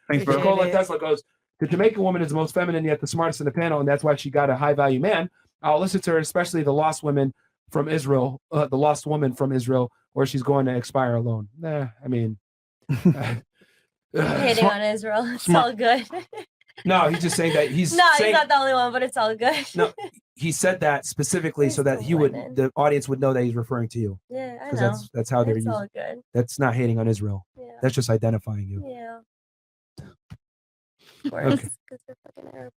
Thanks, bro. Nikola Tesla goes, the Jamaican woman is the most feminine yet the smartest in the panel, and that's why she got a high-value man. I'll listen to her, especially the lost woman from Israel, or she's going to expire alone. I mean... hating on Israel. It's all good. No, he's just saying that he's he's not the only one, but it's all good. No, he said that specifically so that the audience would know that he's referring to you. Yeah, I know. That's how they're it's using. All good. That's not hating on Israel. Yeah. That's just identifying you. Yeah. Of course. Okay. Because they're fucking Arab.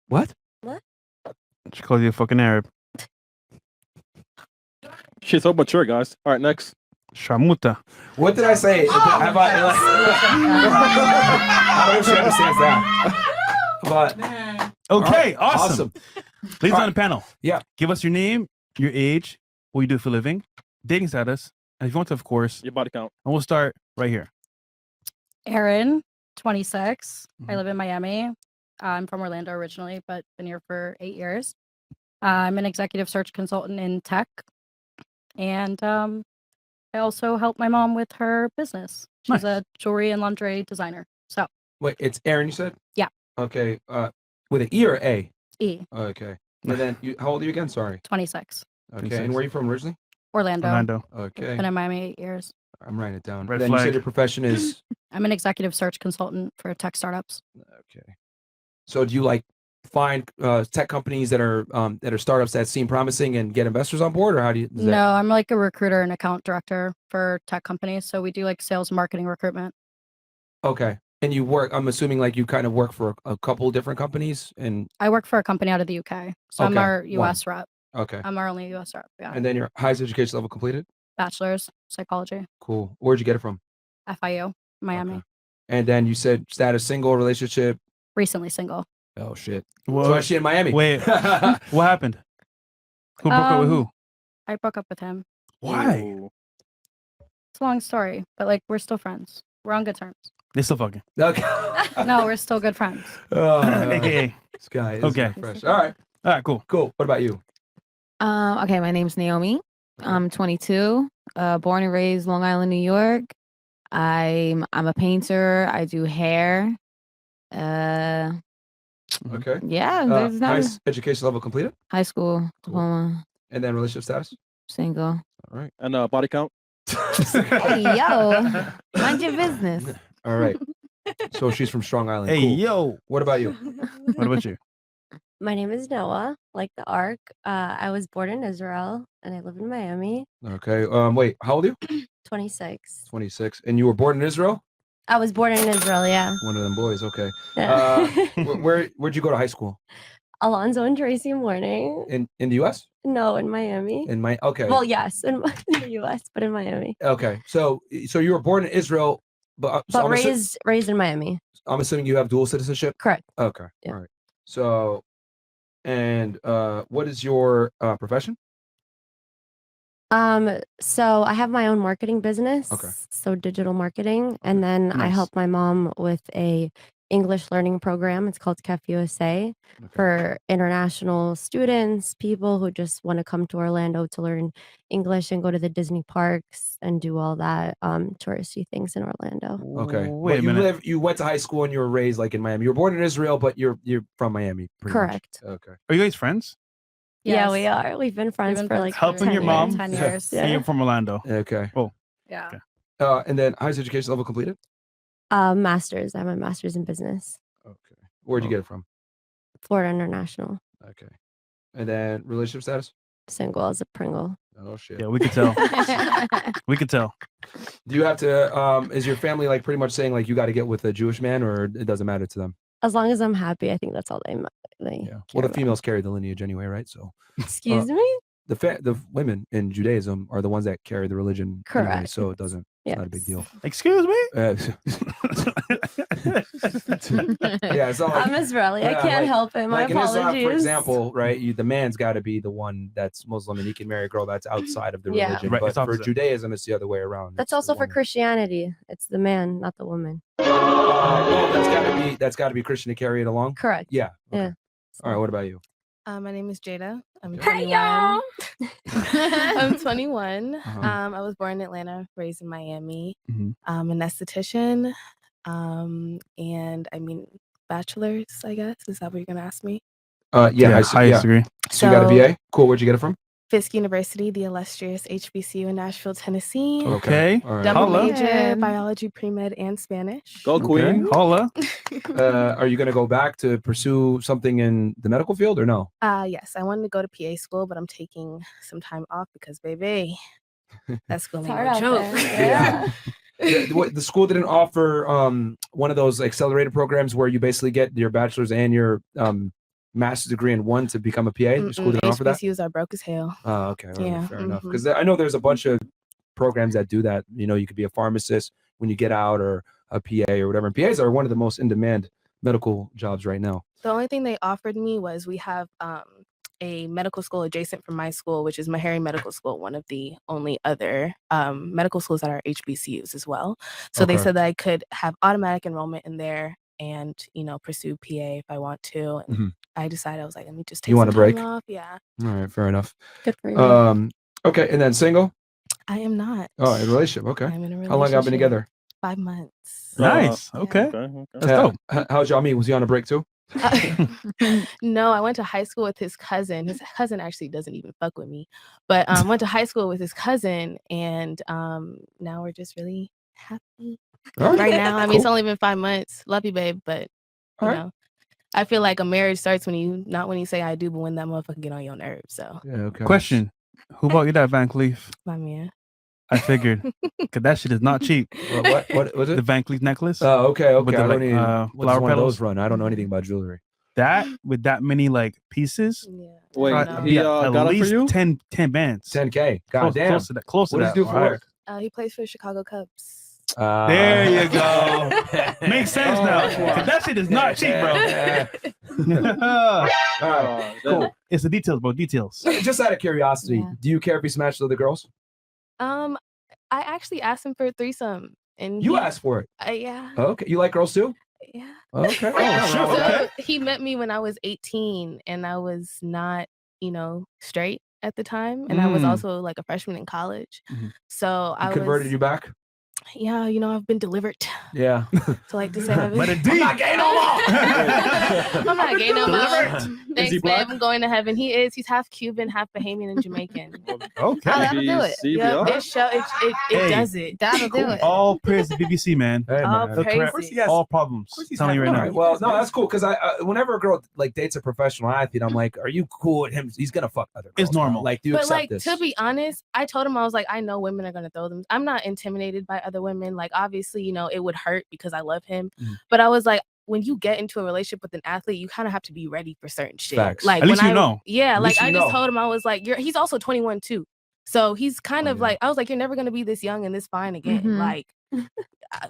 What? What? She called you a fucking Arab. She's so mature, guys. All right, next. Shamuta. What did I say? I don't know if she understands that. But okay, awesome. Ladies on the panel. Yeah. Give us your name, your age, what you do for a living, dating status, and if you want to, of course, your body count. And we'll start right here. Erin, 26. I live in Miami. I'm from Orlando originally, but been here for 8 years. I'm an executive search consultant in tech. And I also help my mom with her business. She's a jewelry and lingerie designer. So wait, it's Erin, you said? Yeah. Okay. With an E or A? E. Okay. And then how old are you again? Sorry. 26. Okay. 26. And where are you from originally? Orlando. Okay. Been in Miami 8 years. I'm writing it down. Red then flag. You said your profession is? I'm an executive search consultant for tech startups. Okay. So do you find tech companies that are startups that seem promising and get investors on board, or how do you? No, I'm like a recruiter and account director for tech companies. So we do like sales, marketing, recruitment. Okay. And you work, I'm assuming you kind of work for a couple different companies, and I work for a company out of the UK. So I'm our US rep. Okay. I'm our only US rep. Yeah. And then your highest education level completed? Bachelor's psychology. Cool. Where'd you get it from? FIU, Miami. Okay. And then you said status single, relationship? Recently single. Oh shit. Well, so is she in Miami? Wait, what happened? Who broke up with who? I broke up with him. Why? It's a long story, but we're still friends. We're on good terms. They still fucking. Okay. No, we're still good friends. AKA. This guy is Okay. fresh. All right. All right, cool. Cool. What about you? Okay, my name's Naomi. I'm 22. Born and raised Long Island, New York. I'm a painter. I do hair. Okay. Yeah. There's highest education level completed? high school diploma. And then relationship status? Single. All right. And body count? Hey, yo. Mind your business. All right. So she's from Strong Island. Hey, Cool. yo. What about you? What about you? My name is Noah, like the Ark. I was born in Israel and I live in Miami. Okay. Wait, how old are you? 26. 26. And you were born in Israel? I was born in Israel, yeah. One of them boys. Okay. Yeah. Where'd you go to high school? Alonzo and Tracy Morning. In the U.S.? No, in Miami. Okay. Well, yes, in the U.S., but in Miami. Okay. So you were born in Israel, but But raised in Miami. I'm assuming you have dual citizenship? Correct. Okay. Yeah. All right. So, and what is your profession? So I have my own marketing business. Okay. So digital marketing, and then I Nice. help my mom with a English learning program. It's called CAF USA for international students, people who just want to come to Orlando to learn English and go to the Disney parks and do all that touristy things in Orlando. Okay. Wait But a minute. you went to high school and you were raised in Miami. You were born in Israel, but you're from Miami. pretty much. Correct. Okay. Are you guys friends? Yeah, Yes. we are. We've been friends been for friends like Helping 10 your mom? years. 10 years. Yeah. And you're from Orlando. Okay. Oh. Yeah. Okay. And then highest education level completed? Master's. I have my master's in business. Okay. Where'd you get it from? Florida International. Okay. And then relationship status? Single as a Pringle. Oh shit. Yeah, we could tell. We could tell. Do you have to? Is your family pretty much saying you got to get with a Jewish man, or it doesn't matter to them? As long as I'm happy, I think that's all they Yeah. care Well, the about. females carry the lineage anyway, right? So Excuse me? the women in Judaism are the ones that carry the religion. Anyway, Correct. so it doesn't. It's not a big Yes. deal. Excuse me? Yeah, it's not I'm Israeli. I yeah, can't help it. My in Islam, apologies. for example, right? The man's got to be the one that's Muslim, and he can marry a girl that's outside of the Yeah. religion. Right, But it's for opposite. Judaism, it's the other way around. That's It's the also for woman. Christianity. It's the man, not the woman. Well, that's got to be Christian to carry it along. Correct. Yeah. Okay. Yeah. All right. What about you? My name is Jada. I'm Hey, 21. y'all. I'm 21. Uh-huh. I was born in Atlanta, raised in Miami. Mhm. I'm an esthetician. And I mean, bachelor's, I guess. Is that what you're gonna ask me? highest degree. So you got a BA? Cool. Where'd you get it from? Fisk University, the illustrious HBCU in Nashville, Tennessee. Okay. All right. Double Holla. major, Good. biology, pre-med, and Spanish. Go Queen. Holla. Are you going to go back to pursue something in the medical field or no? Yes, I wanted to go to PA school, but I'm taking some time off because, baby, that school ain't hard no out joke. there. The school didn't offer one of those accelerated programs where you basically get your bachelor's and your master's degree in one to become a PA? The school didn't offer that? HBCUs are broke as hell. Oh, okay. All right, Yeah, fair enough. mhm. Because I know there's a bunch of programs that do that. You know, you could be a pharmacist when you get out or a PA or whatever. And PAs are one of the most in-demand medical jobs right now. The only thing they offered me was we have a medical school adjacent from my school, which is Meharry Medical School, one of the only other medical schools that are HBCUs as well. So they Okay. said that I could have automatic enrollment in there and, you know, pursue PA if I want to. And Mhm. I decided, I was like, let me just take You want some a time break? off. Yeah, All right, fair enough. Good for you. Okay, and then single? I am not. Oh, in a relationship. Okay. I'm in a relationship. How long y'all been together? 5 months. Nice. Yeah. Okay. Okay. That's dope. How'd y'all meet? Was he on a break too? No, I went to high school with his cousin. His cousin actually doesn't even fuck with me, but went to high school with his cousin, and now we're just really happy All right. right now. I mean, it's Cool. only been 5 months. Love you, babe, but All you right. know, I feel like a marriage starts not when you say I do, but when that motherfucker get on your nerves. So, Yeah, okay. Question: Who bought you that Van Cleef? my man. I figured, cause that shit is not cheap. What was The it? Van Cleef necklace. Oh, okay, with okay. the, I like, don't even. What does flower one of petals. those run? I don't know anything about jewelry. That with that many like pieces. Yeah. Wait, I uh, don't know. he at got it for least you? 10 bands. 10K. God Close, damn. close to that. Close What to does that. he do for or work? He plays for the Chicago Cubs. There you go. Makes sense now. 'Cause that shit is not cheap, bro. All right. Cool. It's the details, bro. Details. Just out of curiosity, Yeah. do you care if he smashed other girls? I actually asked him for a threesome, and You he, asked for it. yeah, Okay. You like girls too? yeah. Okay. Oh, shit. Okay. So he met me when I was 18 and I was not, you know, straight at the time. And I was Mm. also like a freshman in college. Mhm. So He I converted was, you back? yeah, you know, I've been delivered. Yeah. So like to say, I've But been, it deep. not gay no more. I'm not gay no more. Delivered. Thanks, he black? babe. I'm going to heaven. He is. He's half Cuban, half Bahamian, and Jamaican. Okay. Oh, that'll do it. Yeah, CBR? it show it Hey. does it. That'll do it. All praise to BBC, man. Hey, All man. They'll correct praises. Yes. all problems. Telling you right All now. right, well, no, that's cool because I whenever a girl like dates a professional athlete, I'm like, are you cool with him? He's gonna fuck other girls. It's normal. Like, do you But accept like this? to be honest, I told him I was like, I know women are gonna throw them. I'm not intimidated by other women. Like obviously, you know, it would hurt because I love him. Mhm. But I was like, when you get into a relationship with an athlete, you kind of have to be ready for certain shit. Facts. Like At least when you know. Yeah, At like least you I just know. told him I was like, he's also 21 too. So he's kind Oh, of yeah. like, I was like, you're never gonna be this young and this fine again. Mhm. Like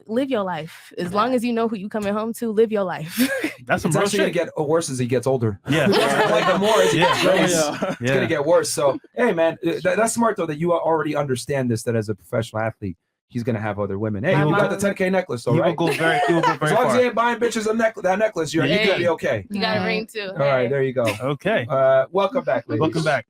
live your life. As long as you know who you coming home to, live your life. That's some It's real actually gonna shit. get worse as he gets older. Yeah. Like the more as he gets Yeah. raised, Yeah. it's gonna get worse. So hey, man, that's smart though that you already understand this. That as a professional athlete, he's gonna have other women. Hey, My you got the mom- 10K necklace, though, He will right? go very. He will go As very long as he far. ain't buying bitches that necklace, you're Hey. gonna be okay. You got a Right. ring too. All right, there you go. Okay. Welcome back, ladies. Welcome back.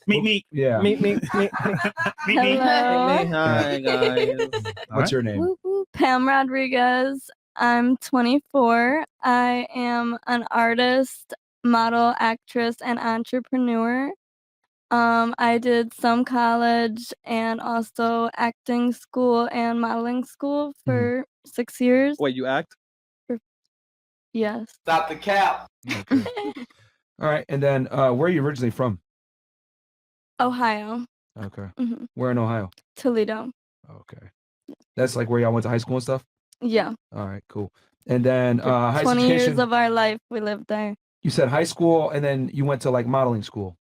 Meet me. Yeah. Me. Meet me. Hello. Hi, guys. What's your name? Woo woo. Pam Rodriguez. I'm 24. I am an artist, model, actress, and entrepreneur. I did some college and also acting school and modeling school for 6 years. Wait, you act? Yes. Stop the cap. Okay. All right, and then where are you originally from? Ohio. Okay. Mhm. Where in Ohio? Toledo. Okay. That's like where y'all went to high school and stuff? Yeah. All right, cool. And then high 20 education. years of our life we lived there. You said high school, and then you went to like modeling school.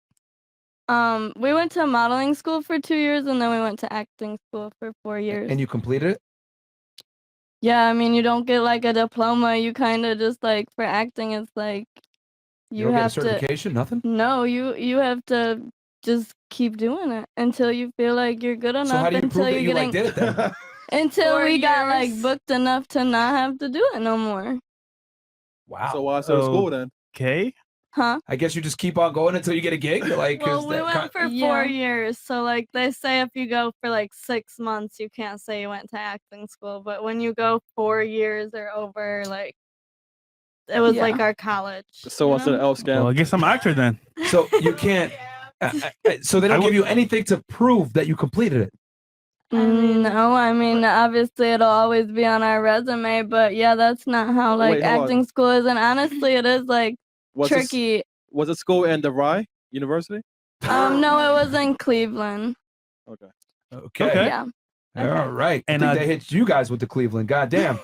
We went to modeling school for 2 years and then we went to acting school for 4 years. And you completed it? Yeah, I mean, you don't get like a diploma. You kind of just like for acting, it's like You you don't get a have to. certification? Nothing? No, you have to just keep doing it until you feel like you're good enough. So how do you until prove that you're you like getting did it then? until 4 we got like years. booked enough to not have to do it no more. Wow. So why so school then? Okay. Huh? I guess you just keep on going until you get a gig. Like, Well, is we that went for 4 years, so like they say if you go for like 6 months, you can't say you went to acting school. But when you go 4 years or over, like it was like our college. So you what's an know? L scam? Well, I guess I'm an actor then. so you can't. So they don't give you anything to prove that you completed it. No, I mean obviously it'll always be on our resume, but yeah, that's not how like Wait, hold on. acting school is, and honestly, it is like Was tricky. Was it school in the Rye University? No, it was in Cleveland. Okay. Okay. Yeah. All right. And, And they hit you guys with the Cleveland. God damn.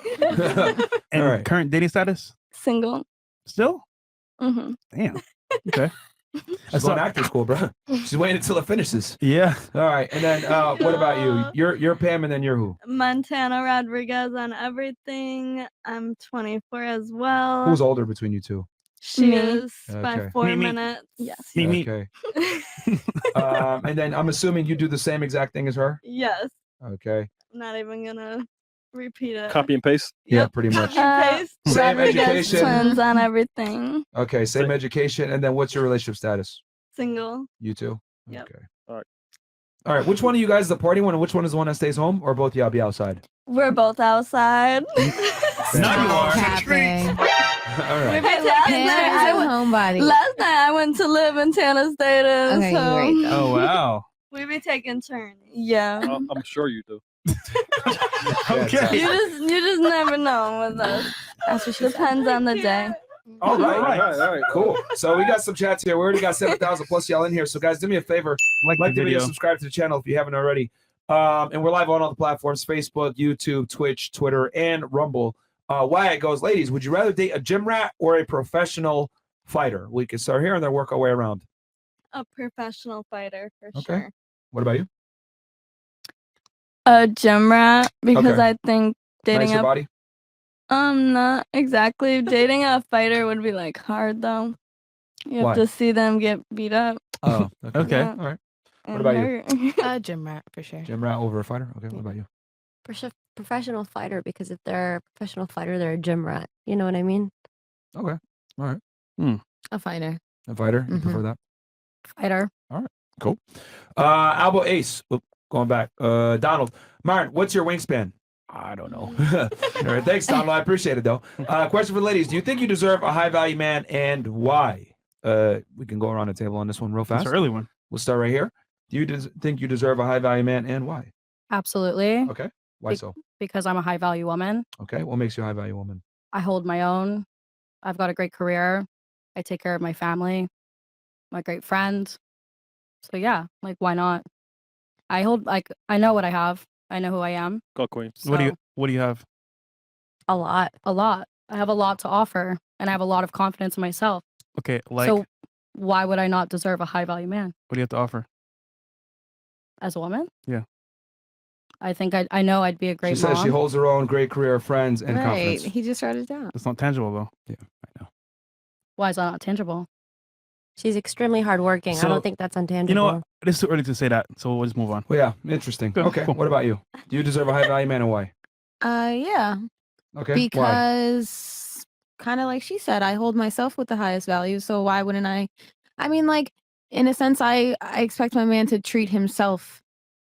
And All right. current dating status? Single. Still? Mm-hmm. Damn. Okay. She's going to acting school, bro. She's waiting until it finishes. Yeah. All right. And then what about you? You're Pam, and then you're who? Montana Rodriguez on everything. I'm 24 as well. Who's older between you two? She is Okay. by 4 Me. minutes. Yes. Okay. And then I'm assuming you do the same exact thing as her? Yes. Okay. I'm not even gonna repeat it. Copy and paste. Yeah, pretty much. Same Rodriguez education. twins on everything. Okay, same education. And then what's your relationship status? Single. You two? Yep. Okay. All right. All right. Which one of you guys is the party one, and which one is the one that stays home, or both y'all be outside? We're both outside. Now you are. Tapping. All right. Hey, last night Pam's a homebody. Last night I went to live in Tana's data. Okay, you're so right, though. Oh, wow. we be taking turns. Yeah. I'm sure you do. Okay. You just never know with us. That's what she Depends on the day. All right. All right. Cool. So we got some chats here. We already got 7,000 plus y'all in here. So guys, do me a favor. Like The video, subscribe to the channel if you haven't already. And we're live on all the platforms: Facebook, YouTube, Twitch, Twitter, and Rumble. Wyatt goes, ladies, would you rather date a gym rat or a professional fighter? We can start here and then work our way around. A professional fighter for Okay. sure. What about you? A gym rat because Okay. I think dating Nicer a body? not exactly. Dating a fighter would be like hard though. You have Why? to see them get beat up. Oh, Okay. All right. and about you? hurt. Gym rat for sure. Gym rat over a fighter? Okay. What about you? Professional fighter, because if they're a professional fighter, they're a gym rat. You know what I mean? Okay. All right. A fighter. A fighter? You Mhm. prefer that? Fighter. Cool. Albo Ace. Oop, going back. Donald. Myron, what's your wingspan? I don't know. All right. Thanks, Donald. I appreciate it, though. Question for the ladies. Do you think you deserve a high value man, and why? We can go around the table on this one real fast. That's an early one. We'll start right here. Do you think you deserve a high value man, and why? Absolutely. Okay. Why so? Because I'm a high value woman. Okay. What makes you a high value woman? I hold my own. I've got a great career. I take care of my family, my great friend. So yeah, like why not? I know what I have. I know who I am. Go Queen. What do So, you have? a lot? I have a lot to offer, and I have a lot of confidence in myself. Okay. Like, So why would I not deserve a high value man what do you have to offer? as a woman? Yeah. I think I know I'd be a great She mom. says she holds her own, great career, friends, and Right. confidence. He just wrote it down. That's not tangible, though. Yeah, I know. Why is that not tangible? She's extremely hardworking. I So, don't think that's untangible. You know what? It's too early to say that, so we'll just move on. Well, yeah, interesting. Cool, Okay. cool. What about you? Do you deserve a high value man, and why? Yeah. Okay. Why? Because kind of like she said, I hold myself with the highest value. So why wouldn't I? I mean, like, in a sense, I expect my man to treat himself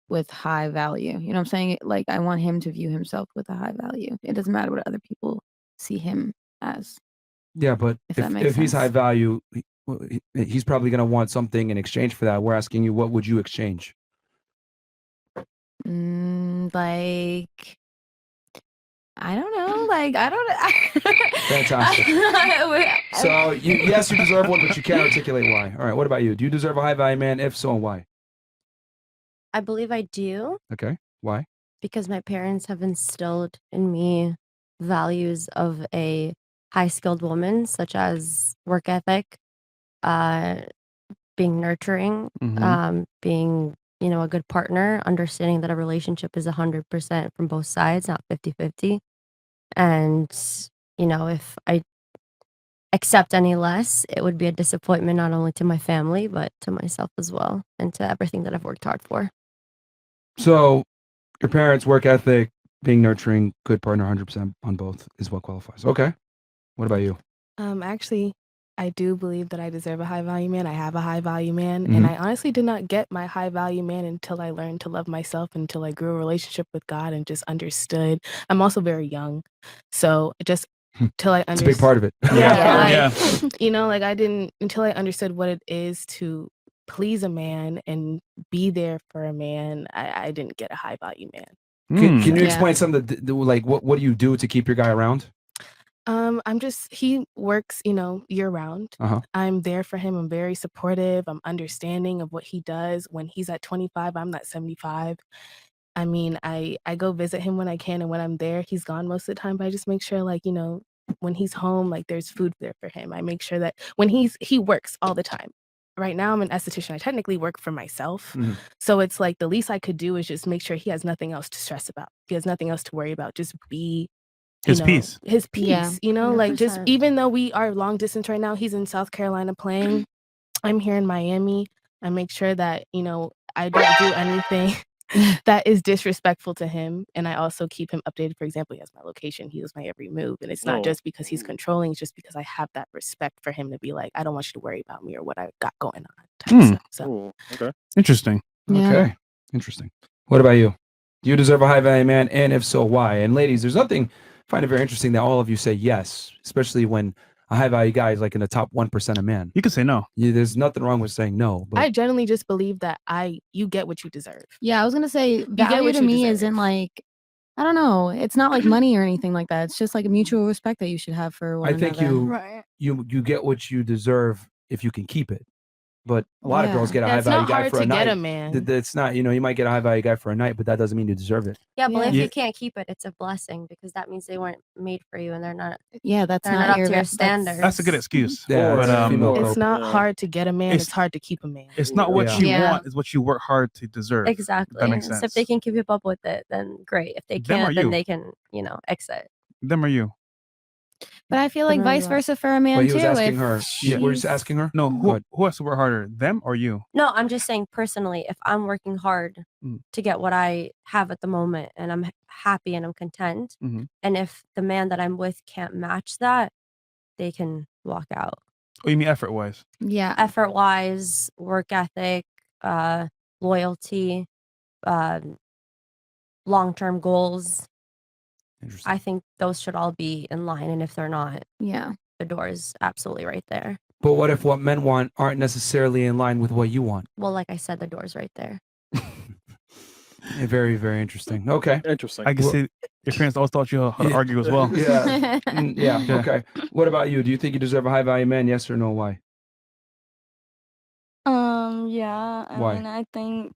with high value. You know what I'm saying? Like, I want him to view himself with a high value. It doesn't matter what other people see him as. Yeah, but If that makes if he's high sense. value, he's probably going to want something in exchange for that. We're asking you, what would you exchange? Like, I don't know. Like, I don't. Fantastic. So yes, you deserve one, but you can't articulate why. All right. What about you? Do you deserve a high value man? If so, why? I believe I do, Okay. Why? because my parents have instilled in me values of a high skilled woman, such as work ethic, being nurturing, Mhm. being, a good partner, understanding that a relationship is 100% from both sides, not 50-50. And, if I accept any less, it would be a disappointment not only to my family, but to myself as well, and to everything that I've worked hard for. So your parents' work ethic, being nurturing, good partner, 100% on both is what qualifies. Okay. What about you? Actually, I do believe that I deserve a high value man. I have a high value man. Mhm. And I honestly did not get my high value man until I learned to love myself, until I grew a relationship with God and just understood. I'm also very young. So just till I It's a big part of it. Yeah. Yeah. You know, like I didn't until I understood what it is to please a man and be there for a man. I didn't get a high value man. Can you Yeah. explain some of like what do you do to keep your guy around? He works, year round. Uh-huh. I'm there for him. I'm very supportive. I'm understanding of what he does. When he's at 25, I'm at 75. I mean, I go visit him when I can, and when I'm there, he's gone most of the time, but I just make sure, like, when he's home, like there's food there for him. I make sure that when he works all the time. Right now I'm an esthetician. I technically work for myself. Mhm. So it's like the least I could do is just make sure he has nothing else to stress about. He has nothing else to worry about. Just be His peace. His peace, Yeah, like just 100%. even though we are long distance right now, he's in South Carolina playing. I'm here in Miami. I make sure that, I don't do anything that is disrespectful to him. And I also keep him updated. For example, he has my location. He knows my every move. And it's not just because he's controlling. It's just because I have that respect for him to be like, I don't want you to worry about me or what I got going on. Type stuff. So Ooh, okay. Interesting. Yeah. Okay. Interesting. What about you? Do you deserve a high value man? And if so, why? And ladies, there's nothing, I find it very interesting that all of you say yes, especially when a high value guy is like in the top 1% of men. You can say no. There's nothing wrong with saying no. But I generally just believe that you get what you deserve. Yeah, I was gonna say get value what to you me deserve. isn't like, I don't know. It's not like money or anything like that. It's just like a mutual respect that you should have for one I think another. Right. you get what you deserve if you can keep it. But a lot of Yeah. girls get a Yeah, high it's value not guy hard for a to night. get a man. It's not, you might get a high value guy for a night, but that doesn't mean you deserve it. Yeah, but if Yeah. you can't keep it, it's a blessing because that means they weren't made for you and they're not Yeah, that's they're not not up your to your that's- standards. That's a good excuse. Yeah, But, it's female It's cope. not Yeah. hard to get a man. It's- It's hard to keep a man. It's not what you Yeah. want, it's what you work hard to deserve. Exactly. That makes So if sense. they can keep up with it, then great. If they Them or can't, then you? they can, exit. Them or you? But I feel like Depending on vice what. versa for a man But he too. was asking if her. Yeah, we're just she's- asking her? No, Go ahead. who has to work harder, them or you? No, I'm just saying personally, if I'm working hard to get what I have at the moment and I'm happy and I'm content, Mhm. and if the man that I'm with can't match that, they can walk out. Oh, you mean effort wise? Yeah. Effort wise, work ethic, loyalty, long term goals. Interesting. I think those should all be in line. And if they're not, Yeah. the door is absolutely right there. But what if what men want aren't necessarily in line with what you want? Well, like I said, the door's right there. Very, very interesting. Okay. Interesting. I can Well- see your parents always taught you how to argue as well. Yeah. Yeah. Yeah. Okay. What about you? Do you think you deserve a high value man? Yes or no? Why? Yeah. Why? I mean, I think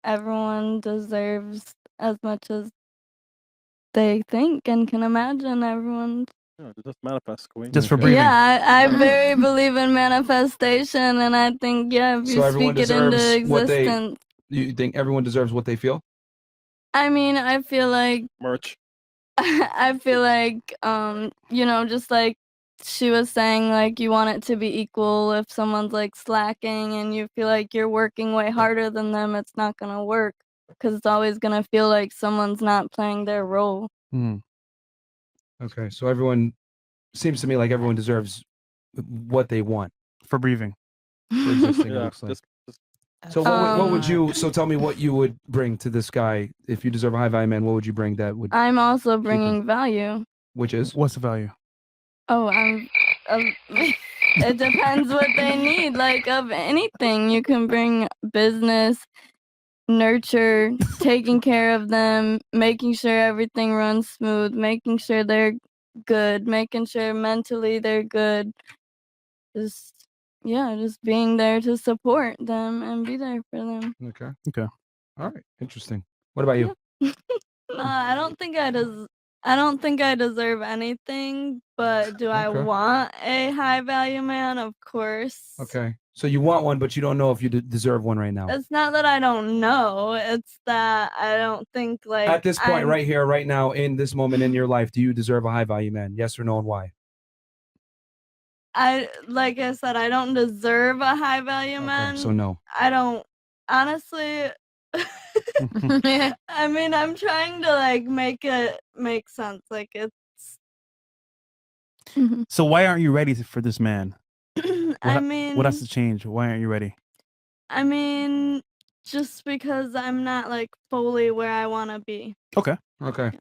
everyone deserves as much as they think and can imagine. Everyone. Yeah, just manifest, queen. Just for Okay. breathing. Yeah, I very believe in manifestation, and I think if So you everyone speak it into deserves what they- existence. You think everyone deserves what they feel? I mean, I feel like Merch. I feel like just like she was saying, like you want it to be equal. If someone's like slacking and you feel like you're working way harder than them, it's not gonna work because it's always gonna feel like someone's not playing their role. Mhm. Okay. So seems to me like everyone deserves what they want For breathing. for existing. It Yeah. looks like. Just So what would Um, you? So tell me what you would bring to this guy if you deserve a high value man. What would you bring that would? I'm also him. bringing value. Which is? What's the value? Oh, it depends what they need. Like of anything, you can bring business, nurture, taking care of them, making sure everything runs smooth, making sure they're good, making sure mentally they're good. Just being there to support them and be there for them. Okay. Okay. All right. Interesting. What about you? I don't think I deserve anything, but do I Okay. want a high value man? Of course. Okay. So you want one, but you don't know if you deserve one right now. It's not that I don't know. It's that I don't think like At this point, I'm- right here, right now, in this moment in your life, do you deserve a high value man? Yes or no, and why? Like I said, I don't deserve a high value man. Okay, so no. I don't honestly. I mean, I'm trying to like make it make sense. Like it's So why aren't you ready for this man? I mean, what has to change? Why aren't you ready? I mean, just because I'm not like fully where I want to be. Okay. Okay.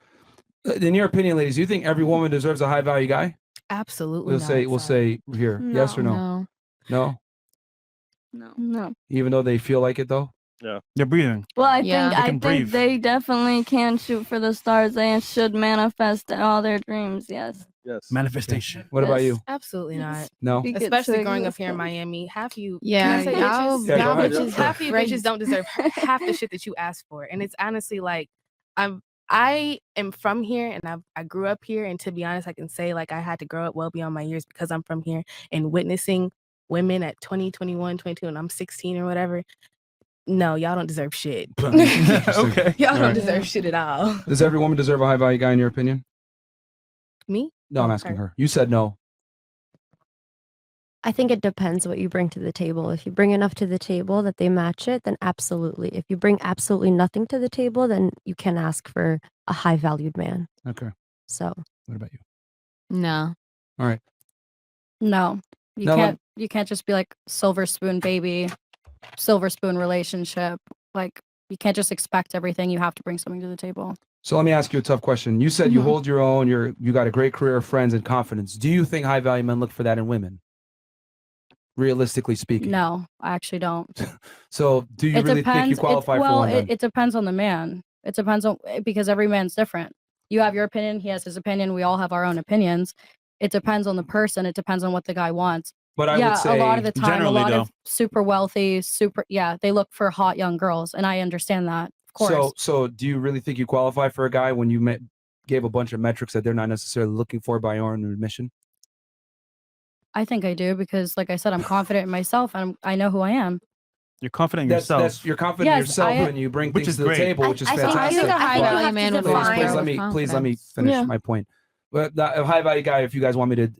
In your opinion, ladies, do you think every woman deserves a high value guy? Absolutely We'll say here. Yes or no? No. No? No. Even though they feel like it though? Yeah. They're breathing. Well, I Yeah. think They I can think breathe. they definitely can shoot for the stars. They should manifest all their dreams. Yes. Yes. Manifestation. What about Yes. you? Absolutely not. No? Speak it to Especially growing up here in existence. Miami, half you Yeah, can I say y'all- bitches? Yeah, go y'all ahead. bitches Half you crazy. bitches don't deserve half the shit that you ask for. And it's honestly like I am from here and I grew up here, and to be honest, I can say like I had to grow up well beyond my years because I'm from here, and witnessing women at 20, 21, 22, and I'm 16 or whatever. No, y'all don't deserve shit. Okay. Y'all All don't right. deserve shit at all. Does every woman deserve a high value guy in your opinion? Me? No, I'm Oh, asking her. her. You said no. I think it depends what you bring to the table. If you bring enough to the table that they match it, then absolutely. If you bring absolutely nothing to the table, then you can ask for a high valued man. Okay. So What about you? No. All right. No, you No, can't. You can't just be like silver spoon baby, silver spoon relationship. Like you can't just expect everything. You have to bring something to the table. So let me ask you a tough question. You said you Mhm. hold your own, you got a great career, friends, and confidence. Do you think high value men look for that in women? Realistically speaking. No, I actually don't. So do you really think you qualify for one then? It depends on the man. It depends on because every man's different. You have your opinion. He has his opinion. We all have our own opinions. It depends on the person. It depends on what the guy wants. But I yeah, would say a lot of the time, a generally, lot though. of super wealthy, they look for hot young girls, and I understand that, of course. So do you really think you qualify for a guy when you gave a bunch of metrics that they're not necessarily looking for by your own admission? I think I do because, like I said, I'm confident in myself and I know who I am. You're confident in yourself. You're confident in Yes, yourself I- when you bring Which things is to the great. table, which is I think fantastic. I think a high you value have man to would define- Please define let me finish Yeah. my point. But a high value guy, if you guys want me to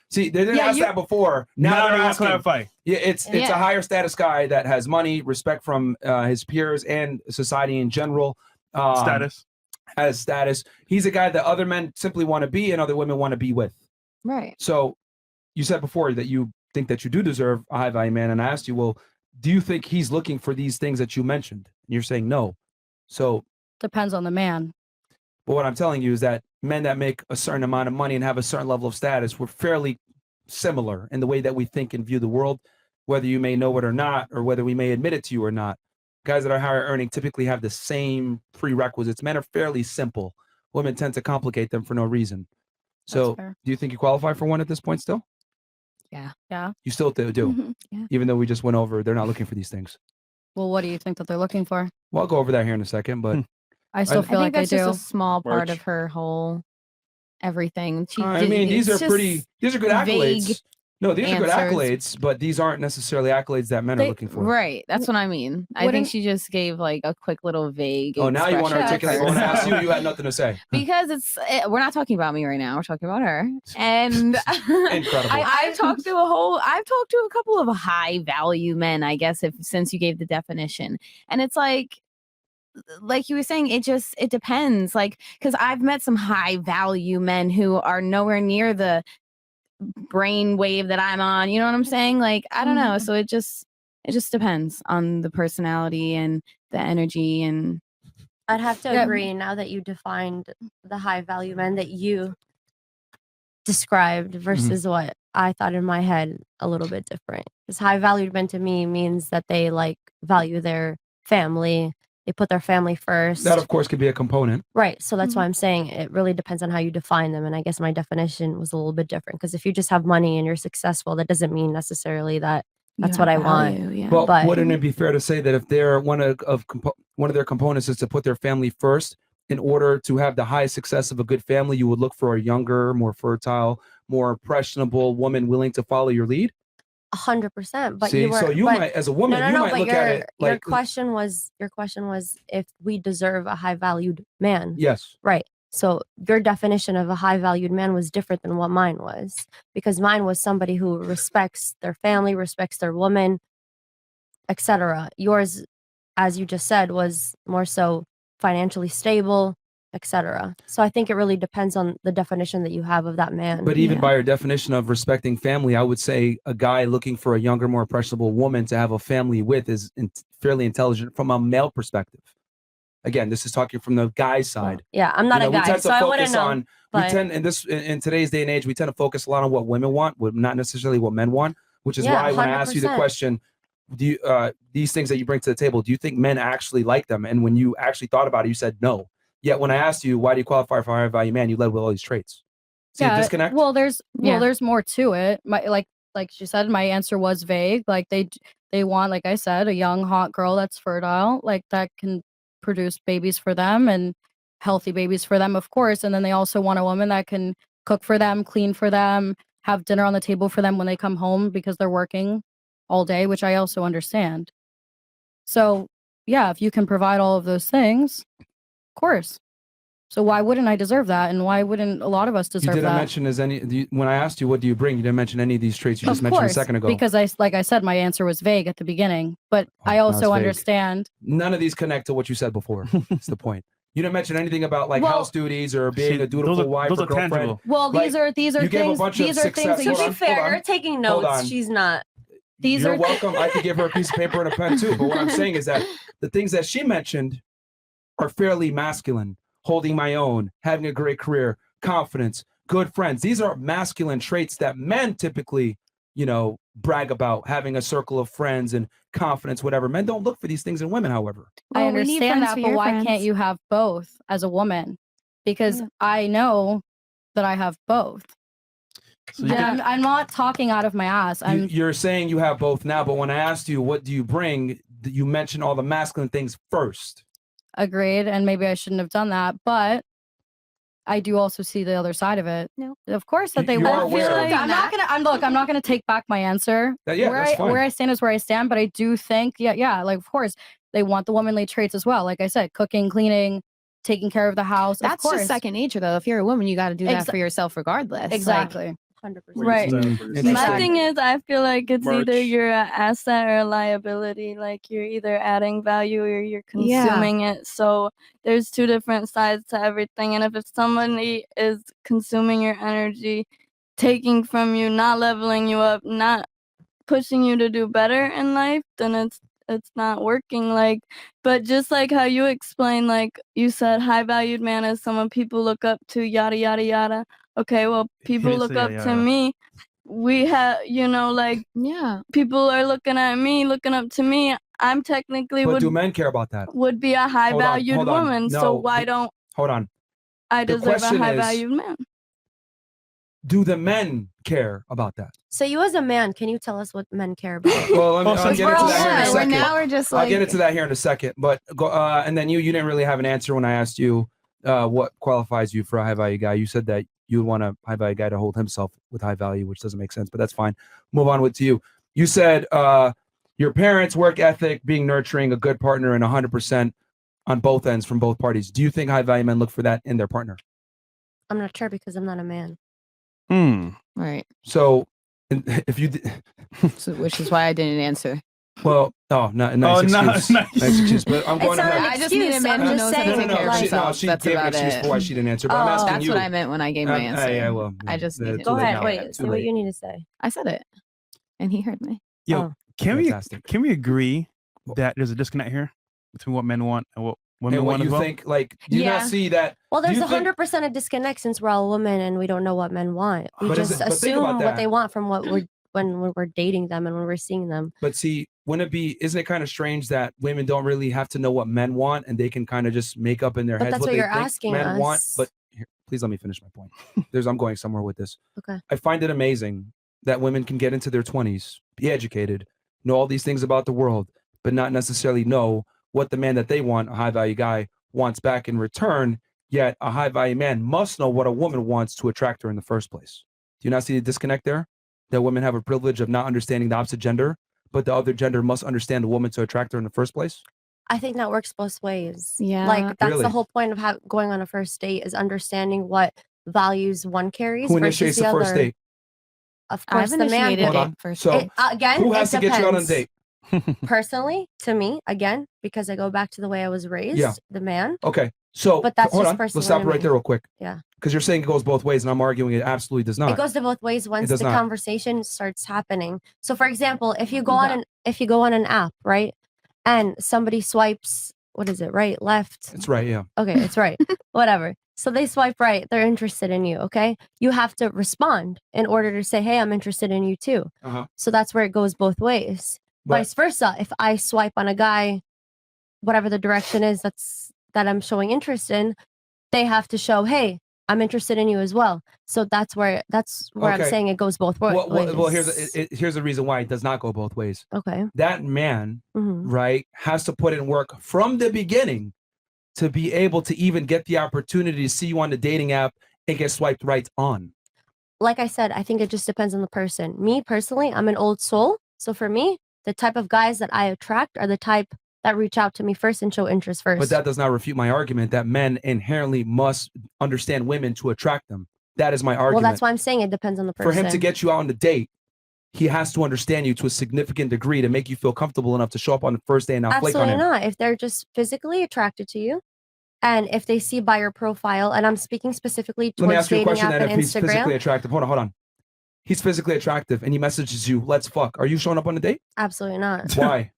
see, they didn't Yeah, ask you- that before. Now Now they're they're gonna asking. clarify. Yeah, it's a Yeah. higher status guy that has money, respect from his peers and society in general. Status. Has status. He's a guy that other men simply want to be and other women want to be with. Right. So you said before that you think that you do deserve a high value man, and I asked you, well, do you think he's looking for these things that you mentioned? And you're saying no. So, Depends on the man. but what I'm telling you is that men that make a certain amount of money and have a certain level of status, we're fairly similar in the way that we think and view the world, whether you may know it or not, or whether we may admit it to you or not. Guys that are higher earning typically have the same prerequisites. Men are fairly simple. Women tend to complicate them for no reason. So, fair. do you think you qualify for one at this point still? Yeah. You still do, Mhm. Yeah. even though we just went over, they're not looking for these things. Well, what do you think that they're looking for? Well, I'll go over that here in a second, but I still I feel think like I that's do. just a small part Merch. of her whole everything. She I did- mean, these it's are good just accolades. vague No, these are good answers. accolades, but these aren't necessarily accolades that men are They- looking for. Right. That's what I mean. I think Wouldn't- she just gave like a quick little vague. Oh, now you want to expression articulate. at I want to first. ask you. You had nothing to say. Because we're not talking about me right now. We're talking about her. And Incredible. I've talked to a couple of high value men, I guess, since you gave the definition. And it's like you were saying, it depends. Like, because I've met some high value men who are nowhere near the brain wave that I'm on. You know what I'm saying? Like, I don't know. So it just depends on the personality and the energy and I'd have to Yeah. agree now that you defined the high value men that you described versus what I thought in my head a little bit different. Because high valued men to me means that they like value their family. They put their family first. That, of course, could be a component. Right. So that's why I'm saying it really depends on how you define them. And I guess my definition was a little bit different because if you just have money and you're successful, that doesn't mean necessarily that that's what I want. Yeah. Well, But- wouldn't it be fair to say that if they're one of their components is to put their family first, in order to have the highest success of a good family, you would look for a younger, more fertile, more impressionable woman willing to follow your lead? 100%. But See, you were so you but- might, as a woman, no, you no, might but look your, at it like, your question was if we deserve a high valued man. yes. Right. So your definition of a high valued man was different than what mine was because mine was somebody who respects their family, respects their woman, etc. Yours, as you just said, was more so financially stable, etc. So I think it really depends on the definition that you have of that man. But even by your definition of respecting family, I would say a guy looking for a younger, more impressionable woman to have a family with is fairly intelligent from a male perspective. Again, this is talking from the guy's side. Yeah, I'm not a guy, so I wouldn't know. We tend in today's day and age, we tend to focus a lot on what women want, not necessarily what men want. Which is why when I asked you the question, do you these things that you bring to the table, do you think men actually like them? And when you actually thought about it, you said no. Yet when I asked you why do you qualify for a high value man, you led with all these traits. See the disconnect? Well, there's more to it. Like she said, my answer was vague. Like they want, like I said, a young hot girl that's fertile, like that can produce babies for them and healthy babies for them, of course. And then they also want a woman that can cook for them, clean for them, have dinner on the table for them when they come home because they're working all day, which I also understand. So yeah, if you can provide all of those things, of course. So why wouldn't I deserve that? And why wouldn't a lot of us deserve that? You didn't mention when I asked you, what do you bring? You didn't mention any of these traits you just mentioned a second ago. Because like I said, my answer was vague at the beginning, but I also understand. None of these connect to what you said before. That's the point. You didn't mention anything about house duties or being a dutiful wife or girlfriend. Tangible. Well, these are things. These are things. To be fair, you're taking notes. She's not. You're welcome. I could give her a piece of paper and a pen too. But what I'm saying is that the things that she mentioned are fairly masculine. Holding my own, having a great career, confidence, good friends. These are masculine traits that men typically, brag about, having a circle of friends and confidence, whatever. Men don't look for these things in women, however. I understand that, but why can't you have both as a woman? Because I know that I have both. So I'm not talking out of my ass. You're saying you have both now, but when I asked you, what do you bring? You mentioned all the masculine things first. Agreed, and maybe I shouldn't have done that, but I do also see the other side of it. No, of course that they won't. I'm not gonna take back my answer. Where I stand is where I stand, but I do think, like of course they want the womanly traits as well. Like I said, cooking, cleaning, taking care of the house. That's just second nature, though. If you're a woman, you got to do that for yourself, regardless. Exactly. 100%. Right. My thing is, I feel like it's either you're an asset or a liability. Like you're either adding value or you're consuming it. So there's two different sides to everything. And if somebody is consuming your energy, taking from you, not leveling you up, not pushing you to do better in life, then it's not working. Like, but just like how you explained, like you said, high valued man is someone people look up to, yada yada yada. Okay, well, people look up to me. We have, people are looking at me, looking up to me. I'm technically But do men care about that? Would be a high valued woman. No, so why don't I deserve a high valued man? Do the men care about that? So you as a man, can you tell us what men care about? Well, I'll get into that here in a second. Now we're just like... I'll get into that here in a second. But and then you didn't really have an answer when I asked you what qualifies you for a high value guy. You said that you would want a high value guy to hold himself with high value, which doesn't make sense, but that's fine. Move on to you. You said your parents' work ethic, being nurturing, a good partner, and 100% on both ends from both parties. Do you think high value men look for that in their partner? I'm not sure because I'm not a man. Right. So if you so, which is why I didn't answer. Well, nice excuse. Nice excuse. But I'm going to her. I just need a man who knows how to take care of himself. She That's gave an about excuse it. for why she didn't answer. But I'm asking that's you. what I meant when I gave my answer. Yeah, well, I just need Go ahead. Wait. Say what you need to say. I said it, and he heard me. Yo, can we agree that there's a disconnect here between what men want and what women want as well? Think? Like, do you not see that? Well, there's 100% a disconnect since we're all women and we don't know what men want. We just assume what they want from when we're dating them and when we're seeing them. But see, isn't it kind of strange that women don't really have to know what men want and they can kind of just make up in their heads that's what what they you're think asking men us. want? But here, please let me finish my point. I'm going somewhere with this. Okay. I find it amazing that women can get into their 20s, be educated, know all these things about the world, but not necessarily know what the man that they want, a high value guy, wants back in return. Yet a high value man must know what a woman wants to attract her in the first place. Do you not see the disconnect there? That women have a privilege of not understanding the opposite gender, but the other gender must understand the woman to attract her in the first place? I think that works both ways. Yeah. Like that's Really? the whole point of going on a first date is understanding what values one carries. Who initiates the first date? Of course, the man did it. So who has to get you out on a date? Personally, to me, again, because I go back to the way I was raised, the man. Okay. So But that's hold just on. Let's personal stop to right me. there real quick. Yeah. Because you're saying it goes both ways, and I'm arguing it absolutely does not. It goes to both ways once the does not. conversation starts happening. So for example, if you go on an app, right? And somebody swipes, what is it, right, left? It's right, yeah. Okay, it's right. Whatever. So they swipe right, they're interested in you, okay? You have to respond in order to say, hey, I'm interested in you too. So that's where it goes both ways. Vice versa. If I swipe on a guy, whatever the direction is that I'm showing interest in, they have to show, hey, I'm interested in you as well. So that's where I'm saying it goes both ways. Well, here's the reason why it does not go both ways. Okay. That man, Mhm. right, has to put in work from the beginning to be able to even get the opportunity to see you on the dating app and get swiped right on. Like I said, I think it just depends on the person. Me personally, I'm an old soul. So for me, the type of guys that I attract are the type that reach out to me first and show interest first. But that does not refute my argument that men inherently must understand women to attract them. That is my argument. Well, that's why I'm saying it depends on the person. For him to get you out on a date, he has to understand you to a significant degree to make you feel comfortable enough to show up on the first day and not flake on him. Absolutely not. If they're just physically attracted to you, and if they see by your profile, and I'm speaking specifically Let me towards ask you a dating question app then. and If he's physically Instagram, attractive, hold on. He's physically attractive and he messages you, let's fuck. Are you showing up on a date? absolutely not. Why?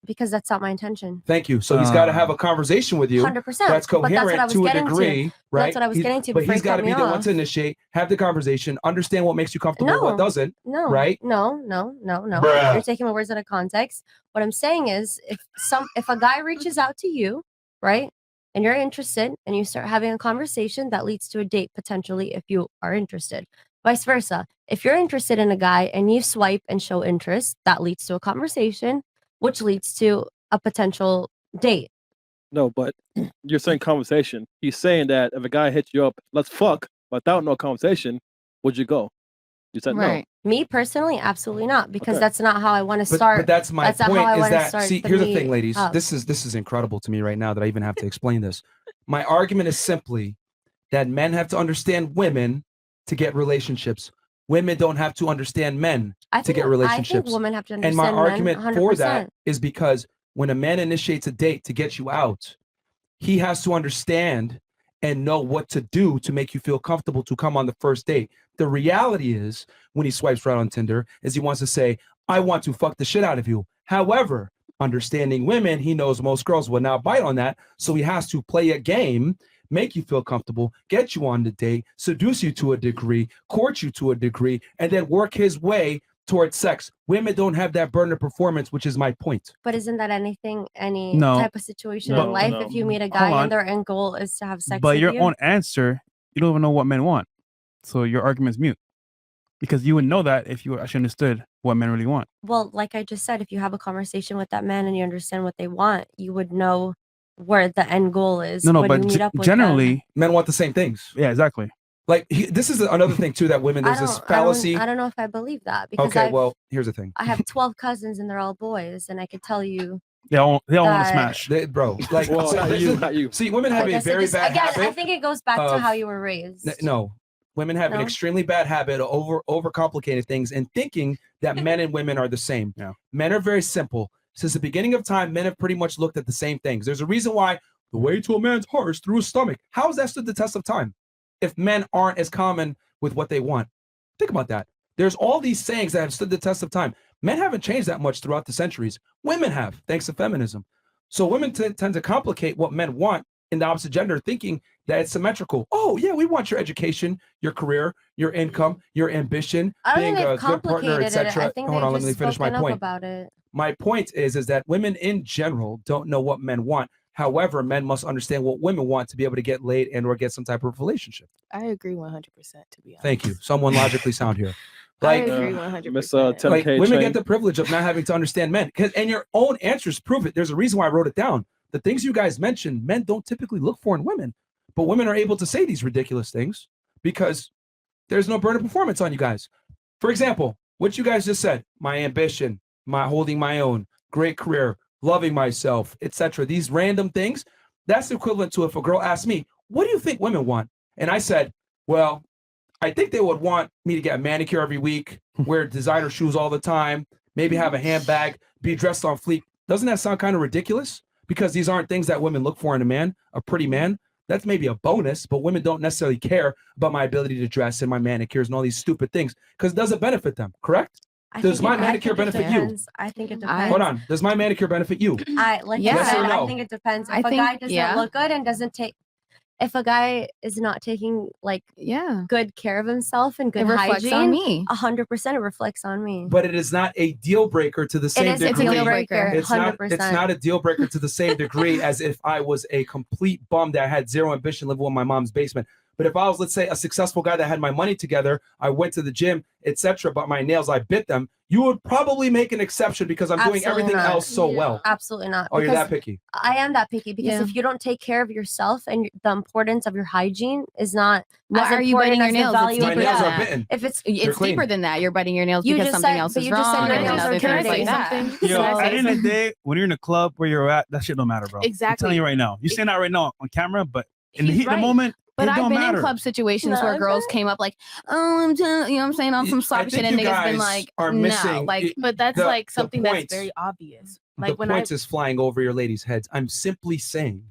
Because that's not my intention. Thank you. So he's got to have a conversation with you 100%. that's But that's what coherent I was to a getting to. degree, right? That's what I was getting to But before he's you got cut to be me the one off. to initiate, have the conversation, understand what makes you comfortable, what doesn't. No. Right? No. Bruh. You're taking my words out of context. What I'm saying is, if a guy reaches out to you, right, and you're interested, and you start having a conversation that leads to a date potentially, if you are interested. Vice versa. If you're interested in a guy and you swipe and show interest, that leads to a conversation, which leads to a potential date. No, but you're saying conversation. He's saying that if a guy hits you up, let's fuck, without no conversation, would you go? You said no. Me personally, absolutely not, because Okay. that's not how I want to start. But that's my not how point. I Is wanna that start see? Here's the thing, meet ladies. up. This is incredible to me right now that I even have to explain this. My argument is simply that men have to understand women to get relationships. Women don't have to understand men to get relationships. I think women have to And understand my argument men, for 100%. that is because when a man initiates a date to get you out, he has to understand and know what to do to make you feel comfortable to come on the first date. The reality is, when he swipes right on Tinder, is he wants to say, I want to fuck the shit out of you. However, understanding women, he knows most girls will not bite on that. So he has to play a game, make you feel comfortable, get you on the date, seduce you to a degree, court you to a degree, and then work his way towards sex. Women don't have that burden of performance, which is my point. But isn't that any No. type of situation No, in life? no. If you meet a Hold guy on. and their end goal is to have sex But with your you, own answer, you don't even know what men want. So your argument's mute. Because you would know that if you actually understood what men really want. well, like I just said, if you have a conversation with that man and you understand what they want, you would know where the end goal is. No, when but you meet up with them. generally, Men want the same things. yeah, exactly. Like this is another thing too that women there's this fallacy. I don't know if I believe that, because Okay, well, here's the thing. I have 12 cousins and they're all boys, and I could tell you. They all want to That- smash. Bro, like Well, so not this you, is- not you. See, women have I a guess very bad again, habit. I think it goes back to of- how you were raised. No, women have an No? extremely bad habit of overcomplicating things and thinking that men and women are the same. Yeah. Men are very simple. Since the beginning of time, men have pretty much looked at the same things. There's a reason why the way to a man's heart is through his stomach. How has that stood the test of time? If men aren't as common with what they want, think about that. There's all these sayings that have stood the test of time. Men haven't changed that much throughout the centuries. Women have, thanks to feminism. So women tend to complicate what men want in the opposite gender, thinking that it's symmetrical. Oh, yeah, we want your education, your career, your income, your ambition, I don't being think a they've good partner, complicated it. I etc. think Hold they've on, let just me finish my spoken up point. about it. My point is that women in general don't know what men want. However, men must understand what women want to be able to get laid and or get some type of relationship. I agree 100%, to be honest. Thank you. Someone logically sound here. I Like, agree Miss 100%. Tim like K women train. get the privilege of not having to understand men. And your own answers prove it. There's a reason why I wrote it down. The things you guys mentioned, men don't typically look for in women. But women are able to say these ridiculous things because there's no burden of performance on you guys. For example, what you guys just said, my ambition, my holding my own, great career, loving myself, etc. These random things, that's equivalent to if a girl asked me, what do you think women want? And I said, well, I think they would want me to get a manicure every week, wear designer shoes all the time, maybe have a handbag, be dressed on fleek. Doesn't that sound kind of ridiculous? Because these aren't things that women look for in a man, a pretty man. That's maybe a bonus, but women don't necessarily care about my ability to dress and my manicures and all these stupid things because it doesn't benefit them, correct? Does my manicure benefit you? I think it depends. Hold on. Does my manicure benefit you? Like Yes I or said, no? I think it depends. If I a think- guy doesn't yeah. look good and doesn't take, if a guy is not taking like good care of himself and good It reflects hygiene, on me. 100% it reflects on me. But it is not a deal breaker to the same It is degree. a deal breaker. It's not, 100%. it's not a deal breaker to the same degree as if I was a complete bum that had zero ambition, living in my mom's basement. But if I was, let's say, a successful guy that had my money together, I went to the gym, etc., but my nails, I bit them, you would probably make an exception because I'm doing everything else so well. Absolutely not. Oh, you're Because that picky. I am that picky because Yeah. if you don't take care of yourself and the importance of your hygiene is not Why as are you important biting your as the nails? It's value My of deeper nails than are that. bitten. if it's It's clean. deeper than that. You're biting your nails You because just something said- else but is you just said wrong your and nails are other Can I things say like that. something? Yo, Can I at say the end of the day, when you're in a club where you're at, that shit don't matter, bro. I'm Exactly. telling you right now. You're saying that right now on camera, but in the He's heat of the right. moment, But it I've don't been matter. in club situations No, where I've girls came up like, oh, I'm telling you know what I'm saying, on some I sloppy shit, think and you niggas been guys like, are no, missing like, it- But that's the- like the something that's points- very obvious. The Like when I points is flying over your ladies' heads. I'm simply saying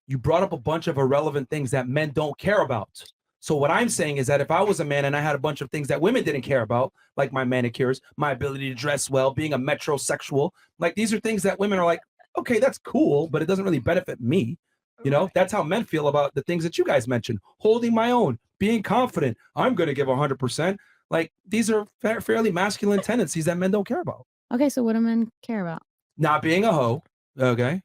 you brought up a bunch of irrelevant things that men don't care about. So what I'm saying is that if I was a man and I had a bunch of things that women didn't care about, like my manicures, my ability to dress well, being a metrosexual, like these are things that women are like, okay, that's cool, but it doesn't really benefit me. You know, that's how men feel about the things that you guys mentioned. Holding my own, being confident. I'm going to give 100%. Like these are fairly masculine tendencies that men don't care about. okay, so what do men care about? Not being a hoe, okay,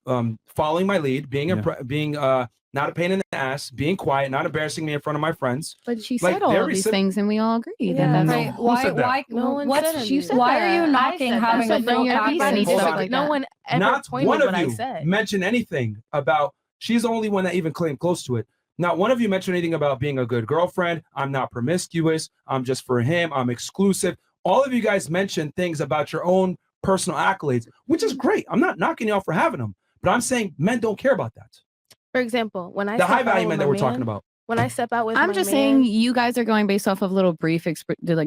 following my lead, being not a pain in the ass, being quiet, not embarrassing me in front of my friends. But she Like, said all of very these sim- things, and we all agree Yeah. that that's No. Right. Who Why? said that? Why? No one What's said you any said of why that. are you I knocking said having that. a So full bring your package? everybody Hold stuff on. like no one ever Not toyed one with of what you I said. mentioned anything about. She's the only one that even claimed close to it. Not one of you mentioned anything about being a good girlfriend. I'm not promiscuous. I'm just for him. I'm exclusive. All of you guys mentioned things about your own personal accolades, which is great. I'm not knocking y'all for having them, but I'm saying men don't care about that. For example, when I The step high out value with men my that we're man- talking about. When I step out with I'm my just man, saying you guys are going based off of little brief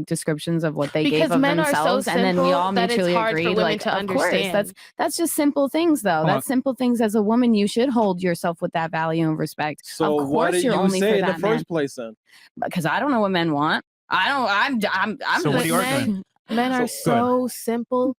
descriptions of what they gave Because of men are so themselves, and then we simple all that it's mutually hard for agreed. women Like, to of course, understand. that's just simple things, though. Hold on. That's simple things. As a woman, you should hold yourself with that value and respect. So of why course, did you're you only say for it in the that man. first place then? Because I don't know what men want. I don't. I'm So what just are you arguing? men are So- go ahead. so simple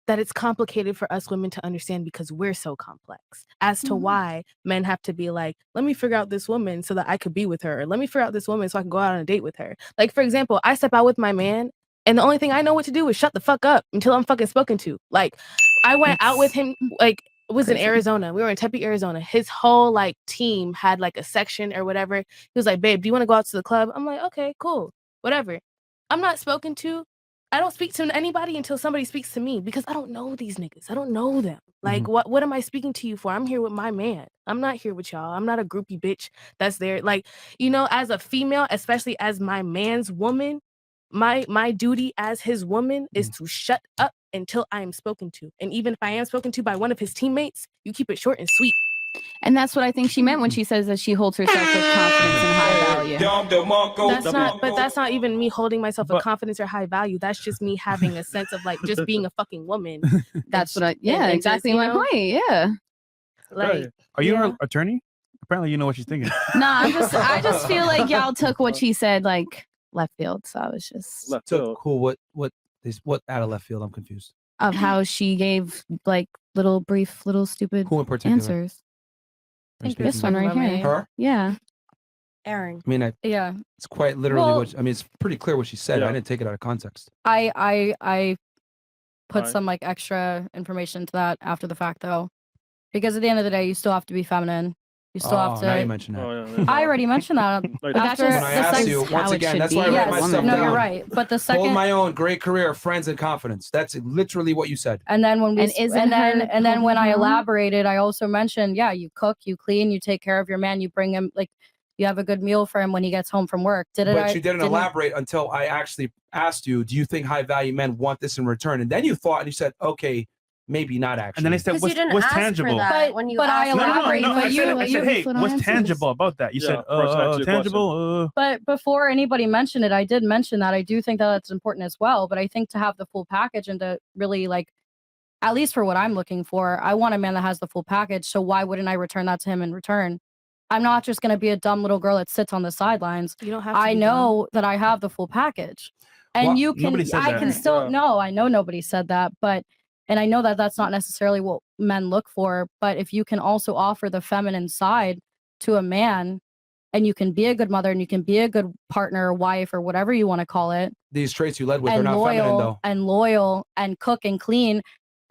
that it's complicated for us women to understand because we're so complex as to Mhm. why men have to be like, let me figure out this woman so that I could be with her. Or let me figure out this woman so I can go out on a date with her. Like, for example, I step out with my man and the only thing I know what to do is shut the fuck up until I'm fucking spoken to. Like, I went out with him, like, it was in crazy. Arizona. We were in Tempe, Arizona. His whole like team had like a section or whatever. He was like, babe, do you want to go out to the club? I'm like, okay, cool, whatever. I'm not spoken to. I don't speak to anybody until somebody speaks to me because I don't know these niggas. I don't know them. Like, what am I speaking to you for? I'm here with my man. I'm not here with y'all. I'm not a groupie bitch that's there. Like, you know, as a female, especially as my man's woman, my duty as his woman is to shut up until I am spoken to. And even if I am spoken to by one of his teammates, you keep it short and sweet. And that's what I think she meant when she says that she holds herself with confidence and high value. That's not even me holding myself with But- confidence or high value. That's just me having a sense of like just being a fucking woman. That's what I. and Yeah, just, exactly you my know, point. Yeah. Like, Are you yeah. her attorney? Apparently, you know what she's thinking. Nah, I just feel like y'all took what she said like left field. So I was just Left So field. cool. What out of left field? I'm confused. of how she gave like little brief, little stupid Who in particular? answers. Are you think you're This speaking one to? right about here. me. Her? Yeah. Aaron. I mean, Yeah. it's quite literally Well- what. I mean, it's pretty clear what she said. I Yeah. didn't take it out of context. I put Alright. some like extra information to that after the fact though, because at the end of the day, you still have to be feminine. You still have Now you to. mention that. Oh, yeah, I already mentioned that. Like, But that's after just When I the asked second- you, how once it again, should that's be. why I write Yes, my Woman. stuff no, down. you're right. But the Hold second, my own, great career, friends and confidence. That's literally what you said. and then when we, And isn't and then her and then when I holding her own? elaborated, I also mentioned, yeah, you cook, you clean, you take care of your man, you bring him like, you have a good meal for him when he gets home from work. But you didn't elaborate until I actually asked you, do you think high value men want this in return? And then you thought and you said, okay, maybe not actually. And then I said, Because you what's, didn't what's ask tangible? for that But- when you but I asked. No, no, no, elaborate, no. but I you- said, you hey, flip what's answers. tangible about that? You Yeah, said, first answer your question. tangible. But before anybody mentioned it, I did mention that I do think that that's important as well. But I think to have the full package and to really like, at least for what I'm looking for, I want a man that has the full package. So why wouldn't I return that to him in return? I'm not just going to be a dumb little girl that sits on the sidelines. You don't have to I be know that I have the full package. And Well, you can, nobody said I that. can still, no, I know nobody said that, but, and I know that that's not necessarily what men look for, but if you can also offer the feminine side to a man, and you can be a good mother and you can be a good partner, wife, or whatever you want to call it, These traits you led with are and not feminine, though. loyal and cook and clean.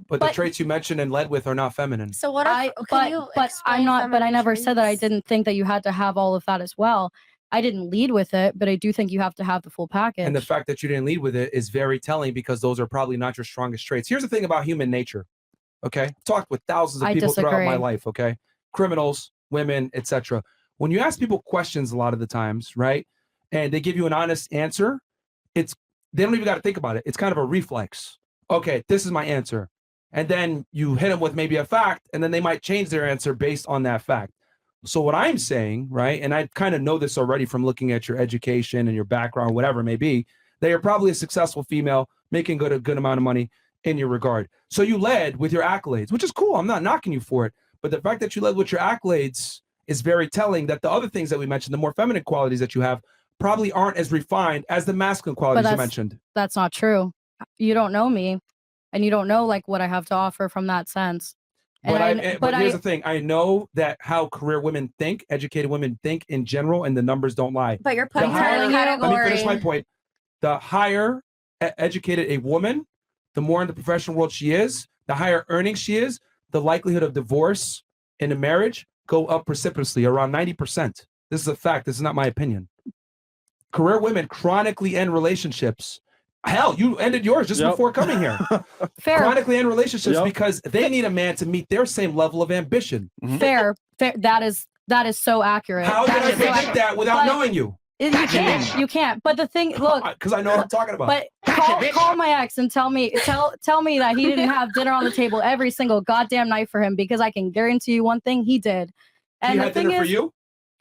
But the but- traits you mentioned and led with are not feminine. So what I, if, can you but I'm explain not, but I feminine never said that I traits? didn't think that you had to have all of that as well. I didn't lead with it, but I do think you have to have the full package. And the fact that you didn't lead with it is very telling, because those are probably not your strongest traits. Here's the thing about human nature. Okay. I've talked with thousands of I people throughout my disagree. life. Okay. Criminals, women, etc. When you ask people questions a lot of the times, right, and they give you an honest answer, they don't even got to think about it. It's kind of a reflex. Okay, this is my answer. And then you hit them with maybe a fact, and then they might change their answer based on that fact. So what I'm saying, right, and I kind of know this already from looking at your education and your background, whatever it may be, that you're probably a successful female, making a good amount of money in your regard. So you led with your accolades, which is cool. I'm not knocking you for it. But the fact that you led with your accolades is very telling that the other things that we mentioned, the more feminine qualities that you have, probably aren't as refined as the masculine qualities you mentioned. That's not true. You don't know me, and you don't know like what I have to offer from that sense. But here's the thing. I know that how career women think, educated women think in general, and the numbers don't lie. But you're putting her in a Let me category. finish my point. The higher educated a woman, the more in the professional world she is, the higher earnings she is, the likelihood of divorce in a marriage go up precipitously, around 90%. This is a fact. This is not my opinion. Career women chronically end relationships. Hell, you ended yours just before coming here. Fair. Chronically end relationships because they need a man to meet their same level of ambition. Fair. That is so accurate. How did I predict that without knowing you? You can't. You can't. But the thing, look, because I know what I'm talking about. But call my ex and tell me that he didn't have dinner on the table every single goddamn night for him, because I can guarantee you one thing, he did. And He the had thing dinner for is, you?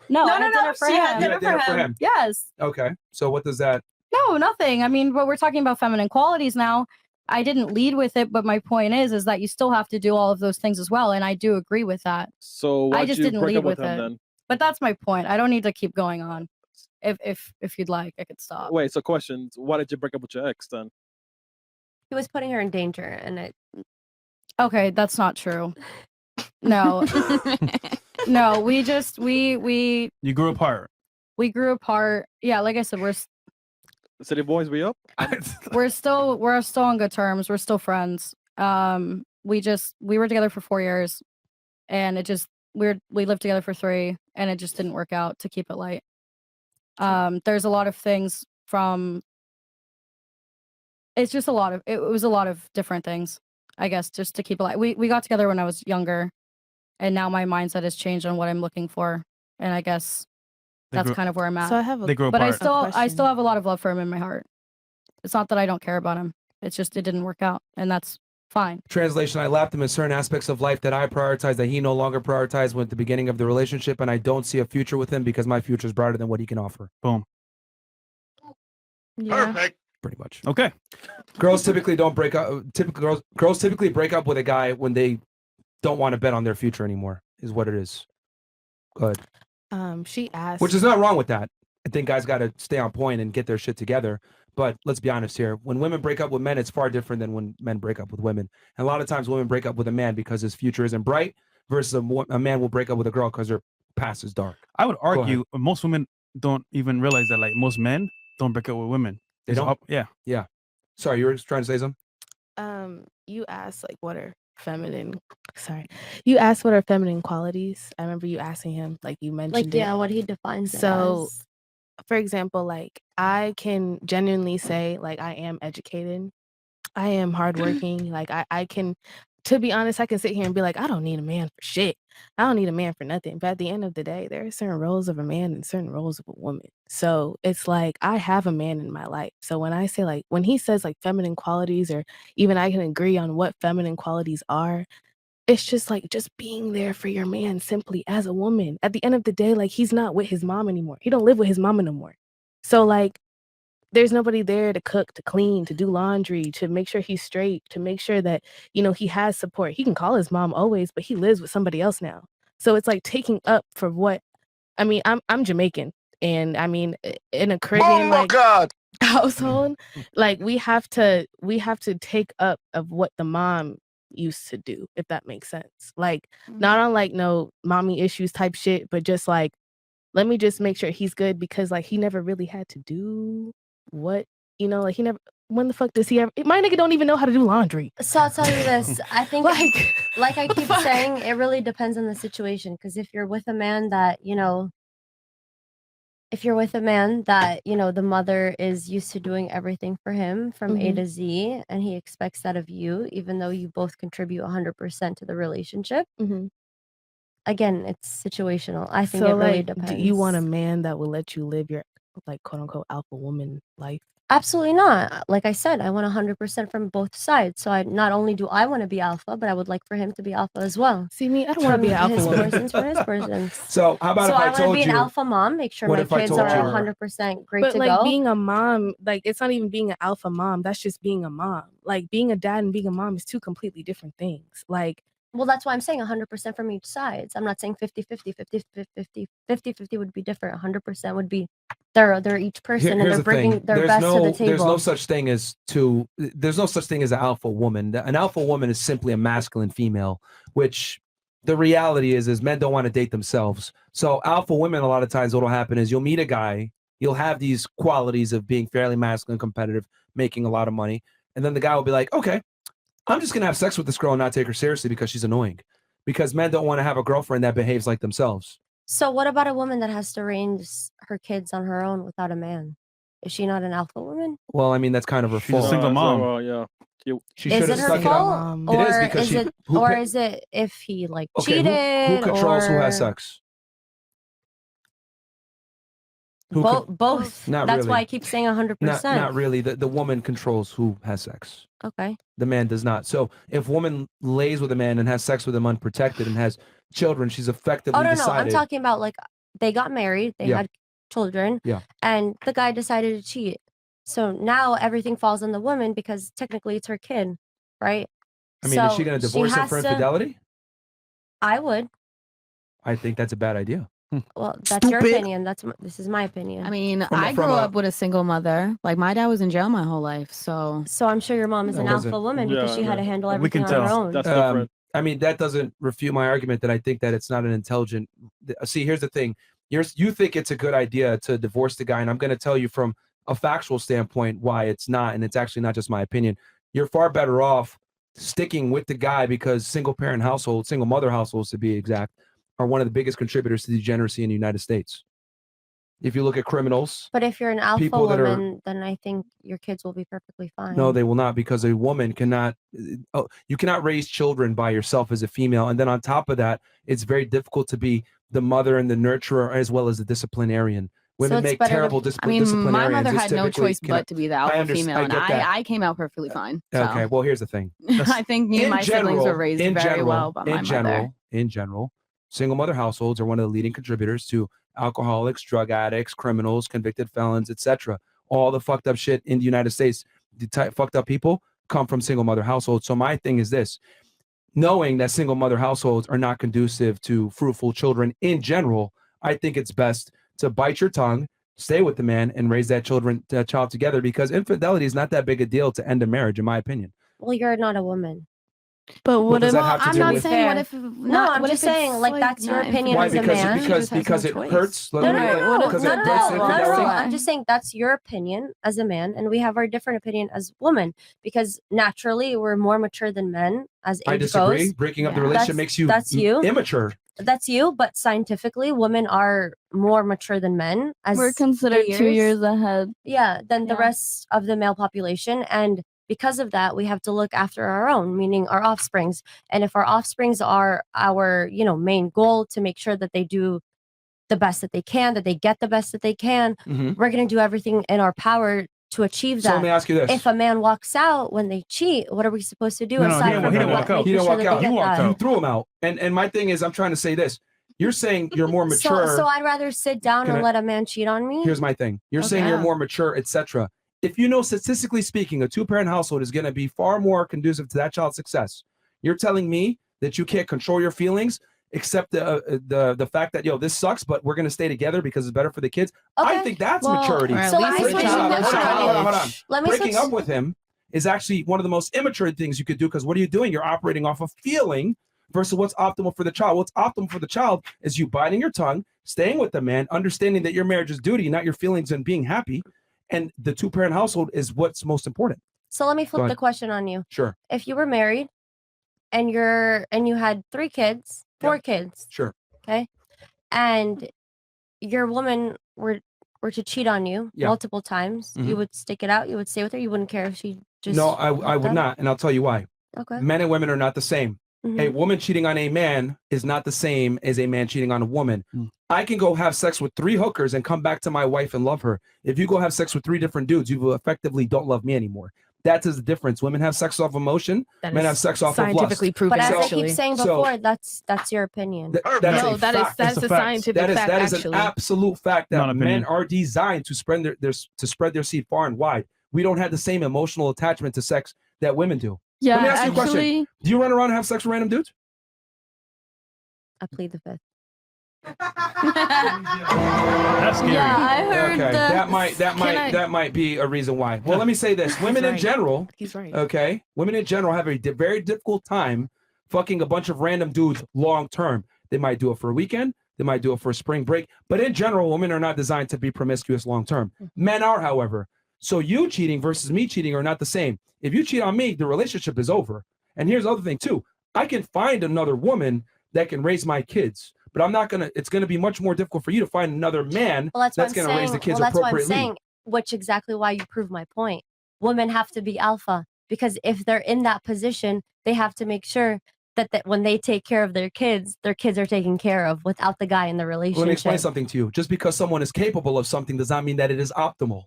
No, No, I had no, dinner for she him. had You had dinner for him. Yes. Okay. So what does that? No, nothing. I mean, but we're talking about feminine qualities now. I didn't lead with it, but my point is that you still have to do all of those things as well, and I do agree with that. So I why'd just you didn't break lead up with with him it. then? But that's my point. I don't need to keep going on. If you'd like, I could stop. Wait, so questions. Why did you break up with your ex then? He was putting her in danger, and it. Okay, that's not true. No, no. We just we You grew apart. we grew apart. Yeah, like I said, City boys, we up? we're still on good terms. We're still friends. We were together for 4 years, and it just we lived together for 3, and it just didn't work out, to keep it light. There's a lot of things from. It's just it was a lot of different things, I guess, just to keep it light. We got together when I was younger, and now my mindset has changed on what I'm looking for, and I guess that's kind of where I'm at. So I have a They grew But I apart. still have a lot of love for him in my heart. It's not that I don't care about him. It's just it didn't work out, and that's fine. Translation: I lapped him in certain aspects of life that I prioritized that he no longer prioritized at the beginning of the relationship, and I don't see a future with him because my future is brighter than what he can offer. Boom. Yeah. Perfect. Pretty much. Okay. Girls typically don't break up. Girls typically break up with a guy when they don't want to bet on their future anymore. Is what it is. Good. She asked. Which is not wrong with that. I think guys got to stay on point and get their shit together. But let's be honest here. When women break up with men, it's far different than when men break up with women. And a lot of times women break up with a man because his future isn't bright versus a man will break up with a girl because her past is dark. I would argue most women don't even realize that, like, most men don't break up with women. They It's don't? yeah. Yeah. Sorry, you were trying to say something? You asked like what are feminine. Sorry, you asked what are feminine qualities. I remember you asking him, like you mentioned. Like, yeah, what he defines it So, as. for example, like I can genuinely say, like I am educated, I am hardworking. Like I can, to be honest, I can sit here and be like, I don't need a man for shit. I don't need a man for nothing. But at the end of the day, there are certain roles of a man and certain roles of a woman. So it's like I have a man in my life. So when I say like when he says like feminine qualities, or even I can agree on what feminine qualities are, it's just like just being there for your man simply as a woman. At the end of the day, like he's not with his mom anymore. He don't live with his mama no more. So like there's nobody there to cook, to clean, to do laundry, to make sure he's straight, to make sure that, you know, he has support. He can call his mom always, but he lives with somebody else now. So it's like taking up for what I mean, I'm Jamaican, and I mean, in a Caribbean like household, like we have to take up of what the mom used to do, if that makes sense. Like not on like no mommy issues type shit, but just like, let me just make sure he's good, because like he never really had to do what, you know, like he never. When the fuck does he ever? My nigga don't even know how to do laundry. So I'll tell you this. I think, like I keep fuck? saying, it really depends on the situation. Because if you're with a man that, you know, the mother is used to doing everything for him from A to Z, and he expects that of you, even though you both contribute 100% to the relationship. Again, it's situational. I think it really depends. Do you want a man that will let you live your like quote unquote alpha woman life? Absolutely not. Like I said, I want 100% from both sides. So I not only do I want to be alpha, but I would like for him to be alpha as well. See me, I don't want to be an alpha woman. For his persons. So how about if I want told to be you? an alpha mom, make sure my kids are 100% great But to like go. being a mom, like it's not even being an alpha mom. That's just being a mom. Like being a dad and being a mom is two completely different things. Like, well, that's why I'm saying 100% from each side. I'm not saying 50-50. 50-50 would be different. 100% would be they're each person, and they're bringing their best to the table. There's no such thing as an alpha woman. An alpha woman is simply a masculine female, which the reality is men don't want to date themselves. So alpha women, a lot of times what'll happen is you'll meet a guy, you'll have these qualities of being fairly masculine, competitive, making a lot of money, and then the guy will be like, okay, I'm just gonna have sex with this girl and not take her seriously because she's annoying. Because men don't want to have a girlfriend that behaves like themselves. So what about a woman that has to raise her kids on her own without a man? Is she not an alpha woman? Well, I mean, that's kind of her She's a fault. single mom. She Is should it have her stuck it out. fault? It is because is it if he like okay, cheated? who controls who has or- sex? Both. Not That's really. why I keep saying 100%. Not really. The woman controls who has sex. Okay. The man does not. So if woman lays with a man and has sex with him unprotected and has children, she's effectively Oh no, decided. I'm talking about like they got married, they had children, and the guy decided to cheat. So now everything falls on the woman because technically it's her kid, right? I mean, is she going to divorce him for infidelity? I would. I think that's a bad idea. Well, that's your opinion. This is my opinion. I mean, I grew up with a single mother. Like my dad was in jail my whole life, so I'm sure your mom is an alpha woman because she had to handle everything on her own. That's different. I mean, that doesn't refute my argument that I think that it's not an intelligent. See, here's the thing. You think it's a good idea to divorce the guy, and I'm going to tell you from a factual standpoint why it's not, and it's actually not just my opinion. You're far better off sticking with the guy because single mother households to be exact, are one of the biggest contributors to degeneracy in the United States. If you look at criminals. But if you're an alpha woman, then I think your kids will be perfectly fine. No, they will not, because a woman cannot, you cannot raise children by yourself as a female. And then on top of that, it's very difficult to be the mother and the nurturer as well as the disciplinarian. Women make terrible disciplinarians. My mother had no choice but to be the alpha female, and I came out perfectly fine. So. Okay, well, here's the thing. I think me and my siblings were raised very well by my mother. In general, single mother households are one of the leading contributors to alcoholics, drug addicts, criminals, convicted felons, etc. All the fucked up shit in the United States, fucked up people come from single mother households. So my thing is this, knowing that single mother households are not conducive to fruitful children in general, I think it's best to bite your tongue, stay with the man, and raise that child together, because infidelity is not that big a deal to end a marriage, in my opinion. Well, you're not a woman. But what if I'm not saying what if no, I'm just saying like that's your opinion as a man. Because it hurts. No. I'm just saying that's your opinion as a man, and we have our different opinion as women, because naturally we're more mature than men as age goes. I disagree. Breaking up the relationship makes you immature. That's you, but scientifically, women are more mature than men. As we're considered 2 years ahead. Yeah, than the rest of the male population, and because of that, we have to look after our own, meaning our offsprings. And if our offsprings are our, main goal to make sure that they do the best that they can, that they get the best that they can, we're going to do everything in our power to achieve that. So let me ask you this. If a man walks out when they cheat, what are we supposed to do? He didn't walk out. You threw him out. And my thing is, I'm trying to say this. You're saying you're more mature. So I'd rather sit down and let a man cheat on me? Here's my thing. You're saying you're more mature, etc. If you know, statistically speaking, a two-parent household is going to be far more conducive to that child's success. You're telling me that you can't control your feelings accept the fact that, yo, this sucks, but we're gonna stay together because it's better for the kids. I Okay. think that's Well, maturity. or at So least let me it's switch not it. Hold on. Let me Breaking switch. up with him is actually one of the most immature things you could do, because what are you doing? You're operating off of feeling versus what's optimal for the child. What's optimal for the child is you biting your tongue, staying with the man, understanding that your marriage is duty, not your feelings, and being happy. And the two-parent household is what's most important. So let me Go flip the ahead. question on you. Sure. If you were married and you had 3 kids, 4 kids, Sure. okay, and your woman were to cheat on you multiple times, you would stick it out. You would stay with her. You wouldn't care if she just. No, I would not, and I'll tell you why. Okay. Men and women are not the same. A woman cheating on a man is not the same as a man cheating on a woman. I can go have sex with 3 hookers and come back to my wife and love her. If you go have sex with 3 different dudes, you effectively don't love me anymore. That is the difference. Women have sex off emotion. Men have sex off of lust. Scientifically proven. But as I actually. keep saying before, that's your opinion. That's a scientific fact. That is an Actually, absolute fact Not that an men opinion. are designed to spread their seed far and wide. We don't have the same emotional attachment to sex that women do. Yeah, Let me ask you a question. actually, Do you run around and have sex with random dudes? I plead the fifth. That's scary. yeah, I heard Okay, that. that might be a reason why. Well, let me say this: women in right. general, he's right. okay, women in general have a very difficult time fucking a bunch of random dudes long term. They might do it for a weekend, they might do it for a spring break, but in general, women are not designed to be promiscuous long term. Men are, however. So you cheating versus me cheating are not the same. If you cheat on me, the relationship is over. And here's the other thing too: I can find another woman that can raise my kids. But I'm not gonna. It's gonna be much more difficult for you to find another man that's gonna raise the kids that's what I'm appropriately. saying, which exactly why you prove my point. Women have to be alpha, because if they're in that position, they have to make sure that when they take care of their kids are taken care of without the guy in the relationship. Let me explain something to you. Just because someone is capable of something does not mean that it is optimal.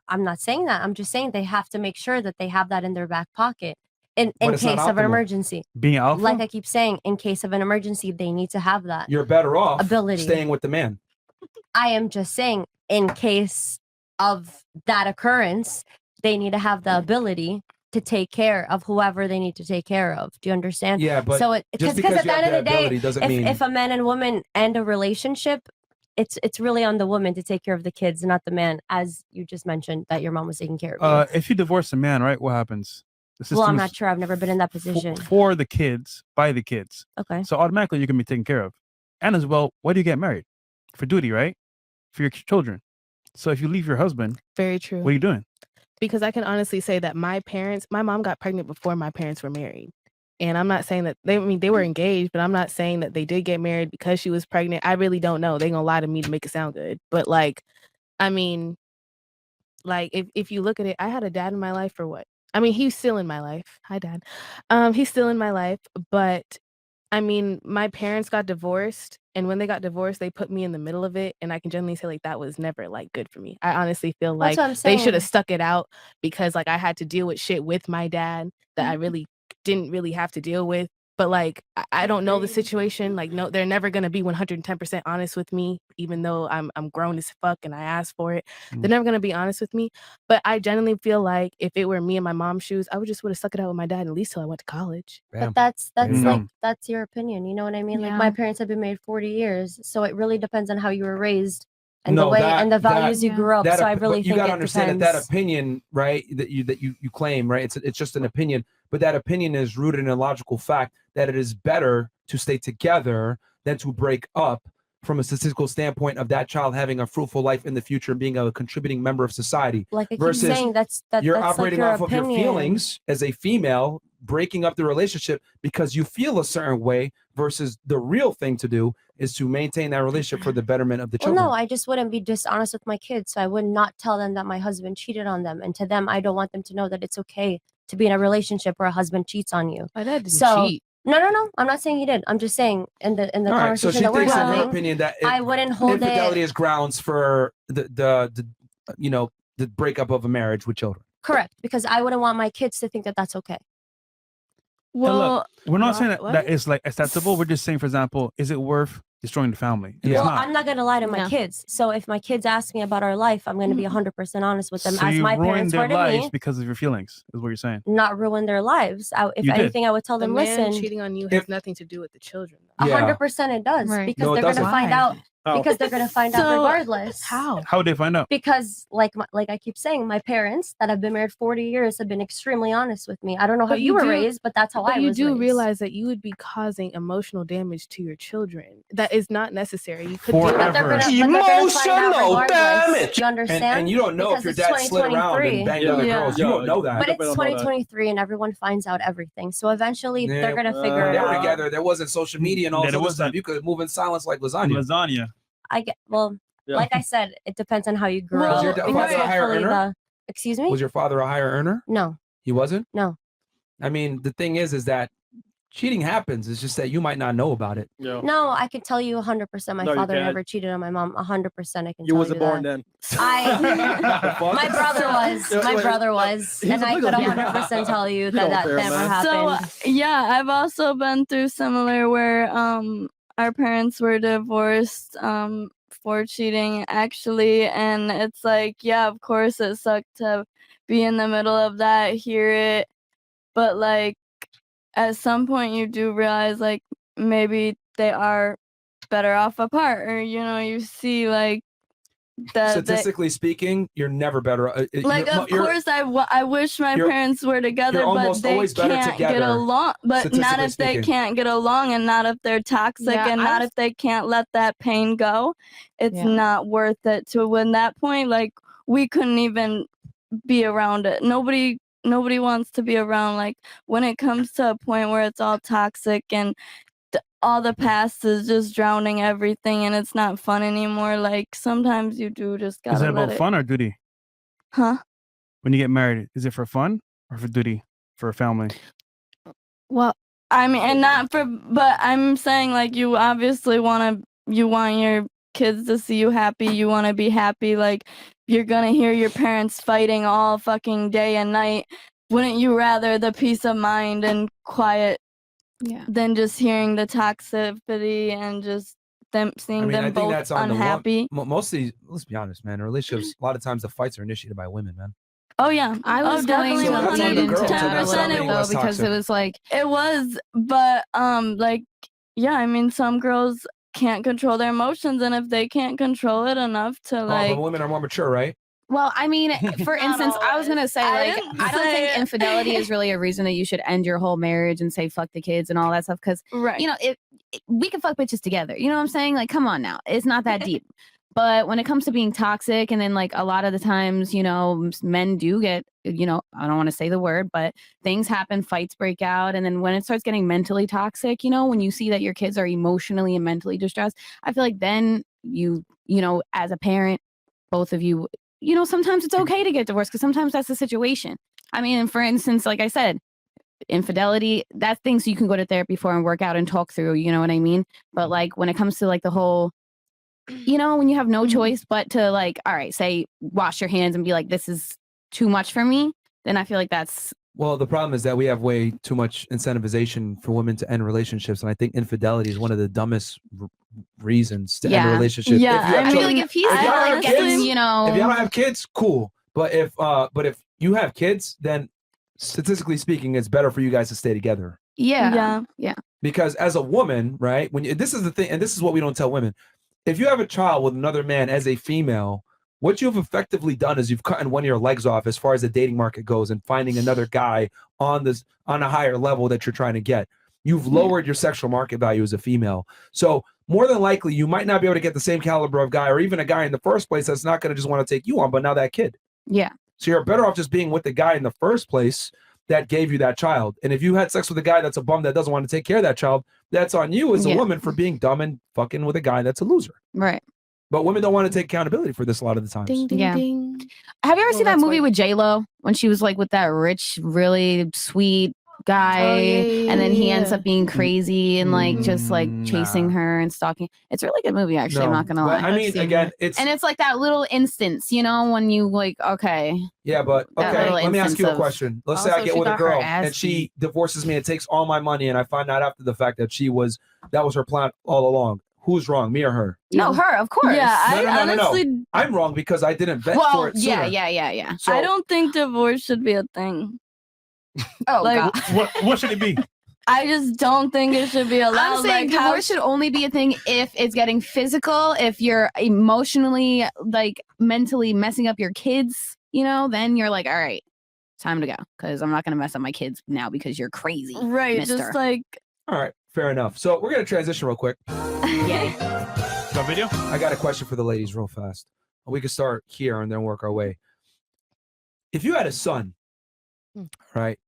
I'm not saying that. I'm just saying they have to make sure that they have that in their back pocket in But case it's not of an optimal. emergency. Being alpha. Like I keep saying, in case of an emergency, they need to have that. You're better off ability. staying with the man. I am just saying, in case of that occurrence, they need to have the ability to take care of whoever they need to take care of. Do you understand? Yeah, but so just because because at you the have end of that the day, ability doesn't mean if a man and woman end a relationship, it's really on the woman to take care of the kids, not the man, as you just mentioned that your mom was taking care of you. If you divorce a man, right? What happens? The Well, I'm system not is sure. I've never been in that position. for the kids, by the kids. Okay. So automatically you can be taken care of. And as well, why do you get married? For duty, right? For your children. So if you leave your husband, Very true. what are you doing? Because I can honestly say that my mom got pregnant before my parents were married. And I'm not saying that they were engaged, but I'm not saying that they did get married because she was pregnant. I really don't know. They're gonna lie to me to make it sound good. But like, I mean, like if you look at it, I had a dad in my life for what? I mean, he's still in my life. Hi, Dad. He's still in my life, but I mean, my parents got divorced, and when they got divorced, they put me in the middle of it, and I can generally say like that was never like good for me. I honestly feel That's like what I'm they should have saying. stuck it out, because like I had to deal with shit with my dad that I really didn't really have to deal with. But like I don't know the situation. Like, no, they're never gonna be 110% honest with me, even though I'm grown as fuck and I asked for it. They're never gonna be honest with me. But I genuinely feel like if it were me in my mom's shoes, I would have stuck it out with my dad at least till I went to college. Bam. But that's you like go. that's your opinion. You know what I mean? Like Yeah. my parents have been married 40 years, so it really depends on how you were raised and the No, way that- and the that- values you grew up. So I really but you think gotta it understand depends. that opinion, right? That you claim, right? It's just an opinion, but that opinion is rooted in a logical fact that it is better to stay together than to break up, from a statistical standpoint of that child having a fruitful life in the future and being a contributing member of society. Like I keep versus saying, you're that's operating like your off of opinion. your feelings as a female, breaking up the relationship because you feel a certain way, versus the real thing to do is to maintain that relationship for the betterment of the Well, children. no, I just wouldn't be dishonest with my kids. So I would not tell them that my husband cheated on them. And to them, I don't want them to know that it's okay to be in a relationship where a husband cheats on you. My dad didn't So cheat. No. I'm not saying he did. I'm just saying in the All right, so conversation she that we're thinks, in her having, opinion, that I wouldn't hold infidelity it. is grounds for the the breakup of a marriage with children. Correct, because I wouldn't want my kids to think that that's okay. Well, We're not What? saying that What? it's like acceptable. We're just saying, for example, is it worth destroying the family? And Yeah. it's Well, not. I'm not gonna lie to my No. kids. So if my kids ask me about our life, I'm gonna be 100% honest with them, So as you my ruined parents their were to lives me. because of your feelings, is what you're saying. Not ruin their lives. If You did. anything, I would tell The them, man listen, cheating on you If- has nothing to do with the children. a Yeah. 100% it does, Right. because No, it they're gonna doesn't. find Why? out. How? Because they're gonna find out So- regardless. How? How would they find out? Because like I keep saying, my parents that have been married 40 years have been extremely honest with me. I don't know how But you you were do- raised, but that's how But I you was do raised. realize that you would be causing emotional damage to your children. That is not necessary. You could Forever. do But they're gonna find Emotional out regardless. damage. You understand? And you don't know if Because your it's dad slid around 2023. and banged Yeah. other Yeah. girls. You don't know that. But You it's don't know that. 2023 and everyone finds out everything. So eventually Yeah, they're gonna figure When it they were out. together, there wasn't social media and all Yeah, this there other wasn't. stuff. You could move in silence like lasagna. Lasagna. I get well, Yeah. like I said, it depends on how you grew Was up. your because father a higher hopefully earner? excuse me? Was your father a higher earner? No, He wasn't? no. I mean, the thing is that cheating happens. It's just that you might not know about it. Yeah. No, I can tell you 100% my No, you father can't. never cheated on my mom. 100% I can You tell wasn't you born that. then. My brother was. My brother was. He's And a I could bigger- 100% tell you You that don't that care, never man. So happened. yeah, I've also been through similar where our parents were divorced for cheating actually, and it's like, yeah, of course it sucked to be in the middle of that, hear it, but like at some point you do realize like maybe they are better off apart, or you see like that they, Statistically speaking, you're never better. like of course I wish my you're- parents were together, you're but almost they always better can't get together, along, but not statistically if they speaking. can't get along, and not if they're toxic, Yeah, and not I've- if they can't let that pain go. It's Yeah. not worth it to win that point. Like we couldn't even be around it. Nobody wants to be around, like when it comes to a point where it's all toxic and all the past is just drowning everything and it's not fun anymore. Like sometimes you do just gotta Is it let about it. fun or duty? Huh? When you get married, is it for fun or for duty? For a family? Well, I mean, and not for, but I'm saying like you obviously want your kids to see you happy. You want to be happy. Like you're gonna hear your parents fighting all fucking day and night. Wouldn't you rather the peace of mind and quiet Yeah. than just hearing the toxicity and just seeing them both unhappy? Most of these, let's be honest, man. In relationships, a lot of times the fights are initiated by women, man. Oh yeah, I was going definitely So that's on the girl to not 110%. stop being It, less though because toxic. it was like it was, but like yeah, I mean some girls can't control their emotions, and if they can't control it enough to like, but women are more mature, right? well, I mean, for Not instance, I was gonna always. say I like didn't I don't say think it. infidelity is really a reason that you should end your whole marriage and say fuck the kids and all that stuff because right. we can fuck bitches together. You know what I'm saying? Like, come on now, it's not that deep. But when it comes to being toxic, and then like a lot of the times, men do get, I don't want to say the word, but things happen, fights break out. And then when it starts getting mentally toxic, when you see that your kids are emotionally and mentally distressed, I feel like then as a parent, both of you, sometimes it's okay to get divorced because sometimes that's the situation. I mean, for instance, like I said, infidelity, that's things you can go to therapy for and work out and talk through, you know what I mean? But like when it comes to like the whole, when you have no choice but to like, all right, say wash your hands and be like, this is too much for me, then I feel like that's Well, the problem is that we have way too much incentivization for women to end relationships, and I think infidelity is one of the dumbest reasons to end a Yeah. relationship. Yeah, If you have I I feel children- like if he's if y'all like have getting, kids- if y'all Oh. don't have kids, cool. But if you have kids, then statistically speaking, it's better for you guys to stay together. yeah. Because as a woman, right? This is the thing, and this is what we don't tell women. If you have a child with another man as a female, what you've effectively done is you've cut one of your legs off as far as the dating market goes and finding another guy on a higher level that you're trying to get. You've lowered your sexual market value as a female. So more than likely, you might not be able to get the same caliber of guy or even a guy in the first place that's not going to just want to take you on, but now that kid. Yeah. So you're better off just being with the guy in the first place that gave you that child. And if you had sex with a guy that's a bum that doesn't want to take care of that child, that's on you as a Yeah. woman for being dumb and fucking with a guy that's a loser. Right. But women don't want to take accountability for this a lot of the times. Ding ding Yeah. ding. Have you ever Well, seen that that's movie why- with J-Lo when she was like with that rich, really sweet guy, and then he ends yeah. up being crazy and like just like chasing Nah. her and stalking. It's a really good movie, actually. I'm No, not gonna but lie. I I've mean, seen again, it. it's And it's like that little instance, you know, when you like, okay, yeah, but that okay. little Let me ask instance you a of- question. Let's say Also, I get she with a got her girl ass and she beat. divorces me and takes all my money, and I find out after the fact that that was her plan all along. Who's wrong, me or her? no, her, of course. Yeah, No, I no, no, no, no. honestly, I'm wrong because I didn't vet for well, it sooner. yeah. So, I don't think divorce should be a thing. Oh Like, god. What should it be? I just don't think it should be allowed. I'm saying like, how divorce should only be a thing if it's getting physical, if you're emotionally, like mentally messing up your kids, you know, then you're like, all right, time to go. Because I'm not going to mess up my kids now because you're crazy. right, mister. just like all right, fair enough. So we're gonna transition real quick. Yay. Got video? I got a question for the ladies real fast. We can start here and then work our way. If you had a son, right?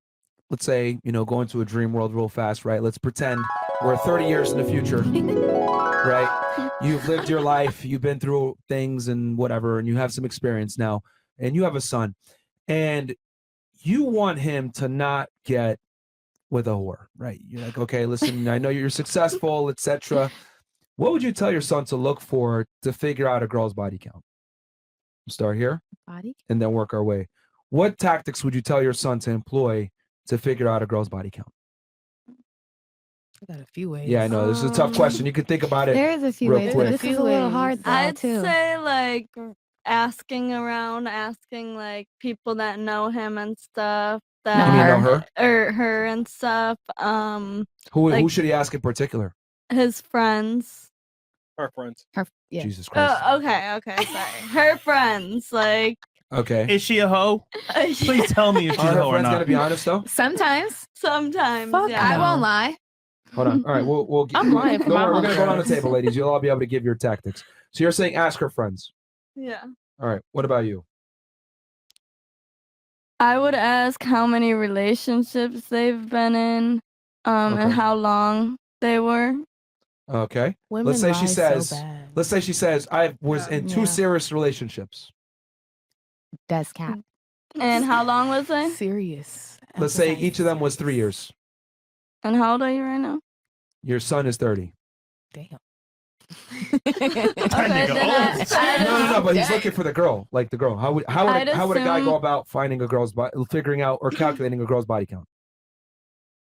Let's say, go into a dream world real fast, right? Let's pretend we're 30 years in the future, right? You've lived your life, you've been through things and whatever, and you have some experience now, and you have a son, and you want him to not get with a whore, right? You're like, okay, listen, I know you're successful, etc. What would you tell your son to look for to figure out a girl's body count? Start here Body? and then work our way. What tactics would you tell your son to employ to figure out a girl's body count? I got a few ways. Yeah, I know. This is a tough question. You can think about it. There is a few real ways, quick. but this is a little hard though, I'd too. say like asking around, asking like people that know him and stuff. You mean know her? Or her and stuff. Who like- should he ask in particular? His friends. Her friends. Yeah. Jesus Christ. Oh, okay, sorry. Her friends, like Okay. Is she a hoe? Please tell me if she's Are a her hoe or friends not. gonna be honest though? Sometimes. sometimes. Fuck, yeah. I won't lie. Hold on. All right, we'll I'm lying for don't my worry, we're gonna go homegirls. down the table, ladies. You'll all be able to give your tactics. So you're saying ask her friends. Yeah. All right. What about you? I would ask how many relationships they've been in, Okay. and how long they were. Okay. Women Let's say she lie says. so bad. Let's say she says I was in 2 Yeah. serious relationships. That's cap. And how long was they? Serious. Let's say Emphasize each of them was 3 serious. years. And how old are you right now? Your son is 30. Damn. Okay, nigga then old. No, but he's looking for the girl, like the girl. How would I'd a guy go assume- about finding a girl's body, figuring out or calculating a girl's body count?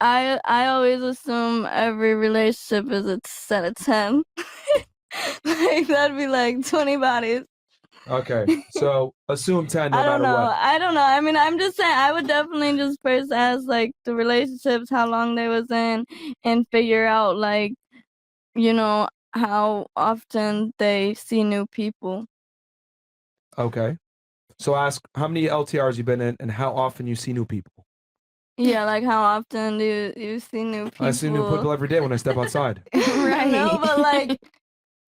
I always assume every relationship is a set of 10. Like that'd be like 20 bodies. Okay, so assume 10 no I don't matter know. what. I don't know. I mean, I'm just saying I would definitely just first ask like the relationships, how long they was in, and figure out like, how often they see new people. Okay, so ask how many LTRs you've been in and how often you see new people. Yeah, like how often do you see new people? I see new people every day when I step outside. Right. No, but like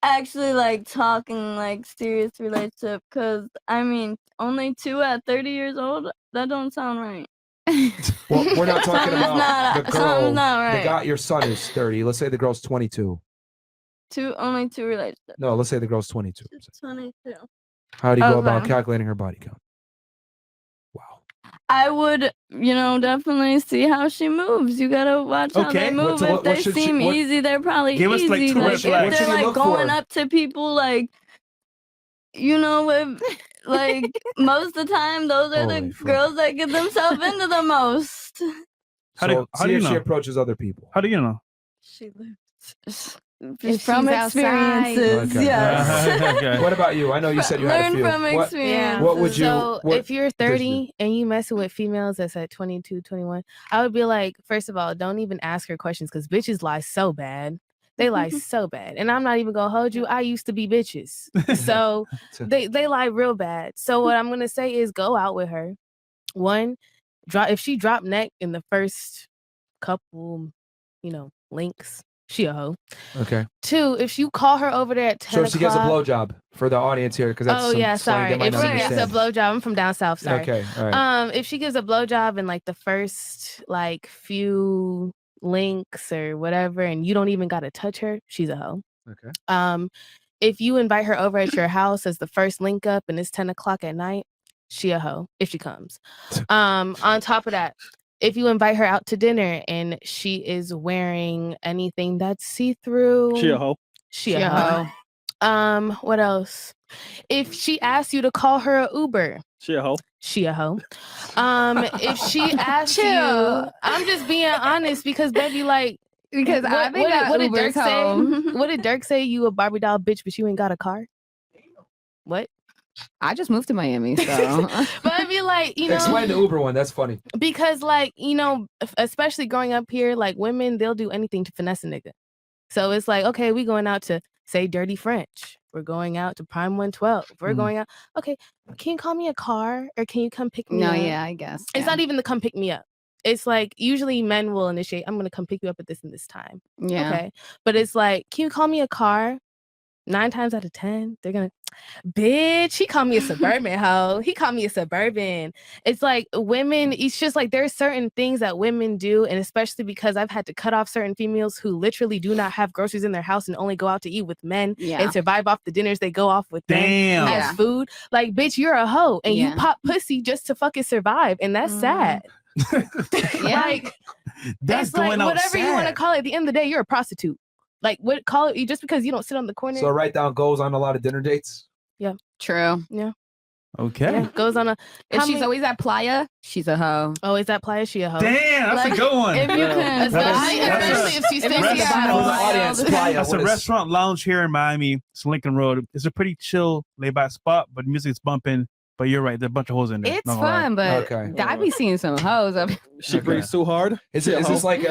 actually like talking like serious relationship, because I mean only 2 at 30 years old, that don't sound right. Well, we're not talking Something's about the girl. something's not right. The guy, your son is 30. Let's say the girl's 22. Only 2 relationships. No, let's say the girl's 22. 22. How do you go about Okay. calculating her body count? Wow. I would, definitely see how she moves. You gotta watch how Okay. they move. What If they should she- seem what- easy, they're probably Give us, easy. like, 2 red if flags. What should they're you like look going for? up to people, like, with, like most of the time, those are Holy the fuck. girls that get themselves into the most. How do- So how see do you if she know? approaches other people. How do you know? She lives If from she's outside. experiences. Okay. Yes. Okay. What about you? I know you said you had a Learn few. from What- experience. what would you- So what if you're does 30 and you messing with females that's at 22, 21, I would be like, first of all, don't even ask her questions because bitches lie so bad. They lie so bad. And I'm not even gonna hold you. I used to be bitches. So they lie real bad. So what I'm gonna say is go out with her. One, if she drop neck in the first couple, links, she a hoe. Okay. 2, if you call her over there at 10 So if she gets a o'clock- blowjob for the audience here, because that's Oh some yeah, slang sorry. they might If not she gives a understand. blowjob, I'm from down south. Sorry. Okay. All right. If she gives a blowjob in like the first like few links or whatever, and you don't even gotta touch her, she's a hoe. Okay. If you invite her over at your house as the first link up and it's 10 o'clock at night, she a hoe if she comes. On top of that, if you invite her out to dinner and she is wearing anything that's see-through, She a hoe. She a hoe. What else? If she asks you to call her a Uber, She a hoe. she a hoe. If she asks you, I'm just being honest because baby, like, Because what did Dirk say? What did Dirk say? You a Barbie doll bitch, but you ain't got a car. What? I just moved to Miami, so. But I mean, like, you know, Explain the Uber one. That's funny. because, like, you know, especially growing up here, like women, they'll do anything to finesse a nigga. So it's like, okay, we going out to say Dirty French. We're going out to Prime 112. We're going out. Okay, can you call me a car or can you come pick me up? No, yeah, I guess. It's not even the come pick me up. It's like usually men will initiate, I'm going to come pick you up at this and this time. Yeah. Okay. But it's like, can you call me a car? 9 times out of 10, they're going to, bitch, he called me a suburban hoe. He called me a suburban. It's like women, it's just like there's certain things that women do. And especially because I've had to cut off certain females who literally do not have groceries in their house and only go out to eat with men and survive off the dinners they go off with them as food. Like, bitch, you're a hoe and you pop pussy just to fucking survive. And that's sad. Like, That's it's like going out whatever you want to sad. call it. At the end of the day, you're a prostitute. Like, what call it? Just because you don't sit on the corner. So write down goes on a lot of dinner dates. Yeah. True. Yeah. Okay. Yeah. Goes on a. If she's always at Playa, she's a hoe. Always at Playa, she a hoe. Damn, that's a good one. If you can, especially if she's That's audience. a restaurant lounge here in Miami. It's Lincoln Road. It's a pretty chill, laid back spot, but music's bumping. But you're right, there's a bunch of hoes in there. It's fun, but I be seeing some hoes. She breathes too hard. Is this like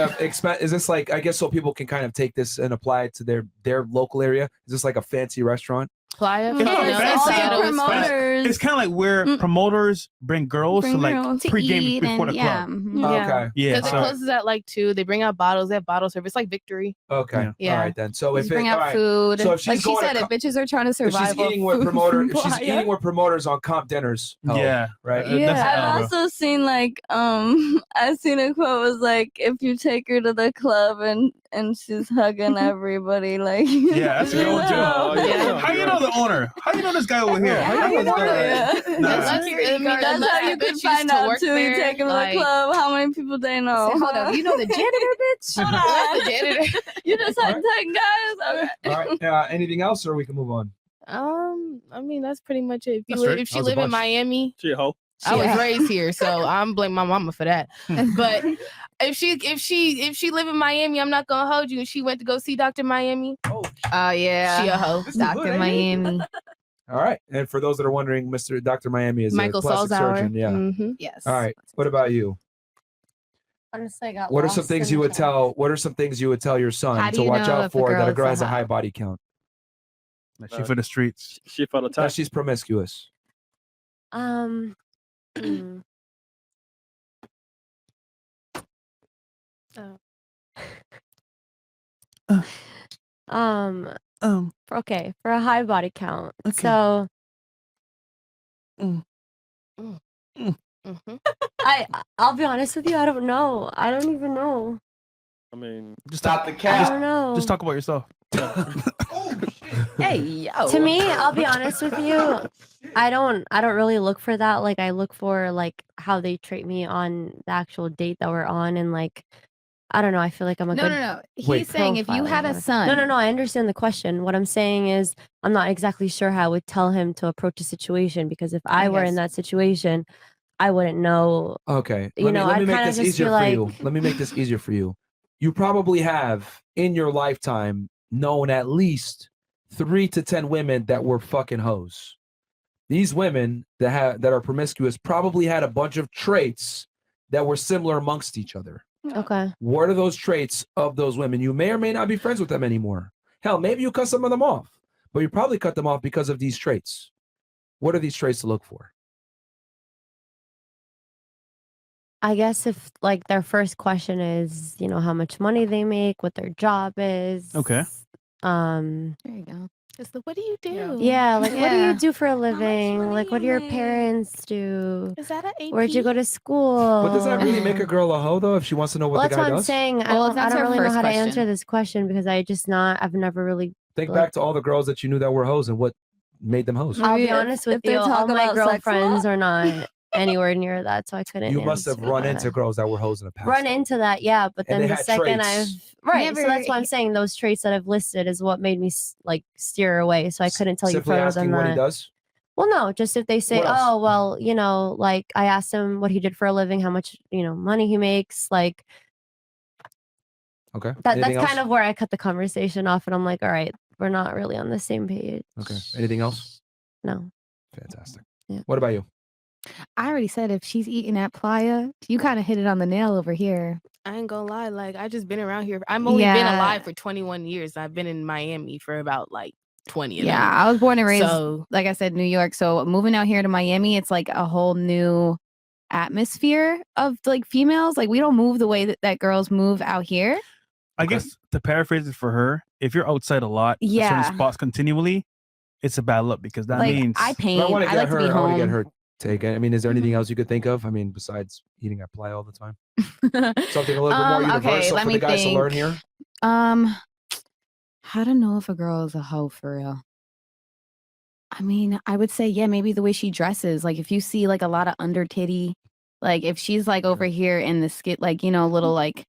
is this like, I guess, so people can kind of take this and apply it to their local area? Is this like a fancy restaurant? Playa. It's not fancy. promoters. It's kind of like where promoters bring girls to like girls to pregame eat before the club. Okay. Yeah. Because it closes at like 2. They bring out bottles. They have bottle service, like Victory. Okay. Yeah. All right then. So if bring it, out all right. food. So if she's like she going said, to if bitches are trying to if survive, she's eating with promoters on comp dinners. Yeah. Right. I've also seen like I've seen a quote was like, if you take her to the club and she's hugging everybody, like Yeah, that's a good one too. Yeah. How you know the owner? How you know this guy over here? How you know that? Nah. That's how you can find out too. You take them to the club, how many people they know. Hold up, you know the janitor, bitch? Hold on. The janitor. You just had 10 guys. Okay. All right. Anything else, or we can move on? I mean, that's pretty much it. That's right. If she That was a live in bunch. Miami, She a hoe. I was raised here, so I'm blaming my mama for that. But if she live in Miami, I'm not gonna hold you. And she went to go see Dr. Miami. Oh yeah, she a hoe. Dr. Miami. All right. And for those that are wondering, Dr. Miami is Michael a plastic Salzauer. surgeon. Yeah. Mhm. Yes. All right. What about you? Honestly, I got What are some lost things in you the would tell? What are some things you would tell your How son do to you watch know out if a for that a girl's girl a has a hoe? high body count? She for the streets. She felt That attacked. she's promiscuous. hmm. For a high body count. Okay. So I'll be honest with you, I don't know. I don't even know. I mean, Just Stop the I cap. don't know. Just talk about yourself. Hey, yo. To me, I'll be honest with you, I don't really look for that. Like, I look for like how they treat me on the actual date that we're on, and like, I don't know, I feel like I'm a No, good no, no. He's Wait. saying if you profiler, had a whatever. son. No, I understand the question. What I'm saying is I'm not exactly sure how I would tell him to approach a situation, because if I were in that situation, I wouldn't know. Okay. You know, let me I'd make kinda this just easier be for you. like- Let me make this easier for you. You probably have in your lifetime known at least 3 to 10 women that were fucking hoes. These women that are promiscuous probably had a bunch of traits that were similar amongst each other. Okay. What are those traits of those women? You may or may not be friends with them anymore. Hell, maybe you cut some of them off, but you probably cut them off because of these traits. What are these traits to look for? I guess if like their first question is, you know, how much money they make, what their job is. Okay. There you go. It's the, what do you do? Yeah, like what do Yeah. you do for a living? Like what do your parents do? Is that an AP? Where'd you go to school? But does that really make a girl a hoe though if she wants to know what Well, the that's guy what I'm does? saying. I Well, don't that's her really know first how to question. answer this question because I've never really. Think like- back to all the girls that you knew that were hoes and what made them hoes. I'll be Maybe if- honest with if they you, talk all my about sex a girlfriends lot. are not anywhere near that, so I couldn't. You must have run into girls that were hoes in the past. Run into that, yeah. But And then they the had second traits. right, so that's why I'm saying those traits that I've listed is what made me like steer away. So I couldn't tell you Simply further asking than what he that. does. Well, no, just if they say, What else? oh, well, you know, like I asked him what he did for a living, how much, you know, money he makes, like Okay. that's Anything kind else? of where I cut the conversation off, and I'm like, all right, we're not really on the same page. Okay. Anything else? No. Fantastic. Yeah. What about you? I already said if she's eating at Playa, you kind of hit it on the nail over here. I ain't gonna lie, like I just been around here. I've only been Yeah. alive for 21 years. I've been in Miami for about like 20 of Yeah, them. I was born and raised, So like I said, New York. So moving out here to Miami, it's like a whole new atmosphere of like females. Like we don't move the way that girls move out here. I guess to paraphrase it for her, if you're outside a lot, at Yeah. certain spots continually, it's a bad look because that Like means I paint. I want to I get like her. to be I want to get home. her take. I mean, is there anything else you could think of? I mean, besides eating at Playa all the time, something a little bit more Okay, universal let for me the guys to learn think. here. How to know if a girl is a hoe for real? I mean, I would say, yeah, maybe the way she dresses. Like if you see like a lot of under titty, like if she's like over here in the skit, like, you know, little like,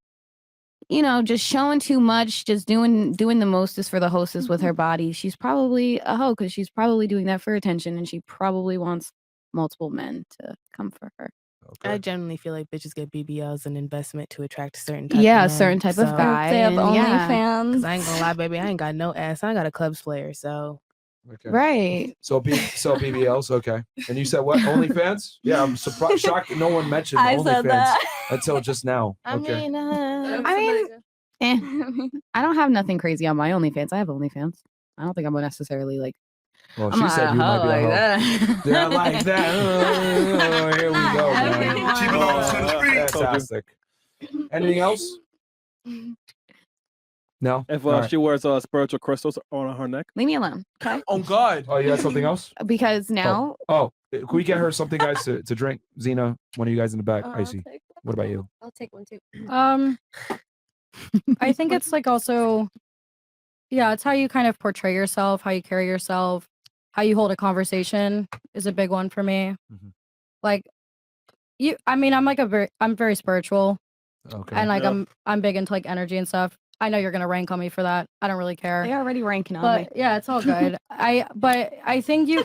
you know, just showing too much, just doing the mostest for the hostess with her body, she's probably a hoe because she's probably doing that for attention and she probably wants multiple men to come for her. I genuinely feel like bitches get BBLs as an investment to attract a certain type Yeah, a of men. certain type of So- guy. They have and yeah. OnlyFans. 'Cause I ain't gonna lie, baby, I ain't got no ass. I got a clubs player, so Okay. Right. So BBLs, okay. And you said what? OnlyFans? Yeah, I'm surprised, shocked that no one mentioned I said OnlyFans that. until just now. I Okay. mean, I don't have nothing crazy on my OnlyFans. I have OnlyFans. I don't think I'm necessarily like. Well, I'm she not said you might be a hoe. that. Yeah, like that. Oh, here we go, man. Everyone. Fantastic. Anything else? No. If All right. she wears spiritual crystals on her neck. Leave me alone, okay? Oh God. Oh, you got something else? Because now, Oh, can we get her something, guys, to drink? Xena, one of you guys in the back. I I'll see. take What about you? I'll take one too. I think it's like also, yeah, it's how you kind of portray yourself, how you carry yourself, how you hold a conversation is a big one for me. Mhm. Like I mean, I'm very spiritual, Okay. and like Yep. I'm big into like energy and stuff. I know you're gonna rank on me for that. I don't really care. they're already ranking on me. But yeah, it's all good. But I think you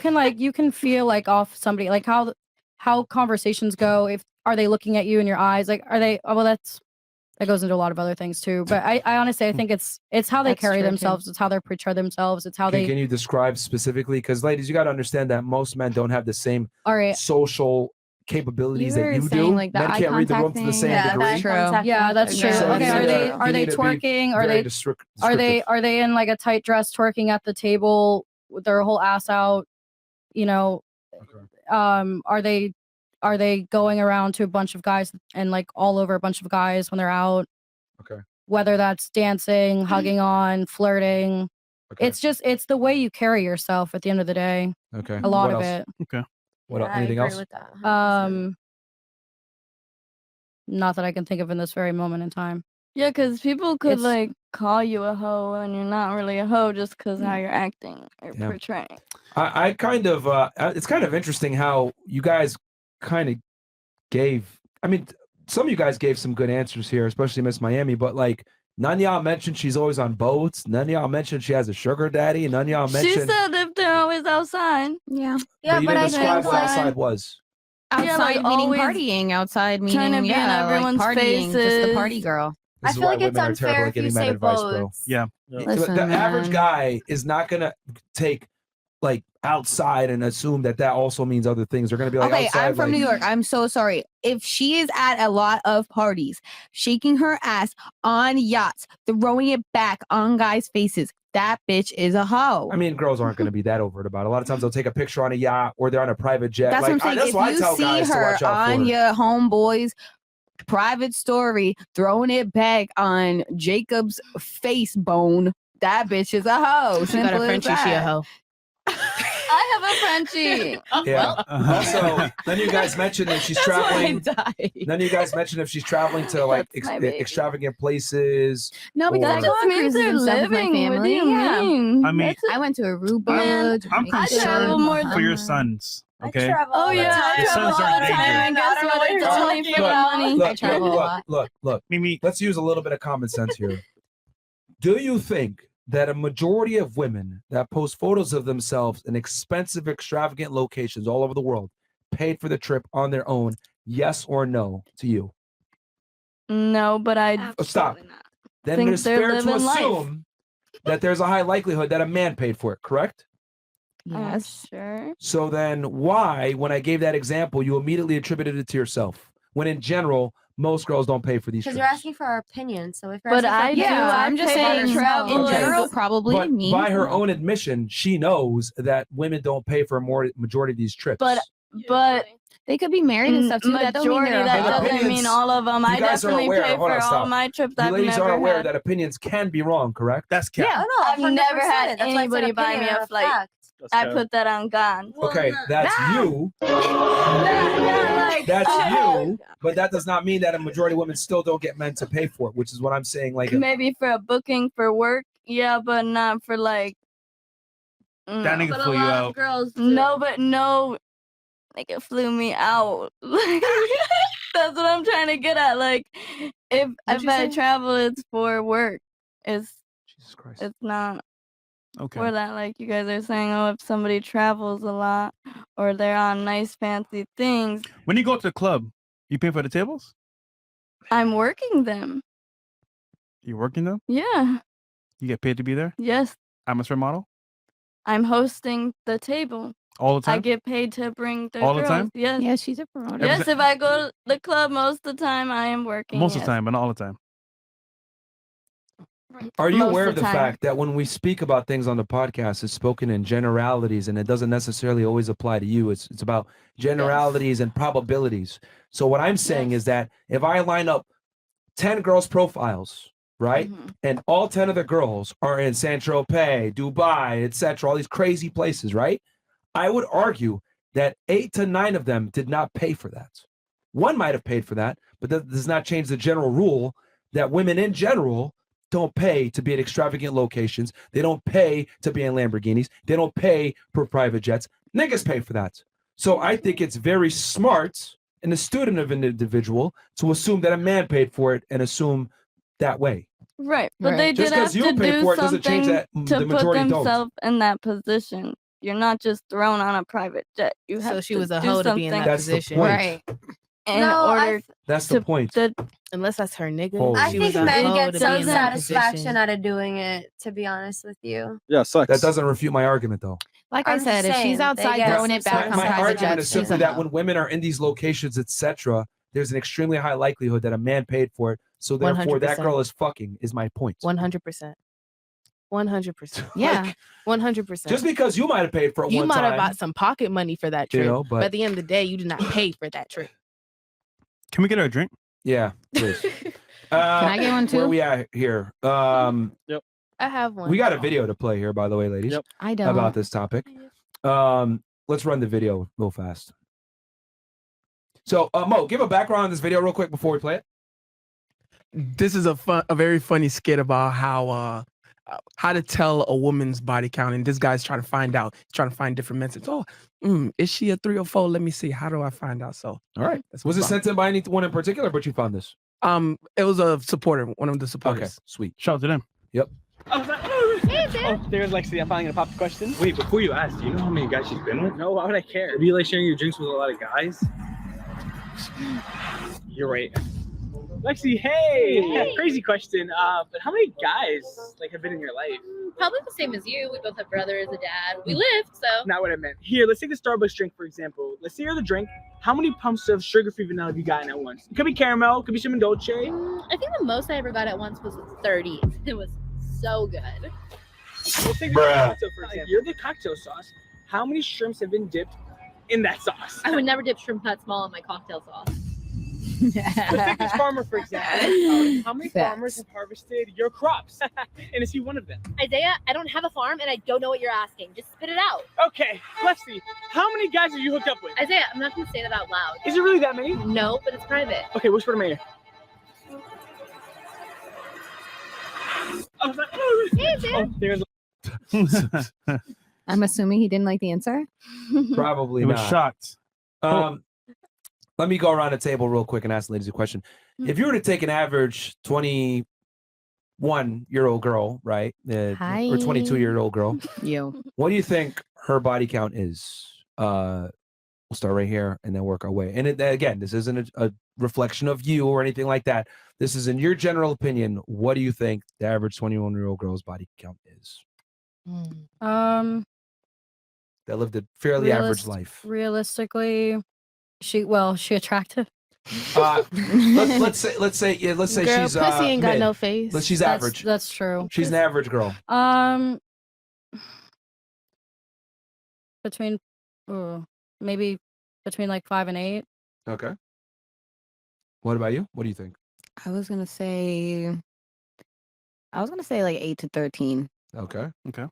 can feel like off somebody, like how conversations go. If are they looking at you in your eyes? Like are they? Oh, well, that goes into a lot of other things too. But I honestly I think it's how they That's carry true, too. themselves. It's how they portray themselves. It's how they Can you describe specifically? Because ladies, you got to understand that most men don't have the same all right. social capabilities You that were you saying, do. like, the Men eye can't read the room contact to the thing. same Yeah, degree. that's true. Yeah, that's true. So Okay, you are need they to- are you they need to be twerking? Are very they descriptive. are they in like a tight dress twerking at the table with their whole ass out? You know, are they going around to a bunch of guys and like all over a bunch of guys when they're out? Okay. Whether that's dancing, hugging on, flirting. Okay. It's the way you carry yourself at the end of the day. Okay. A lot What of else? it. Okay. What else? I Anything agree else? with that. 100%. Not that I can think of in this very moment in time. Yeah, because people could It's- like call you a hoe and you're not really a hoe just because how you're acting or Yeah. portraying. I kind of it's kind of interesting how you guys kind of gave. I mean, some of you guys gave some good answers here, especially Miss Miami. But like, none of y'all mentioned she's always on boats. None of y'all mentioned she has a sugar daddy. None of y'all She mentioned. said if they're always outside. Yeah. Yeah, you but didn't I describe think what like outside was. Outside like, meaning always partying. Outside meaning trying to be in everyone's like partying. Just the party faces. girl. This I is feel why like it's women are terrible unfair at if you getting men say advice, bro. boats. Yeah. Listen, the average man. guy is not gonna take like outside and assume that also means other things. They're gonna be like, Okay, outside, I'm from like, New York. I'm so sorry. If she is at a lot of parties, shaking her ass on yachts, throwing it back on guys' faces, that bitch is a hoe. I mean, girls aren't going to be that overt about it. A lot of times they'll take a picture on a yacht or they're on a private jet. That's like, what I'm saying. that's If what I you tell see guys to her watch out on for. your homeboy's private story, throwing it back on Jacob's face bone, that bitch is a hoe. she got a Simple as Frenchie, she a that. hoe. I have a Frenchie. Yeah. Also, then you guys mentioned if she's traveling. Then you guys mentioned if she's traveling to like That's my baby. extravagant places. No, because I or- go on means cruises they're and stuff with my living. What do family. you Yeah. mean? I mean, I went to Aruba. Man, I'm Jamaica, I travel concerned more for your Bahamas. sons. I Okay. travel Oh all the yeah, time. I Your travel sons all are the in time. danger. And guess what? It's only for money. I travel a lot. Look. Mimi, Let's use a little bit of common sense here. Do you think that a majority of women that post photos of themselves in expensive, extravagant locations all over the world paid for the trip on their own? Yes or no to you? No, but I Stop. Then think it's they're fair to living life. assume that there's a high likelihood that a man paid for it, correct? Yes. Sure. So then why, when I gave that example, you immediately attributed it to yourself? When in general, most girls don't pay for these Because trips. you're asking for our opinion. So if you're But asking for I do. opinions, I'm just pay for saying yourself. travel In Okay. general, probably But me. by her own admission, she knows that women don't pay for a majority of these trips. But They could be married and stuff too. That don't mean majority, they're that But doesn't opinions- mean all of them. you I guys are definitely aware- pay hold for on, all stop. my trips. you I've ladies never are aware had. that opinions can be wrong, correct? that's cap. Yeah. Oh, no, I've never 100%. had That's why it's an anybody buy me opinion, a not flight. fact. I put that on God. Okay, that's you. That's you. But that does not mean that a majority of women still don't get men to pay for it, which is what I'm saying. Like, Maybe for a booking for work, yeah, but not for like. That nigga But a flew you lot of out. girls do. No, but no, nigga flew me out. That's what I'm trying to get at. Like, if What'd you I say? travel, it's for work. Jesus Christ. It's not Okay. for that. Like you guys are saying, oh, if somebody travels a lot or they're on nice fancy things, When you go to the club, you pay for the tables? I'm working them. You're working them? Yeah. You get paid to be there? Yes. Atmosphere model? I'm hosting the table. All the I time? get paid to bring the All the girls. time? Yes. Yeah, she's a promoter. Every Yes, ti- if I go to the club most of the time, I am working. Most of yes. the time, but not all the time. Are you Most aware of of the the time. fact that when we speak about things on the podcast, it's spoken in generalities and it doesn't necessarily always apply to you? It's about generalities and probabilities. So what I'm saying is that if I line up 10 girls' profiles, right, Mhm. and all 10 of the girls are in Saint-Tropez, Dubai, etc., all these crazy places, right, I would argue that 8 to 9 of them did not pay for that. One might have paid for that, but that does not change the general rule that women in general don't pay to be at extravagant locations. They don't pay to be in Lamborghinis. They don't pay for private jets. Niggas pay for that. So I think it's very smart and astute of an individual to assume that a man paid for it and assume that way. Right, but Right. they Just did have 'cause you to pay do for it doesn't change something that to the put majority don't. themselves in that position. You're not just thrown on a private jet. You have So she to was a do hoe to be in something that That's the position. point. Right. in No, order That's the to point. Unless that's her nigga. Holy I she think was a men hoe get to some be in that satisfaction position. out of doing it, to be honest with you. Yeah, sucks. That doesn't refute my argument, though. Like I I'm said, just if saying, she's they outside get throwing it some back on My private argument jets, is she's simply a that hoe. when women are in these locations, etc., there's an extremely high likelihood that a man paid for it. So therefore, that 100%. girl is fucking. Is my point. 100%. 100%. Yeah. 100%. Just because you might have paid for it You one might time, have bought some pocket money for that you trip, know, but at the end of the day, you did not pay for that trip. Can we get her a drink? yeah, please. Can I get one Where too? we at here? I have one. We got a video to play here, by the way, ladies, Yep. I don't. about this topic. Let's run the video real fast. So, Mo, give a background on this video real quick before we play it. This is a very funny skit about how to tell a woman's body count, and this guy's trying to find different methods. Oh, is she a 3 or 4? Let me see. How do I find out? So, All right. that's Was it what's sent in by anyone in particular, but you found this? it was a supporter, one of the Okay, supporters. sweet. Shout out to them. Oh, there's Lexi. I'm finally gonna pop the question. Wait, before you ask, do you know how many guys she's been with? No, why would I care? Do you like sharing your drinks with a lot of guys? You're right. Lexi, hey! Crazy question. But how many guys have been in your life? Probably the same as you. We both have brothers, a dad. We live, so. Not what I meant. Here, let's take the Starbucks drink for example. Let's say you're the drink. How many pumps of sugar-free vanilla have you gotten at once? It could be caramel, it could be cinnamon dolce. I think the most I ever got at once was 30. It was so good. Let's take the cocktail for example. You're the cocktail sauce. How many shrimps have been dipped in that sauce? I would never dip shrimp that small in my cocktail sauce. Let's take this farmer, for example. How many farmers have harvested your crops? And is he one of them? Isaiah, I don't have a farm and I don't know what you're asking. Just spit it out. Okay, let's see. How many guys have you hooked up with? Isaiah, I'm not going to say that out loud. Is it really that many? No, but it's private. Okay, whisper to my ear. There's I'm assuming he didn't like the answer. Probably He was not. shocked. Let me go around the table real quick and ask the ladies a question. If you were to take an average 21-year-old girl, right, or 22-year-old girl, what do you think her body count is? We'll start right here and then work our way. And again, this isn't a reflection of you or anything like that. This is in your general opinion. What do you think the average 21-year-old girl's body count is? That lived a fairly average life. Realistically, she attractive. Let's say Girl, she's pussy ain't got mid. no face. She's average. That's true. She's an average girl. Between maybe between like 5 and 8. Okay. What about you? What do you think? I was gonna say like 8 to 13. Okay. Okay.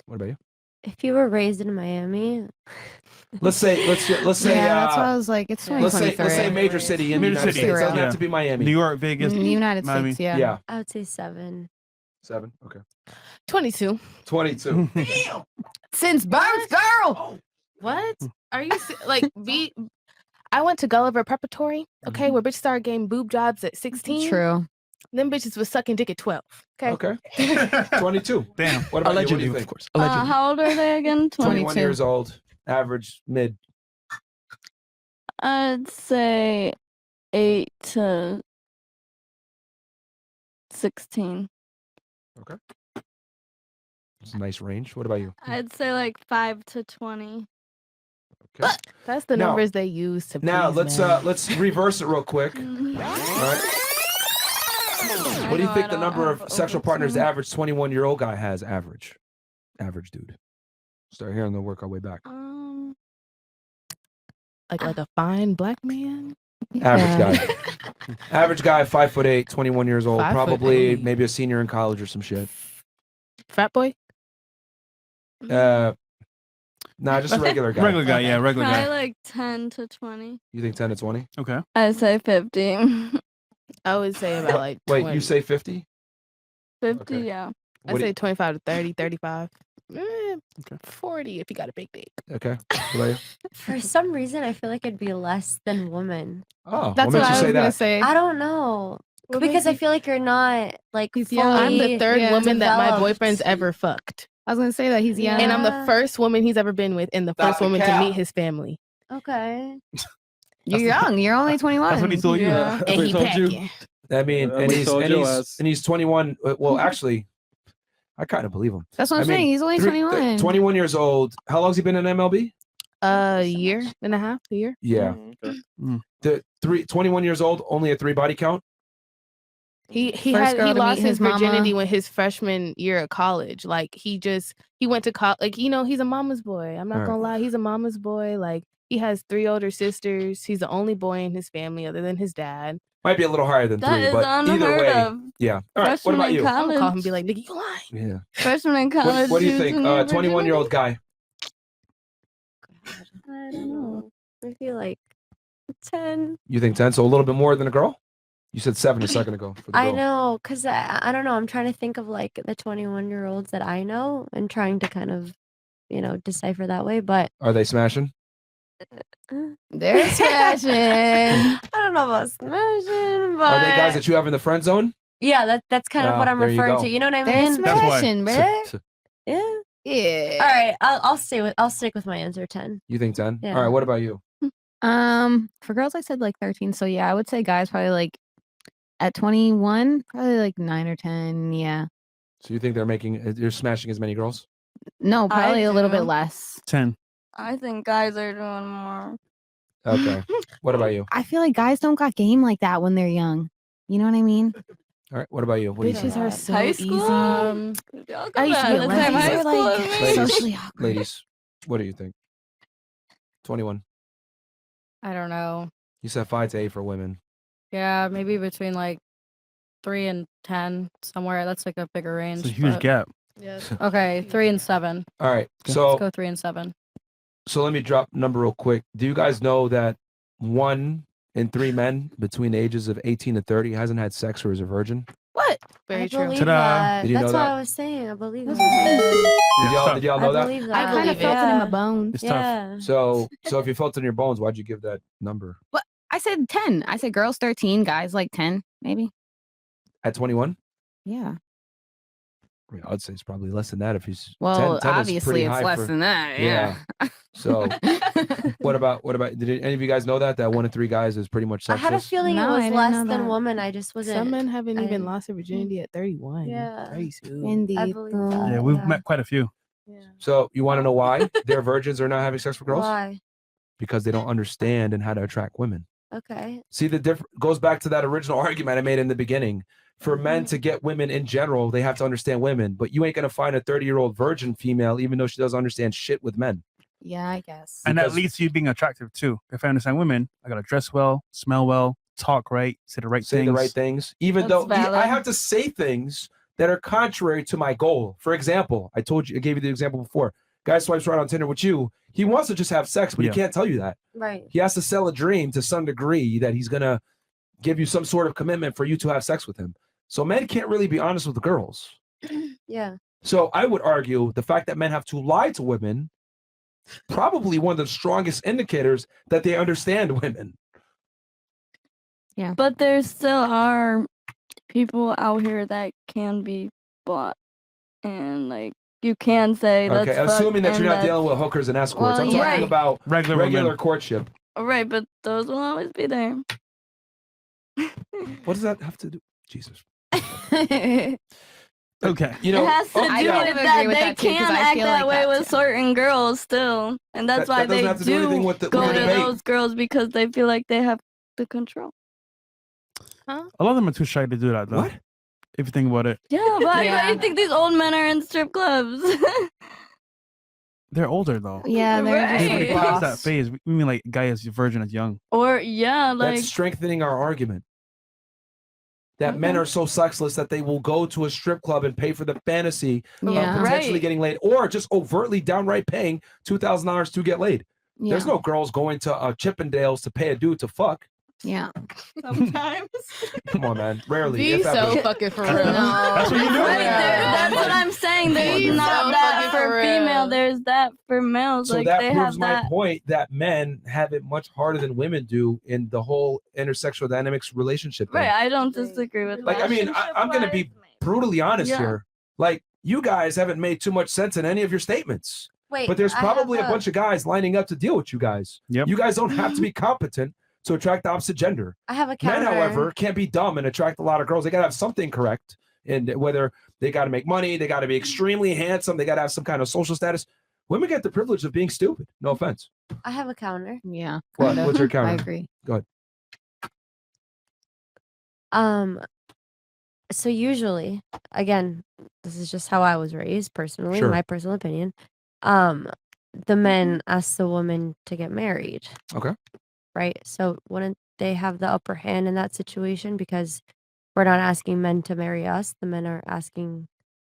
What about you? If you were raised in Miami, Let's say Yeah, that's why I was like, it's let's 2023. say major city in the Major United city, States. Doesn't yeah. have to be Miami. New York, Vegas, United Miami. States, yeah. Yeah. I would say 7. 7. Okay. 22. 22. Since birth, girl. What? Are you I went to Gulliver Preparatory, okay, where bitches started getting boob jobs at 16. True. Them bitches was sucking dick at 12. Okay. 22. Damn. What about Allegedly, you? What do you of think? course. Allegedly. How old are they again? 21 years old. Average mid. I'd say 8 to 16. Okay. It's a nice range. What about you? I'd say like 5 to 20. Okay. That's the Now- numbers they use to Now please let's reverse it real quick. All right. What do you think the number of sexual partners the average 21-year-old guy has? Average dude. Start here and then work our way back. like a fine black man. Average guy. Average guy, 5'8", 21 years old, 5'8". probably maybe a senior in college or some shit. Fat boy. Nah, just a regular guy. Regular guy, yeah, regular Probably guy. like 10 to 20. You think 10 to 20? Okay. I'd say 50. I would say about like Wait, 20. you say 50? 50, Okay. yeah. I What do say you- 25 to 30, 35. 40 if you got a big dick. Okay. What about you? For some reason, I feel like it'd be less than women. Oh, That's what what makes I you was say gonna that? say. I don't know. What Because makes I you- feel like you're not like He's fully young. I'm the third Yeah. woman that my developed. boyfriend's ever fucked. I was gonna say that he's young. And I'm the Yeah. first woman he's ever been with and the Stop first the woman to cap. meet his family. Okay. You're young. You're only 21. That's what he told you. Yeah. And he told you. packing. I mean, Yeah, and we told your ass. he's 21. Well, actually, I kind of believe him. That's what I'm I mean, saying. He's only 21. 21 years old. How long's he been in MLB? A year and a half, a year. Yeah. The 21 years old, only a 3 body count. He First girl to lost meet his his mama. virginity when his freshman year of college. Like he went to college. Like he's a mama's boy. I'm not Alright. gonna lie, he's a mama's boy. Like he has 3 older sisters. He's the only boy in his family other than his dad. Might be a little higher than That 3, is but either unheard way, of. yeah. All right. What Freshman about in you? I'm gonna call him and college. be like, nigga, you lying. Yeah. Freshman in college. What do you think? losing your 21-year-old guy. I don't know. I feel like 10. You think 10? So a little bit more than a girl? You said 7 a second ago. For the I girl. know, because I don't know. I'm trying to think of like the 21-year-olds that I know and trying to kind of, decipher that way. But Are they smashing? They're smashing. I don't know about smashing, but Are they guys that you have in the friend zone? yeah, that's kind of what Ah, I'm there you referring go. to. You know what I They're mean? That's why. smashing, bro. Yeah. Yeah. All right, I'll stick with my answer 10. You think 10? Yeah. All right. What about you? For girls, I said like 13. So yeah, I would say guys probably like at 21, probably like 9 or 10. Yeah. So you think you're smashing as many girls? No, probably a little bit do. less. 10. I think guys are doing more. Okay. What about you? I feel like guys don't got game like that when they're young. You know what I mean? All right. What about you? What do you think? Bitches are so High easy. school? Y'all I used to got get the same lefties. high They're school like- as me. Ladies, Socially awkward. ladies, what do you think? 21. I don't know. You said 5 to 8 for women. Yeah, maybe between like 3 and 10 somewhere. That's like a bigger range. It's a huge but- gap. Yeah. Okay, 3 and 7. All right. Let's So go 3 and 7. so let me drop number real quick. Do you guys know that 1 in 3 men between the ages of 18 and 30 hasn't had sex or is a virgin? What? Very I true. believe Ta-da. that. Did you know That's what that? I was saying. I believe that. Did y'all know I that? believe that. I kind of believe felt it in my Yeah. bones. It's tough. Yeah. So if you felt it in your bones, why'd you give that number What? I said 10. I said girls 13, guys like 10, maybe. at 21? Yeah. I mean, I'd say it's probably less than that if he's Well, 10 is obviously pretty it's high less for- than that. Yeah. So what about did any of you guys know that 1 in 3 guys is pretty much I had a sexless? feeling No, it I was didn't less know than that. women. I just wasn't. Some men haven't even I- lost their virginity at 31. Yeah. Very soon. I Indeed. believe that. Yeah, we've yeah. met quite a few. Yeah. So you want to know why they're virgins are not having sex with girls? Why? Because they don't understand and how to attract women. Okay. See, the difference goes back to that original argument I made in the beginning. For men to get women in general, they have to understand women. But you ain't gonna find a 30-year-old virgin female, even though she doesn't understand shit with men. Yeah, I guess. And that Because- leads to you being attractive too. If I understand women, I gotta dress well, smell well, talk right, say the right Say things. the right things, even That's though valid. I have to say things that are contrary to my goal. For example, I gave you the example before. Guy swipes right on Tinder with you. He wants to just have sex, but Yeah. he can't tell you that. Right. He has to sell a dream to some degree that he's gonna give you some sort of commitment for you to have sex with him. So men can't really be honest with the girls. Yeah. So I would argue the fact that men have to lie to women, probably one of the strongest indicators that they understand women. But there still are people out here that can be bought, and like you can say that's Okay, assuming that you're not dealing with hookers and escorts. Well, I'm yeah. talking about Regular regular women. courtship. right, but those will always be there. What does that have to do? Jesus. Okay. You know, it has to do I with kind of that agree with they that too, 'cause can I act feel that like way that with too. certain girls still, and that's That why doesn't they have to do anything do with the go to debate. those girls because they feel like they have the control. A lot of them are too shy to do that though. What? If you think about it. Yeah, but why Yeah. do you think these old men are in strip clubs? They're older though. Yeah, they're Right. just Everybody like passes that lost. phase. We mean like guy is virgin as young. Or yeah, like That's strengthening our argument. That men Okay. are so sexless that they will go to a strip club and pay for the fantasy Yeah. of potentially Right. getting laid, or just overtly downright paying $2,000 to get laid. Yeah. There's no girls going to Chippendales to pay a dude to fuck. Yeah. sometimes. Come on, man. Rarely. Be if so ever. fucking for real. That's what you do. Right, that's what I'm saying. There's Be not so that fucking for for female. real. There's that for males. So like that they proves have my that. point that men have it much harder than women do in the whole intersexual dynamics relationship. thing. Right, I don't disagree with Like, that. I mean, I'm going to be brutally honest Yeah. here. Like, you guys haven't made too much sense in any of your statements. Wait. But there's I have probably a bunch of guys lining up to deal with you guys. Yep. You guys don't have to be competent to attract the opposite gender. I have a counter. Men, however, can't be dumb and attract a lot of girls. They got to have something correct. And whether they got to make money, they got to be extremely handsome, they got to have some kind of social status. Women get the privilege of being stupid. No offense. I have a counter. Yeah. What? kinda. What's your counter? I agree. Go ahead. So usually, again, this is just how I was raised personally, Sure. my personal opinion. The men ask the woman to get married, Okay. right? So wouldn't they have the upper hand in that situation because we're not asking men to marry us, the men are asking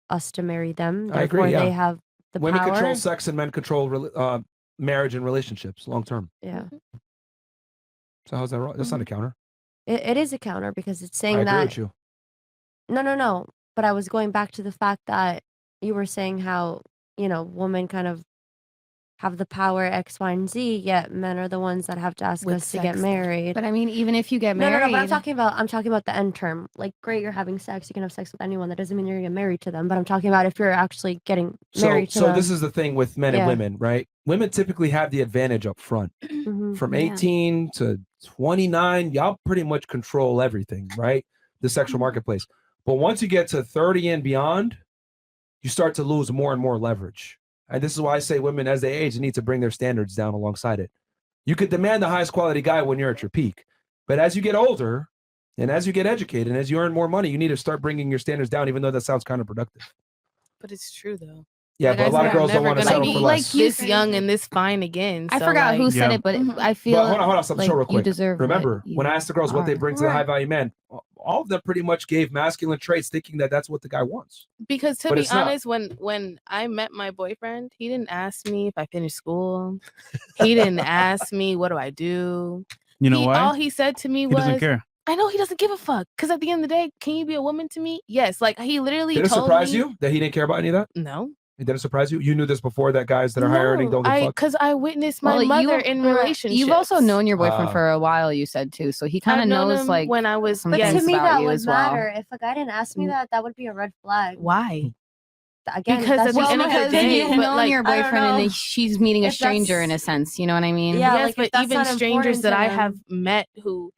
us to marry them. I agree, Therefore, yeah. they have the Women power. control sex and men control marriage and relationships long term. Yeah, So how's that wrong? That's not a counter. it is a counter because it's I saying agree that with you. no. But I was going back to the fact that you were saying how women kind of have the power X, Y, and Z, yet men are the ones that have to ask With us to get sex. married. But I mean, even if you get No, married, but I'm talking about the end term. Like, great, you're having sex. You can have sex with anyone. That doesn't mean you're gonna get married to them. But I'm talking about if you're actually getting married to So them. this is the thing with men and Yeah. women, right? Women typically have the advantage up front. Mhm. From Yeah. 18 to 29, y'all pretty much control everything, right? The sexual marketplace. But once you get to 30 and beyond, you start to lose more and more leverage. And this is why I say women, as they age, need to bring their standards down alongside it. You could demand the highest quality guy when you're at your peak. But as you get older and as you get educated and as you earn more money, you need to start bringing your standards down, even though that sounds counterproductive. But it's true though. Yeah, Like but I a lot said, of girls I'm don't never want to gonna settle for be less. this young and this fine again. I so, forgot who like, said it, but I feel But hold on, something like real you quick. deserve what Remember, when I asked the girls what they are. bring to the high value man, all of them pretty much gave masculine traits, thinking that that's what the guy wants. because to But be it's not. honest, when I met my boyfriend, he didn't ask me if I finished school. He didn't ask me what do I do. You know why? All he said to me He was, doesn't care. I know he doesn't give a fuck. Because at the end of the day, can you be a woman to me? Yes. Like he literally Did it told surprise me. you that he didn't care about any of that? No. It didn't surprise you? You knew this before, that guys that are high earning don't give a fuck? Because I witnessed my mother in relationships. You've also known your boyfriend for a while, you said too, so he kind I've of known knows him like when I was. some But to things me, about that you would as well. matter. If a guy didn't ask me that would be a red flag. Why? Again, Because that's at the just end of my the Because opinion, day, you've but, known like, your I don't boyfriend and know. then she's meeting a If stranger that's- in a sense, you know what I mean? Yeah, Yes, like, if but that's even not strangers important that to I him. have met who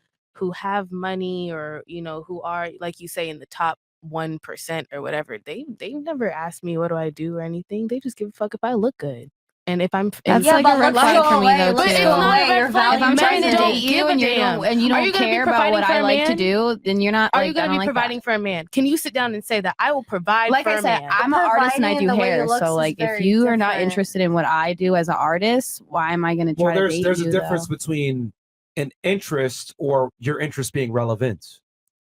have money or who are, like you say, in the top 1% or whatever, they never ask me what do I do or anything. They just give a fuck if I look good. And if I'm That's Yeah, like but a red looks flag go for me away, though looks too. go away, your If I'm value trying to doesn't. date you and you don't Are you care gonna be about providing what for I a like to man? do, then you're not Are like you I gonna don't be like providing that. for a man? Can you sit down and say that I will provide Like for I a said, man? I'm an artist and I Providing do the way he hair. looks So is like if very you are not different. interested in what I do as an artist, why am I gonna try Well, to date there's you a difference though? between an interest or your interest being relevant.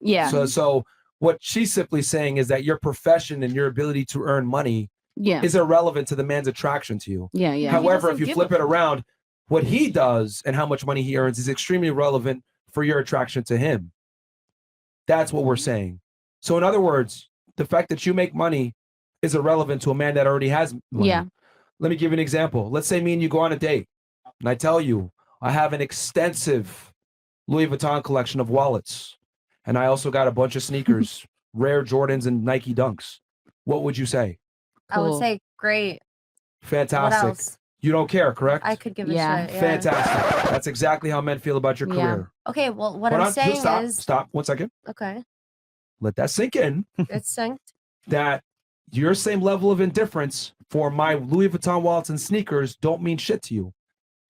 Yeah. So what she's simply saying is that your profession and your ability to earn money Yeah. is irrelevant to the man's attraction to you. Yeah, yeah. However, if you flip it around, what he does and how much money he earns is extremely relevant for your attraction to him. That's what we're saying. So in other words, the fact that you make money is irrelevant to a man that already has money. Yeah. Let me give you an example. Let's say me and you go on a date and I tell you I have an extensive Louis Vuitton collection of wallets and I also got a bunch of sneakers, rare Jordans and Nike Dunks. What would you say? I would say great. Fantastic. What else? You don't care, correct? I could give a Yeah. shit. Yeah. Fantastic. That's exactly how men feel about your Yeah. career. Okay, well, what Hold I'm on, saying just is stop 1 second. okay. Let that sink in. It's synced. That your same level of indifference for my Louis Vuitton wallets and sneakers don't mean shit to you.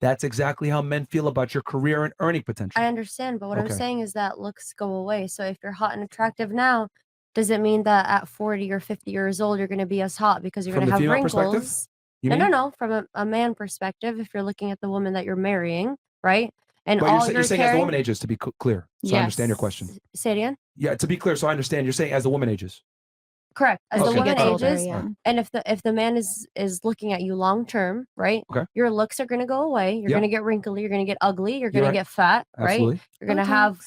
That's exactly how men feel about your career and earning potential. I understand, but what I'm Okay. saying is that looks go away. So if you're hot and attractive now, does it mean that at 40 or 50 years old you're going to be as hot because you're From going to the have female perspective, wrinkles? you No, mean? no. From a man perspective, if you're looking at the woman that you're marrying, right? And But all you're saying as the woman ages, to be clear, so I understand your question. Say it again. Yeah, to be clear, so I understand. You're saying as the woman ages. Correct. As the Okay. woman Gets older, ages, yeah. and if the man is looking at you long term, right? Okay. Your looks are gonna go away. You're Yeah. gonna get wrinkly. You're gonna get ugly. You're You're gonna right. get fat, Absolutely. right? You're gonna have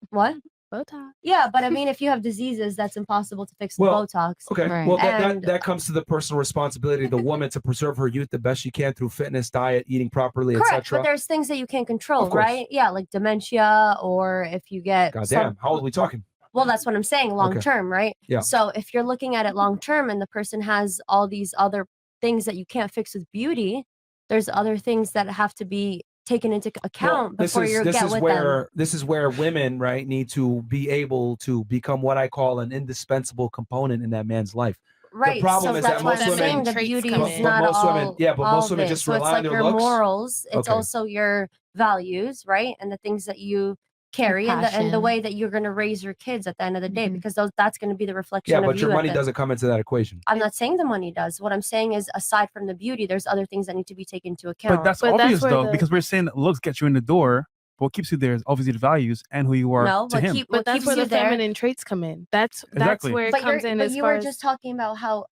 what? Botox. Yeah, but I mean, if you have diseases, that's impossible to fix with Well, Botox. Okay. Well, And that comes to the personal responsibility of the woman to preserve her youth the best she can through fitness, diet, eating properly, correct, etc. but there's things that you can't control, Of course. right? Yeah, like dementia, or if you get Goddamn, how old are we talking? Well, that's what I'm saying, long Okay. term, right? Yeah. So if you're looking at it long term and the person has all these other things that you can't fix with beauty, there's other things that have to be taken into account before you get with them. This is where women, right, need to be able to become what I call an indispensable component in that man's life. Right. The problem so is that's that what most I'm saying. women, The beauty but is not most all. women, yeah, but all most of women it. just So it's rely like on their your looks. morals. It's Okay. also your values, right? And the things that you carry, and the passion. way that you're going to raise your kids at the end of the day, because that's going to be the reflection Yeah, of but you. your at money the- doesn't come into that equation. I'm not saying the money does. What I'm saying is, aside from the beauty, there's other things that need to be taken into account. But that's obvious though, because we're saying that looks get you in the door. But what keeps you there is obviously the values and who you are No, to him. But that's where the feminine traits come in. That's Exactly. where it But comes in. But as you far were as just talking about how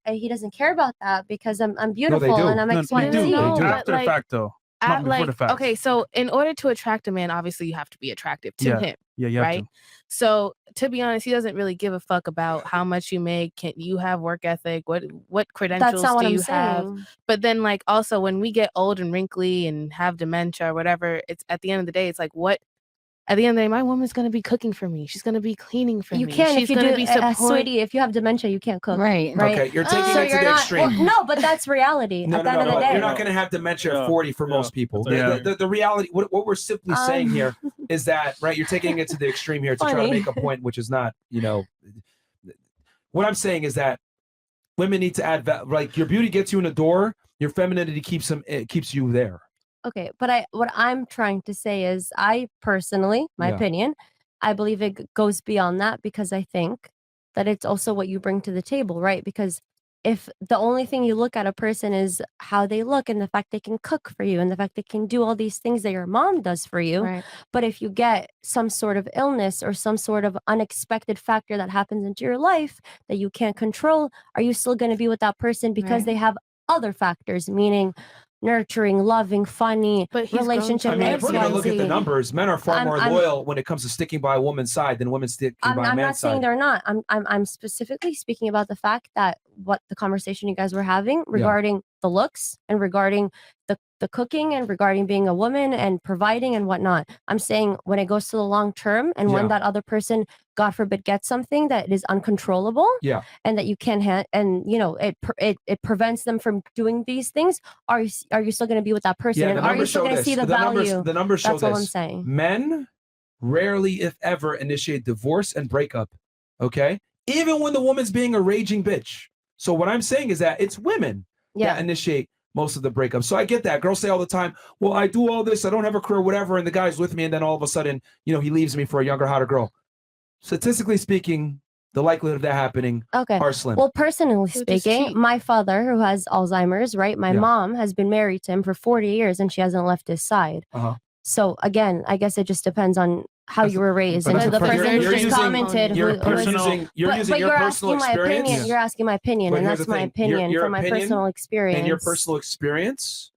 he doesn't care about that because I'm beautiful do. and I'm No, X, they Y, and do. Z. They do. but After the like, fact though, not before the fact. okay, so in order to attract a man, obviously you have to be attractive to Yeah. him. Yeah, you have right? to. So to be honest, he doesn't really give a fuck about how much you make. Can you have work ethic? What credentials not what do I'm you have? saying. But then like also when we get old and wrinkly and have dementia or whatever, it's at the end of the day, it's like what at the end of the day, my woman's gonna be cooking for me. She's gonna be cleaning for You me. can She's if you gonna do, be support. sweetie. If you have dementia, you can't cook. Right. Right. Okay, you're taking So it to you're the not- extreme. well, no, but that's reality. No, at the end of the day, You're not going to have dementia at 40 for most people. Yeah. The reality, what we're simply saying here is that, right, you're taking it to the extreme here to try to Funny. make a point, which is not, what I'm saying is that women need to add, like your beauty gets you in the door, your femininity keeps you there. Okay, but what I'm trying to say is, I personally, my Yeah. opinion, I believe it goes beyond that because I think that it's also what you bring to the table, right? Because if the only thing you look at a person is how they look and the fact they can cook for you and the fact they can do all these things that your mom does for you, Right. but if you get some sort of illness or some sort of unexpected factor that happens into your life that you can't control, are you still going to be with that person because Right. they have other factors, meaning nurturing, loving, funny, But he's grown relationship I mean, if we're going to look at the XYZ. numbers, men are far I'm- more I'm- loyal when it comes to sticking by a woman's side than women sticking by a I'm not man's saying side. they're not. I'm specifically speaking about the fact that what the conversation you guys were having regarding the looks and regarding the cooking and regarding being a woman and providing and whatnot. I'm saying when it goes to the long term and when that other person, God forbid, gets something that is uncontrollable and that you can't and you know it prevents them from doing these things. Are you still going to be with that person? Yeah, and the are you numbers still show going to this. see the value? The numbers show That's all I'm this. saying. Men rarely, if ever, initiate divorce and breakup. Okay, even when the woman's being a raging bitch. So what I'm saying is that it's women that initiate most of the breakups. So I get that. Girls say all the time, well, I do all this, I don't have a career, whatever, and the guy's with me, and then all of a sudden, you know, he leaves me for a younger, hotter girl. Statistically speaking, the likelihood of that happening are slim. Well, personally He'll just speaking, cheat. my father, who has Alzheimer's, right? My mom has been married to him for 40 years and she hasn't left his side. So again, I guess it just depends on how you were raised. And to the person who just commented, you're who was, using your you're personal asking my experience. opinion. You're asking my opinion, But and here's that's the my thing. opinion Your from my opinion personal experience. And your personal experience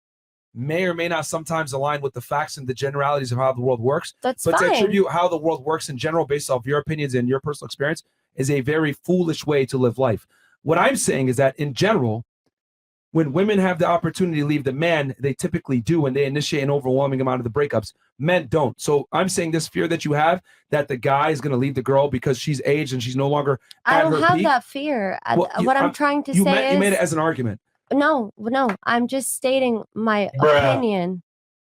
may or may not sometimes align with the facts and the generalities of how the world works. That's but to fine. attribute how the world works in general based off your opinions and your personal experience is a very foolish way to live life. What I'm saying is that in general, when women have the opportunity to leave the man, they typically do, and they initiate an overwhelming amount of the breakups. Men don't. So I'm saying this fear that you have that the guy is going to leave the girl because she's aged and she's no longer I at don't her have peak. that fear. Well, What I'm trying to say is you made it as an argument. no. I'm just stating my Bruh. opinion.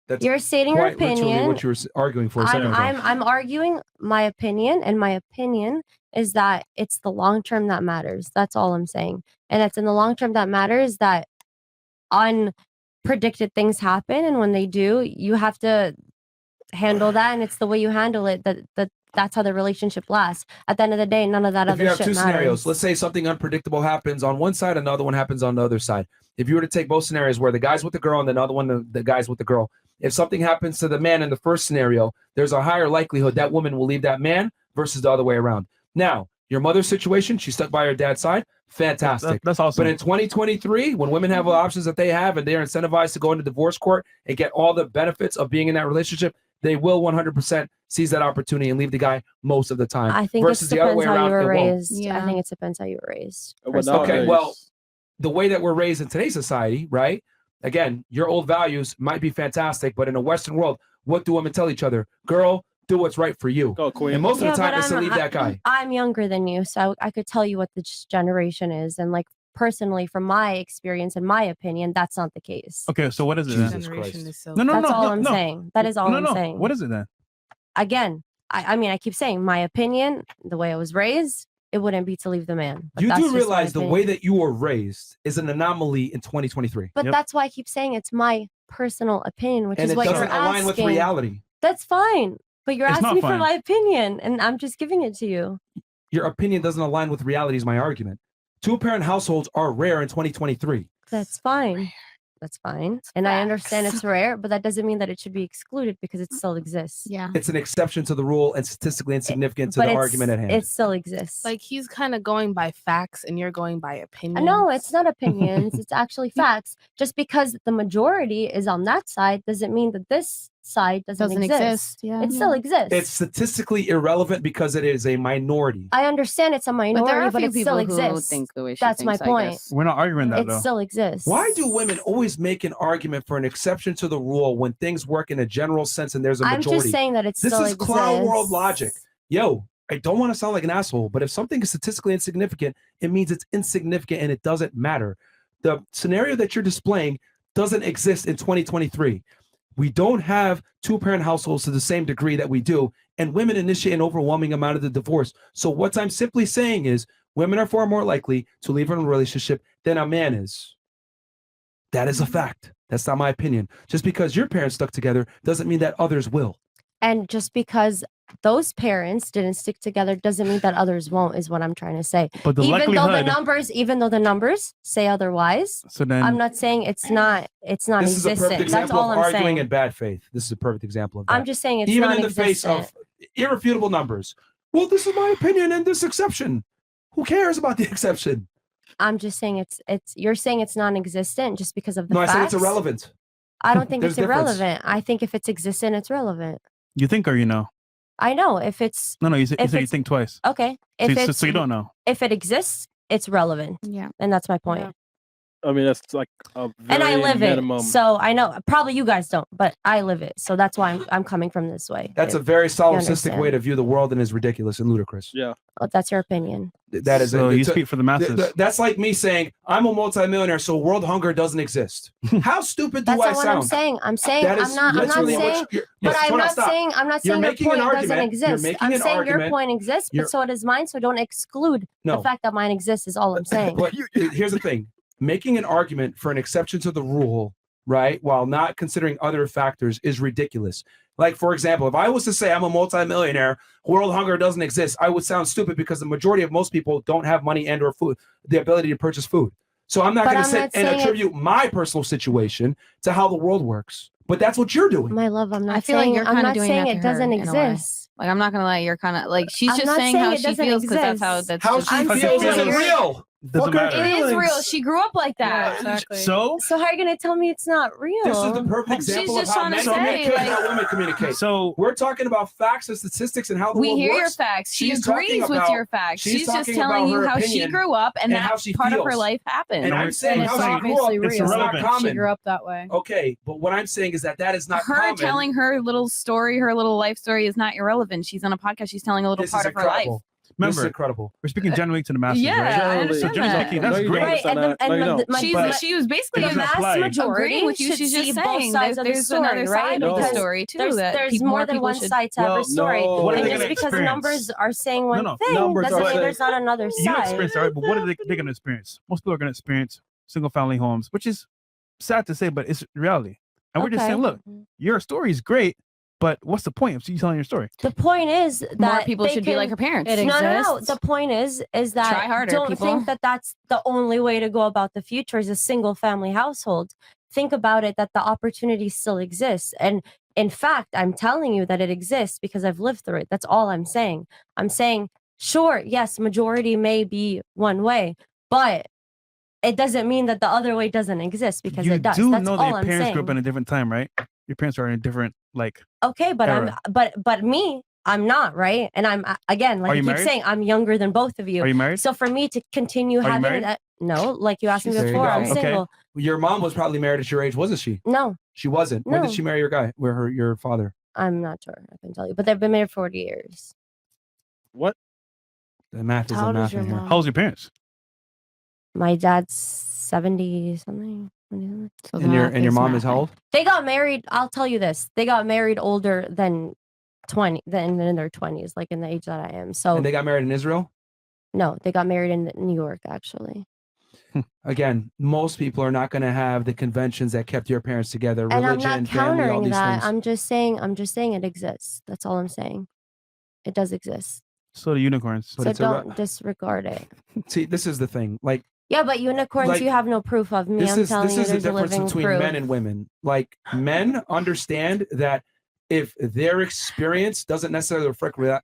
That's You're stating your quite literally opinion. what you were arguing for a second ago. I'm arguing my opinion, and my opinion is that it's the long term that matters. That's all I'm saying, and it's in the long term that matters that unpredicted things happen, and when they do, you have to handle that, and it's the way you handle it that's how the relationship lasts. At the end of the day, none of that If other you have shit two matters. scenarios, let's say something unpredictable happens on one side, another one happens on the other side. If you were to take both scenarios where the guy's with the girl and the other one, the guy's with the girl, if something happens to the man in the first scenario, there's a higher likelihood that woman will leave that man versus the other way around. Now, your mother's situation, she's stuck by her dad's side. Fantastic. That's awesome. But in 2023, when women have the options that they have and they're incentivized to go into divorce court and get all the benefits of being in that relationship, they will 100% seize that opportunity and leave the guy most of the time. I think it versus the other depends way how around, you were it won't. raised. I think it depends how you were raised. Okay, well, the way that we're raised in today's society, right? Again, your old values might be fantastic, but in a Western world, what do women tell each other? Girl, do what's right for you. Go, queen. And most of Yeah, the time, but it's to leave that guy. I'm younger than you, so I could tell you what this generation is, and like personally, from my experience and my opinion, that's not the case. Okay, so what is it then? That's all I'm saying. That is all I'm saying. What is it then? Again, I mean, I keep saying my opinion, the way I was raised, it wouldn't be to leave the man. But You that's do just my realize the way opinion. that you were raised is an anomaly in 2023. But that's why I keep saying it's my personal opinion, which And is it what you're doesn't align with asking. reality. That's fine, but you're It's asking not me for fine. my opinion, and I'm just giving it to you. Your opinion doesn't align with reality is my argument. Two-parent households are rare in 2023. That's fine. That's fine. And I understand it's rare, but that doesn't mean that it should be excluded because it still exists. Yeah. It's an exception to the rule and statistically insignificant to But the it's- argument at hand. It still exists. Like he's kind of going by facts and you're going by opinion. No, it's not opinions. It's actually facts. Just because the majority is on that side doesn't mean that this side doesn't exist. Yeah. It still exists. It's statistically irrelevant because it is a minority. I understand it's a minority, but, few it still people who exists. think the way she That's my thinks, I point. guess. We're not arguing that It though. still exists. Why do women always make an argument for an exception to the rule when things work in a general sense and there's a I'm majority? just saying that it This still is clown world exists. logic. Yo, I don't want to sound like an asshole, but if something is statistically insignificant, it means it's insignificant and it doesn't matter. The scenario that you're displaying doesn't exist in 2023. We don't have two-parent households to the same degree that we do, and women initiate an overwhelming amount of the divorce. So what I'm simply saying is women are far more likely to leave a relationship than a man is. That is a fact. That's not my opinion. Just because your parents stuck together doesn't mean that others will. And just because those parents didn't stick together doesn't mean that others won't, is what I'm trying to say. But the even though the likelihood, numbers say otherwise, so then I'm not saying it's not This is a perfect existent. That's example all of I'm arguing saying. in bad faith. This is a perfect example of that. I'm just saying it's even in the face non-existent. of irrefutable numbers. Well, this is my opinion and this exception. Who cares about the exception? I'm just saying it's you're saying it's non-existent just because of the No, I facts. said it's irrelevant. I don't think There's it's difference. irrelevant. I think if it's existent, it's relevant. you think or you know? I know if it's No, you said you it's- think twice. okay. So, If you- it's so you don't know. if it exists, it's relevant. Yeah. And that's my point. I mean, that's like a And I very live minimum. it, so I know. Probably you guys don't, but I live it, so that's why I'm coming from this way. That's a if very you solipsistic way understand. to view the world and is ridiculous and ludicrous. Yeah. Well, that's your opinion. That is So you it's a- speak for the masses. That's like me saying I'm a multimillionaire, so world hunger doesn't exist. How stupid do That's I not what sound? I'm saying. I'm saying That I'm is not literally what saying. you're- But yes, I'm hold on, not stop. saying I'm not You're saying your making an point doesn't argument. You're exist. making I'm an saying your argument. point exists, You're- but so does mine. So don't exclude No. the fact that mine exists. Is all I'm saying. But here's the thing: making an argument for an exception to the rule, right, while not considering other factors, is ridiculous. Like, for example, if I was to say I'm a multimillionaire, world hunger doesn't exist, I would sound stupid because the majority of most people don't have money and or food, the ability to purchase food. So I'm not But going to I'm sit not and saying attribute my personal situation to how the world works. But that's what you're doing. My love, I'm not I feel like saying you're I'm kind of not doing saying that it to her doesn't in a way. exist. Like, I'm not gonna lie, you're kind of like she's I'm just not saying saying how it she doesn't feels because that's how exist. that's How just she I'm feels saying isn't you're- real. Doesn't Fuck her matter. It is real. feelings. She grew up like that. Exactly. So So how are you gonna tell me it's not real? This is the perfect example She's of just how trying to men say, communicate and like- how women communicate. so We're talking about facts and statistics and how the We world hear works. your facts. She She's talking agrees with about- your facts. she's She's just talking telling about you her how she opinion grew up and and how that she part of her feels. life happened. And I'm saying And how it's she grew up obviously is real. not irrelevant. She common. grew up that way. Okay, but what I'm saying is that is not her common. telling her little story, her little life story is not irrelevant. She's on a podcast. She's telling a little This part is of her life. incredible. This is remember, incredible. we're speaking generally to the masses, Yeah, right? I Generally- understand So generally that. speaking, that's No, you great. don't. Right, and No, you the, don't. my, She's but she was basically it the doesn't vast apply. majority agreeing with you. should She's see just both saying sides that of the there's story, another right? side of the Because story too. There's that people, more more than people one should. side to Well, every story. no. What are And they just gonna because experience? numbers are saying one No, thing numbers doesn't are mean saying- there's not another You side. experience it, right? But what are they going to experience? Most people are going to experience single family homes, which is sad to say, but it's reality. And we're just Okay. saying, look, your story is great, but what's the point of you telling your story? The point is that More people they should be can- like her parents. It No. exists. The point is that Try harder, don't people. think that that's the only way to go about the future is a single family household. Think about it that the opportunity still exists. And in fact, I'm telling you that it exists because I've lived through it. That's all I'm saying. I'm saying, sure, yes, majority may be one way, but it doesn't mean that the other way doesn't exist because You it does. do That's know all that your I'm parents saying. grew up in a different time, right? Your parents are in a different, like, Okay, but era. but me, I'm not, right? And I'm again, like Are I you keep married? saying, I'm younger than both of you. Are you married? So for me to continue Are you having married? that, no, like you asked me There you before, go. I'm Okay. single. Your mom was probably married at your age, wasn't she? No, She wasn't. When No. did she marry your guy? Your father? I'm not sure. I can tell you, but they've been married 40 years. What? The math How isn't old is math your in here. mom? How old's your parents? My dad's 70 something. 20-something. So And your math mom math. is how old? They got married. I'll tell you this: they got married older than 20, than in their 20s, like in the age that I am. So And they got married in Israel? no, they got married in New York, actually. Again, most people are not going to have the conventions that kept your parents together, And I'm religion, not family, all countering these that. things. I'm just saying it exists. That's all I'm saying. It does exist. So the unicorns. But So it's don't disregard it. See, this is the thing. Like, Yeah, but unicorns, Like, you have no proof of me. I'm telling you, the there's a difference living between proof. men and women. Like, men understand that if their experience doesn't necessarily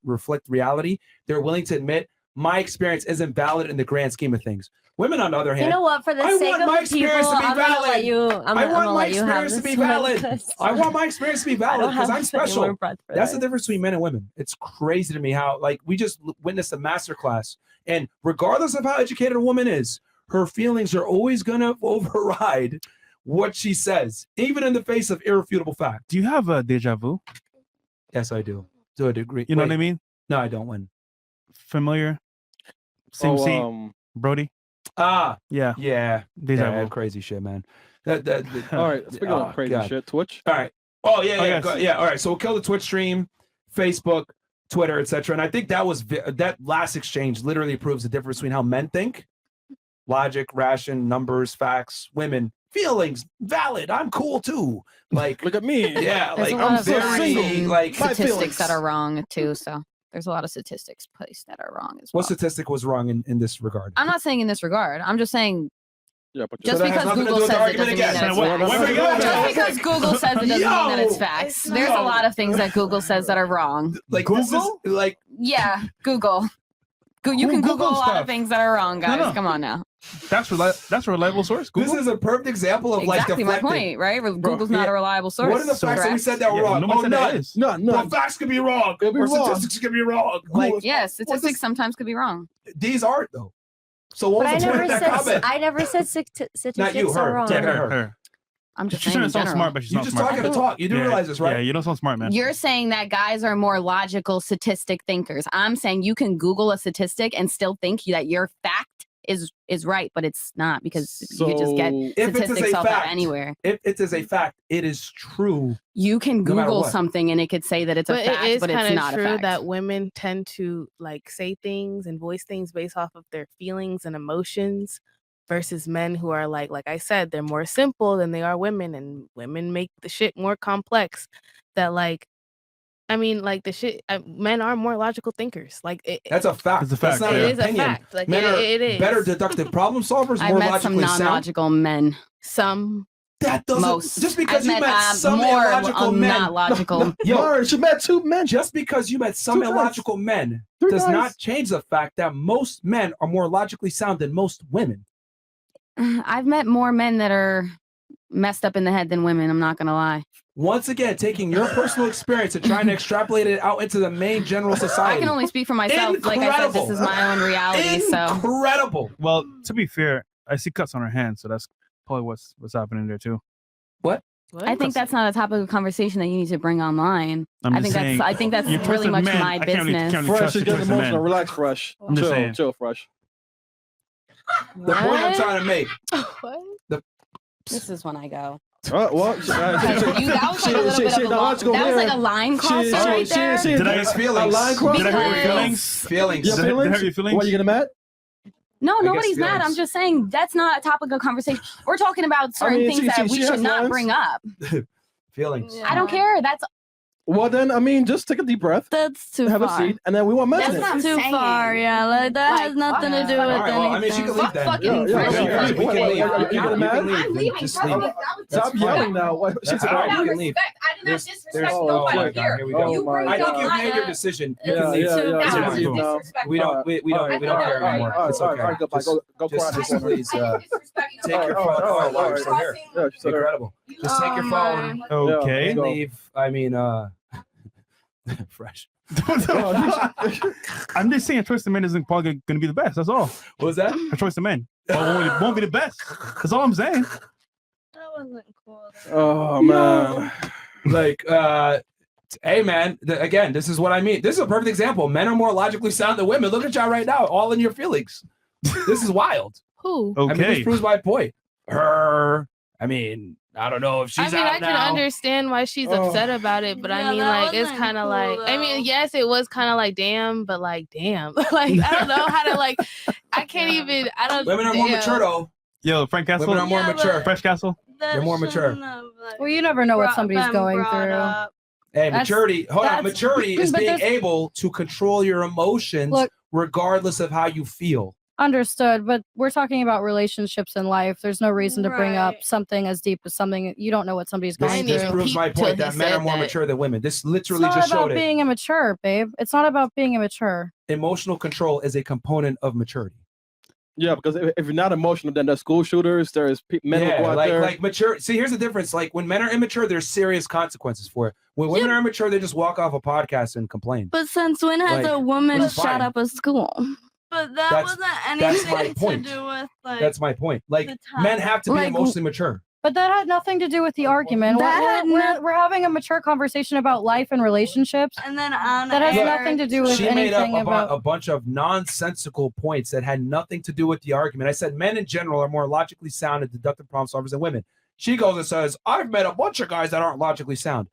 reflect reality, they're willing to admit my experience isn't valid in the grand scheme of things. Women, on the other hand, You know what? For the I sake want of my the people, experience to be I'm gonna valid. let you. I'm I want gonna my let you have experience to this be one, valid. 'cause I want my experience to be I valid don't because have I'm any more special. breath for That's the that. difference between men and women. It's crazy to me how, like, we just witnessed a masterclass, and regardless of how educated a woman is, her feelings are always gonna override what she says, even in the face of irrefutable fact. Do you have a deja vu? Yes, I do, to a degree. You know Wait, what I mean? No, I don't. When? Familiar? Same seat? Oh, Brody? Ah, Yeah. yeah, Deja yeah, vu. crazy shit, man. all right. Speaking Oh, of crazy God. shit, Twitch. All right. Oh yeah, Oh, yeah, yes. yeah. All right. So we'll kill the Twitch stream, Facebook, Twitter, etc. And I think that was that last exchange literally proves the difference between how men think logic, ration, numbers, facts. Women, feelings, valid. I'm cool too. Like, look at me. Yeah, There's like a lot I'm of very like statistics that are wrong too. So there's a lot of statistics placed that are wrong as well. What statistic was wrong in this regard? I'm not saying in this regard. I'm just saying. Yeah, but Just because Google says it doesn't mean that it's facts. Just because Google says it doesn't mean that it's facts. There's a lot of things that Google says that are wrong. Like Google? Like yeah, Google. You can Google a lot of things that are wrong, guys. Come on now. That's a reliable source. Google? This is a perfect example of Exactly like my point, right? Google's not a reliable source. What are the facts that we said that were wrong? Oh, none. But facts could be wrong. Or statistics could be wrong. Like, yeah, statistics sometimes could be wrong. These aren't though. So what But was the point of that comment? I never said statistics Not you, are her. wrong. Her. I'm just She's saying trying in to sound general. smart, but she's You not just smart. talking to talk. You do realize this, right? Yeah, you don't sound smart, man. You're saying that guys are more logical statistic thinkers. I'm saying you can Google a statistic and still think that your fact is right, but it's not because you could just get statistics off that anywhere. If it is a fact, it is true. You can No matter Google what. something and it could say that it's a But fact, it is but it's kind of not a true fact. that women tend to like say things and voice things based off of their feelings and emotions versus men who are like I said, they're more simple than they are women, and women make the shit more complex. That like, I mean, like the shit, men are more logical thinkers. Like That's a fact. It's a fact. That's not It an is a opinion. fact. Like, Men are it is. better deductive problem solvers, I've more met some logically sound. non-logical men. Some. That doesn't Most. just because I've you met met, some more illogical men. not logical. Yo, she met 2 men. Just because you met some Two guys. illogical men 3 does guys. not change the fact that most men are more logically sound than most women. I've met more men that are messed up in the head than women. I'm not gonna lie. Once again, taking your personal experience and trying to extrapolate it out into the main general society. I can only speak for myself. Like I said, this is my own reality. So Incredible. Well, to be fair, I see cuts on her hand, so that's probably what's happening there too. What? I think that's not a topic of conversation that you need to bring online. I'm I just think saying, that's you're really trusting much men. my I can't really- business. can't really Fresh trust is you getting trust the emotional. men. Relax, Fresh. I'm just saying. Chill, Fresh. The point I'm trying to make. This is when I go. Well, That was like a little bit of a that was like a line crosser right there. Did I feelings? a line cross? Did I hurt your Because- feelings? Feelings. Your Did I feelings? hurt your feelings? Why you getting mad? No, guess nobody's mad. feelings. I'm just saying that's not a topic of conversation. We're talking about certain mean, things she- that she we has should not lines. bring up. Feelings. I don't care. That's Well, then, I mean, just take a deep breath, That's too have far. a seat, and then we won't mention That's it. not Too far, yeah. Like that has nothing to do with All right, well, I mean, she anything. can leave then. fucking Yeah, Fresh. yeah, We can leave. You You getting can mad? leave. I'm leaving. Just Fresh. leave. That was That's Stop fine. yelling now. What? That's She's fine. no You can leave. respect. I did not There's- disrespect there's- oh nobody my here. God, here we go. You bring I think up you've my, made your decision. You Yeah, can leave. yeah, yeah. That It's was fine. disrespectful. We don't care anymore. It's okay. Go cry in the Just corner. please take your phone. all right, Oh, you're still here. Yeah, she's there. Incredible. Just take your phone Okay. and leave. I mean, Fresh. I'm just saying, a choice of men isn't probably going to be the best. That's all. What was that? A choice of men won't be the best. That's all I'm saying. That wasn't cool. Oh man. Like, hey man, again, this is what I mean. This is a perfect example. Men are more logically sound than women. Look at y'all right now, all in your feelings. This is wild. Who? I mean, Okay. this proves my point. Her. I mean, I don't know if she's I mean, out I can now. understand why she's upset about it, but I Yeah, mean, that like, it's wasn't kind of cool, like, I though. mean, yes, it was kind of like, damn, but like, damn, like, I don't know how to like, I can't even, I don't. Women are more damn. mature though. Yo, Frank Castle. Women are more Yeah, mature. but- Fresh Castle. They're more mature. Well, you never know what somebody's going through. Hey, That's- maturity. Hold on. that's- Maturity is but being there's- able to control your emotions Look- regardless of how you feel. Understood, but we're talking about relationships in life. There's no reason to bring up Right. something as deep as something you don't know what somebody's This, going this through. proves my point that men are more mature than women. This It's literally not just about showed it. being immature, babe. It's not about being immature. Emotional control is a component of maturity. Yeah, because if you're not emotional, then there's school shooters. There's men who go out like there. like mature. See, here's the difference. Like when men are immature, there's serious consequences for it. When women are immature, they just walk off a podcast and complain. But since when has Like, a woman it's shut fine. up a school? But that That's- wasn't that's my anything to point. do with like. That's my point. Like the men have to be Like, emotionally mature. But that had nothing to do with the argument. That We're having a mature conversation about life and relationships. And then on That has air, nothing to do with She made up anything about. a bunch of nonsensical points that had nothing to do with the argument. I said men in general are more logically sound and deductive problem solvers than women. She goes and says, I've met a bunch of guys that aren't logically sound.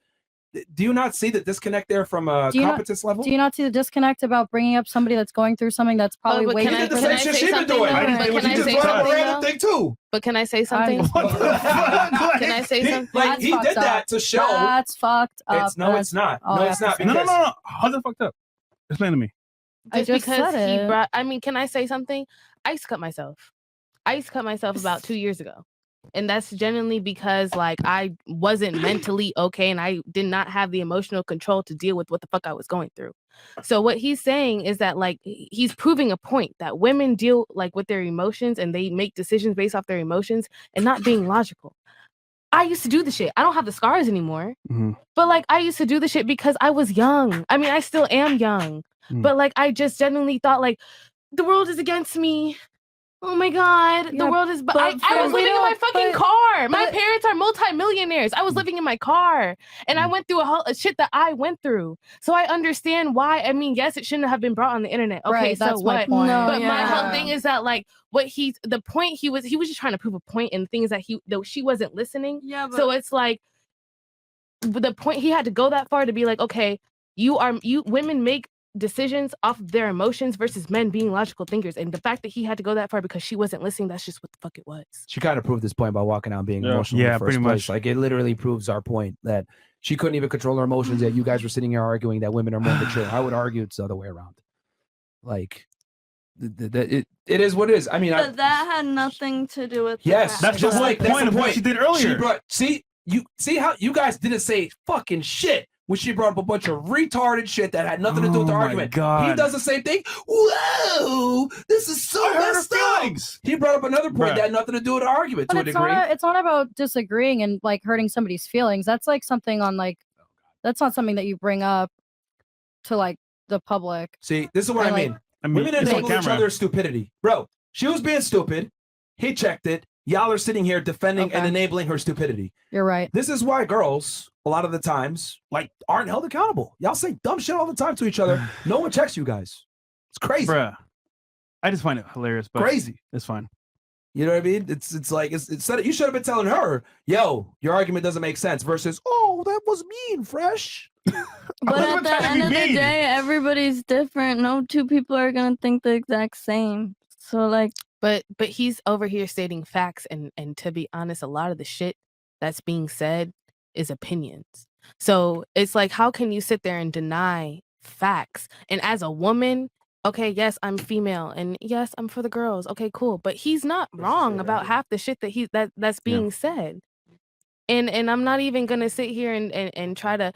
Do you not see the disconnect there from a competence level? Do you not see the disconnect about bringing up somebody that's going through something that's probably but way can I- the can same I shit say she been something, doing. though? I But didn't can I just say brought up a something, random though? thing too. But can I say something? What the fuck? Can I say something? Like he did that to show. That's fucked up. It's no, it's not. all No, I it's have not. to No, say. no, no, no. How's it fucked up? Explain to me. I Just just because said he it. brought. I mean, can I say something? I used to cut myself. I used to cut myself about 2 years ago. And that's genuinely because like I wasn't mentally okay and I did not have the emotional control to deal with what the fuck I was going through. So what he's saying is that like he's proving a point that women deal like with their emotions and they make decisions based off their emotions and not being logical. I used to do the shit. I don't have the scars anymore. But like I used to do the shit because I was young. I mean, I still am young. But like I just genuinely thought like the world is against me. Oh my God, the world is. But I was living in my fucking car. My parents are multimillionaires. I was living in my car, and I went through a whole shit that I went through. So I understand why. I mean, yes, it shouldn't have been brought on the internet. Okay, Right, so that's my what? point. No, but my whole yeah. thing is that like what the point he was just trying to prove a point, and the thing is that she wasn't listening. Yeah, but So it's like the point he had to go that far to be like, okay, you women make decisions off of their emotions versus men being logical thinkers, and the fact that he had to go that far because she wasn't listening, that's just what the fuck it was. She kind of proved this point by walking out and being emotional. Yeah, in the pretty first place. much. Like it literally proves our point that she couldn't even control her emotions. Yet you guys were sitting here arguing that women are more mature. I would argue it's the other way around. Like it is what it is. I mean, but that had nothing to do with yes, the that's just like that's point the of what point she did earlier. She brought you see how you guys didn't say fucking shit when she brought up a bunch of retarded shit that had nothing to do with the Oh my argument. God. He does the same thing. Whoa, this is so messed up. He brought up another point Bruh. that had nothing to do with the argument But to a it's degree. not. It's not about disagreeing and like hurting somebody's feelings. That's like something on like. That's not something that you bring up to like the public. See, this is what And, I like, mean. I mean, Women it's on enable each camera. other's stupidity. Bro, she was being stupid. He checked it. Y'all are sitting here defending and enabling her stupidity. You're right. This is why girls, a lot of the times, like, aren't held accountable. Y'all say dumb shit all the time to each other. No one checks you guys. It's crazy. Bruh. I just find it hilarious, but Crazy. It's fine. You know what I mean? It's like instead of, you should have been telling her, yo, your argument doesn't make sense versus, oh, that was mean, fresh. But at the end of the day, everybody's different. No two people are gonna think the exact same. So like, but he's over here stating facts, and to be honest, a lot of the shit that's being said is opinions. So it's like, how can you sit there and deny facts? And as a woman, okay, yes, I'm female, and yes, I'm for the girls. Okay, cool. But he's not wrong about half the shit that that's being said. And I'm not even gonna sit here and try to.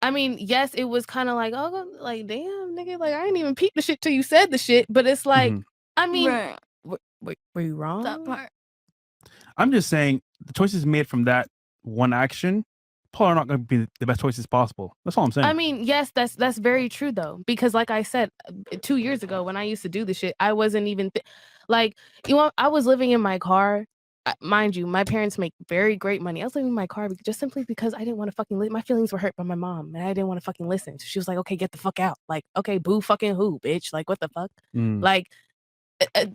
I mean, yes, it was kind of like, oh, like damn, nigga, like I didn't even peep the shit till you said the shit. But it's like, I mean, right. were you wrong? That part. I'm just saying the choices made from that one action probably are not going to be the best choices possible. That's all I'm saying. I mean, yes, that's very true though, because like I said, 2 years ago when I used to do the shit, I wasn't even like, you know, I was living in my car. Mind you, my parents make very great money. I was living in my car just simply because I didn't want to fucking my feelings were hurt by my mom, and I didn't want to fucking listen. So she was like, "Okay, get the fuck out." Like, okay, boo, fucking who, bitch? Like, what the fuck? Like,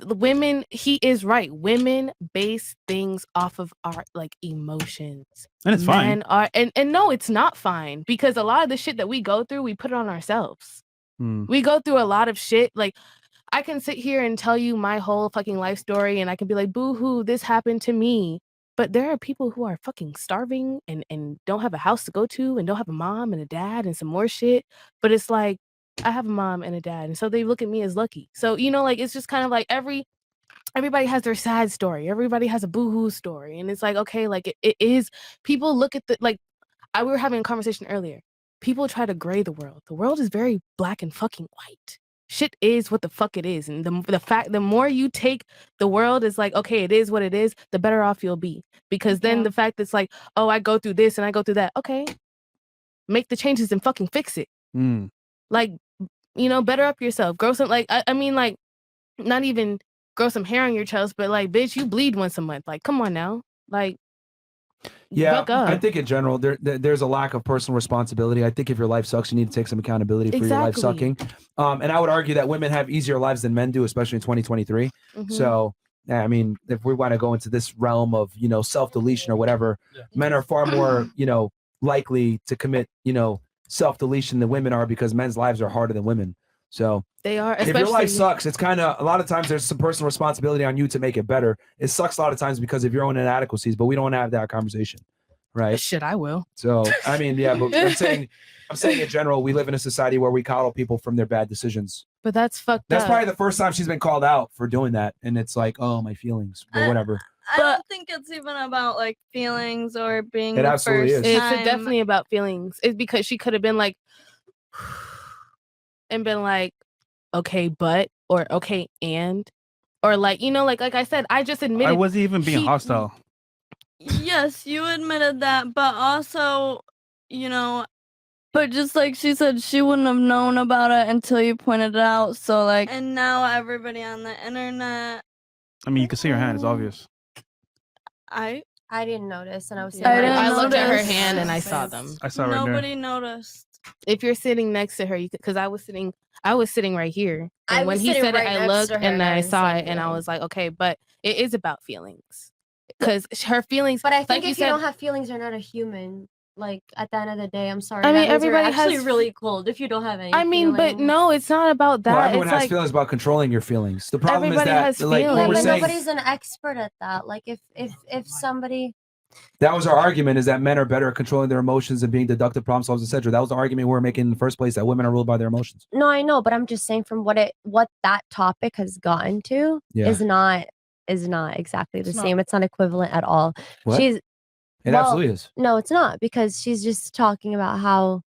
women. He is right. Women base things off of our like emotions, and it's fine. Men are, and no, it's not fine, because a lot of the shit that we go through, we put it on ourselves. We go through a lot of shit. Like, I can sit here and tell you my whole fucking life story, and I can be like, boo hoo, this happened to me. But there are people who are fucking starving and don't have a house to go to and don't have a mom and a dad and some more shit. But it's like, I have a mom and a dad. And so they look at me as lucky. So, you know, like, it's just kind of like everybody has their sad story. Everybody has a boo hoo story. And it's like, okay, like it is, people look at we were having a conversation earlier. People try to gray the world. The world is very black and fucking white. Shit is what the fuck it is. And the more you take the world is like, okay, it is what it is, the better off you'll be. Because then the fact that's like, oh, I go through this and I go through that. Okay, make the changes and fucking fix it. Like, you know, better up yourself. Grow some, like, I mean, like, not even grow some hair on your chest, but like, bitch, you bleed once a month. Like, come on now. Like, yeah, buck up. I think in general there's a lack of personal responsibility. I think if your life sucks, you need to take some accountability for your life sucking. And I would argue that women have easier lives than men do, especially in 2023. So, I mean, if we want to go into this realm of, you know, self-deletion or whatever, men are far more, you know, likely to commit, self-deletion than women are because men's lives are harder than women. So They are, if your life especially sucks, it's kind of a lot of times there's some personal responsibility on you to make it better. It sucks a lot of times because of your own inadequacies, but we don't have that conversation, right? shit. I will. So I mean, yeah, but I'm saying in general, we live in a society where we coddle people from their bad decisions. But that's fucked That's up. probably the first time she's been called out for doing that, and it's like, oh, my feelings, or whatever. I don't think it's even about like feelings or being It the absolutely first is. It's time. definitely about feelings. It's because she could have been like, and been like, okay, but, or okay, and, or like, like I said, I just admitted. I wasn't even being hostile. Yes, you admitted that, but also, but just like she said, she wouldn't have known about it until you pointed it out. So like, and now everybody on the internet. I mean, you can see her hand. It's obvious. I didn't notice, and I was. I looked at her hand and I saw them. I saw right there. Nobody noticed. If you're sitting next to her, because I was sitting right here, I and when was he sitting said it, right I next looked to her and and I I didn't saw see it, and I anything. was like, okay, but it is about feelings, because her feelings. But I think like if you you said, don't have feelings, you're not a human. Like at the end of the day, I'm sorry. I mean, that means you're everybody actually has- really cold if you don't have any. I mean, but no, it's not about that. Well, everyone it's has like, feelings about controlling your feelings. The problem is Everybody that, has like, Yeah, what we're but saying, nobody's an expert at that. Like if somebody. that was our argument, is that men are better at controlling their emotions and being deductive problem solvers, etc. That was the argument we were making in the first place, that women are ruled by their emotions. No, I know, but I'm just saying from what that topic has gotten to Yeah. is not exactly the It's not. same. It's not equivalent at all. What? It absolutely is. No, it's not, because she's just talking about how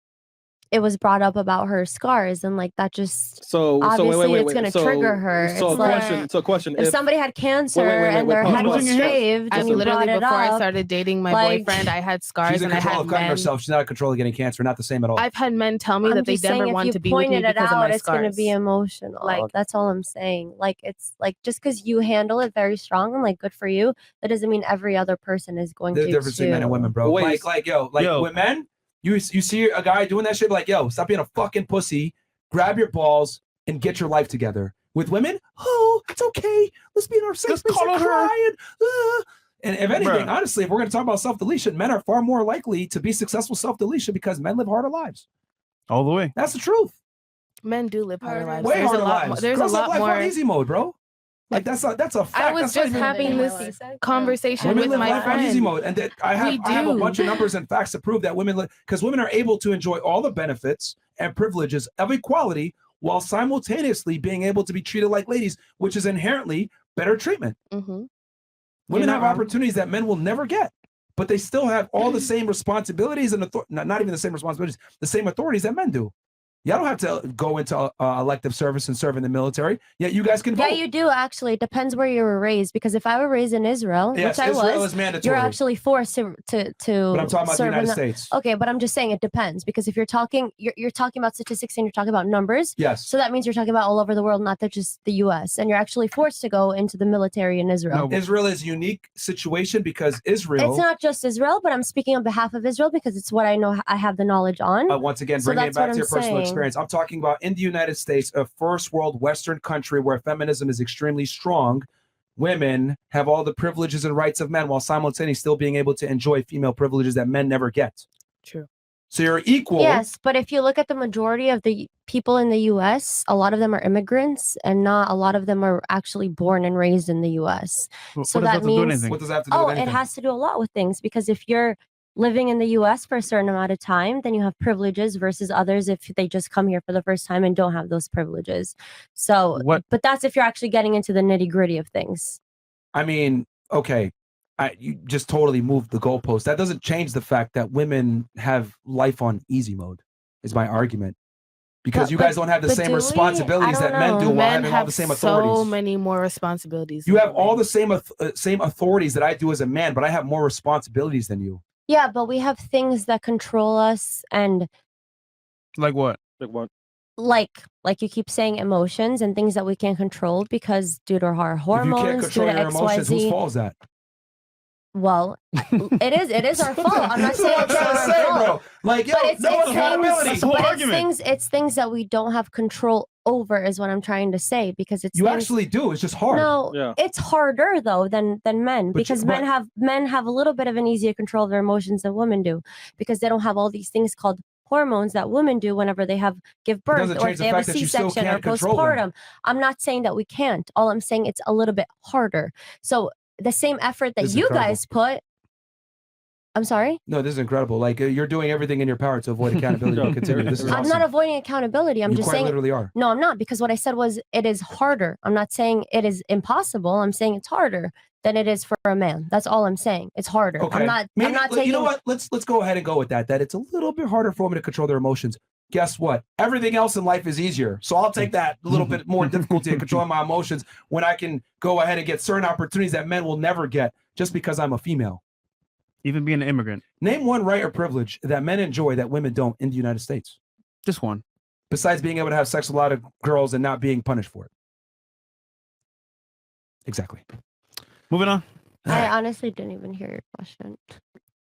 it was brought up about her scars, and like that just obviously wait. it's going to trigger her. So It's like, question. if somebody had cancer wait, and their pause, head was pause. shaved, I and you literally, brought it before I up, started dating my like- boyfriend, I had scars She's in and I control had of cutting men. herself. She's not in control of getting cancer. Not the same at all. I've had men tell me I'm that they just saying, never if want you to be with me pointed it because of out, my it's going to be scars. emotional. Like- That's all I'm saying. Like it's like just because you handle it very strong and like good for you, that doesn't mean every other person is going There's to a difference between men and too. women, bro. Wait. Yo, with men, you see a guy doing that shit, like, yo, stop being a fucking pussy, grab your balls, and get your life together. With women, oh, it's okay. Let's be in our safe space and crying. And if anything, Bruh. honestly, if we're going to talk about self-deletion, men are far more likely to be successful self-deletion because men live harder lives. All the way. That's the truth. Men do live harder lives. Way There's harder a lot. lives. There's Girls a live lot life more. on easy mode, bro. Like that's a fact. I was That's not just even- having this conversation Women with live my life on easy friend. mode, and that I have a do. bunch of numbers and facts to prove that women, because women are able to enjoy all the benefits and privileges of equality while simultaneously being able to be treated like ladies, which is inherently better treatment. Mm-hmm. Women not have wrong. opportunities that men will never get, but they still have all the same responsibilities and not even the same responsibilities, the same authorities that men do. Y'all don't have to go into elective service and serve in the military. Yet you guys can vote. Yeah, you do actually. It depends where you were raised. Because if I were raised in Israel, Yes, which I Israel was, is mandatory. you're actually forced to. But I'm talking about the serve in United States. Okay, but I'm just saying it depends, because if you're talking about statistics and you're talking about numbers. Yes. So that means you're talking about all over the world, not just the U.S. And you're actually forced to go into the military in Israel. Israel is a unique situation because Israel. It's not just Israel, but I'm speaking on behalf of Israel because it's what I know. I have the knowledge on. Once again, So bringing it that's back what to your I'm personal saying. experience. I'm talking about in the United States, a first world Western country where feminism is extremely strong. Women have all the privileges and rights of men while simultaneously still being able to enjoy female privileges that men never get. True. So you're equal. Yes, but if you look at the majority of the people in the U.S., a lot of them are immigrants, and not a lot of them are actually born and raised in the U.S. So that means, What does that have to do oh, with it anything? has to do a lot with things, because if you're living in the U.S. for a certain amount of time, then you have privileges versus others if they just come here for the first time and don't have those privileges. So, but that's if you're actually getting into the nitty gritty of things. I mean, okay, you just totally moved the goalpost. That doesn't change the fact that women have life on easy mode, is my argument. Because you guys don't have the same responsibilities that men do while Men having all have the same so authorities. many more responsibilities. You have all the same authorities that I do as a man, but I have more responsibilities than you. Yeah, but we have things that control us, and Like what? Like what? like you keep saying, emotions and things that we can't control because due to our If you hormones, can't due control to your emotions, whose XYZ. fault is that? Well, it is our fault. I'm not That's saying what it's I'm trying to our say, fault. bro. Like, yo, But it's no things- accountability. but it's things that we don't have control over is what I'm trying to say, because it's You things- actually do. It's just hard. No, Yeah. it's harder though than men, But you- because but- men have a little bit of an easier control of their emotions than women do, because they don't have all these things called hormones that women do whenever they give birth, doesn't or change if the they have a fact that you still C-section or can't control them. postpartum. I'm not saying that we can't. All I'm saying, it's a little bit harder. So the same effort that This is you incredible. guys put. I'm sorry. No, this is incredible. Like you're doing everything in your power to avoid accountability. But continue. This is I'm awesome. not avoiding accountability. I'm You just quite saying. literally are. No, I'm not, because what I said was it is harder. I'm not saying it is impossible. I'm saying it's harder than it is for a man. That's all I'm saying. It's harder. Okay. I'm not taking. You know what? Let's go ahead and go with that. That it's a little bit harder for women to control their emotions. Guess what? Everything else in life is easier. So I'll take that a little bit more difficulty in controlling my emotions when I can go ahead and get certain opportunities that men will never get just because I'm a female. Even being an immigrant. Name one right or privilege that men enjoy that women don't in the United States. Just one. Besides being able to have sex with a lot of girls and not being punished for it. Exactly. Moving on. I honestly didn't even hear your question.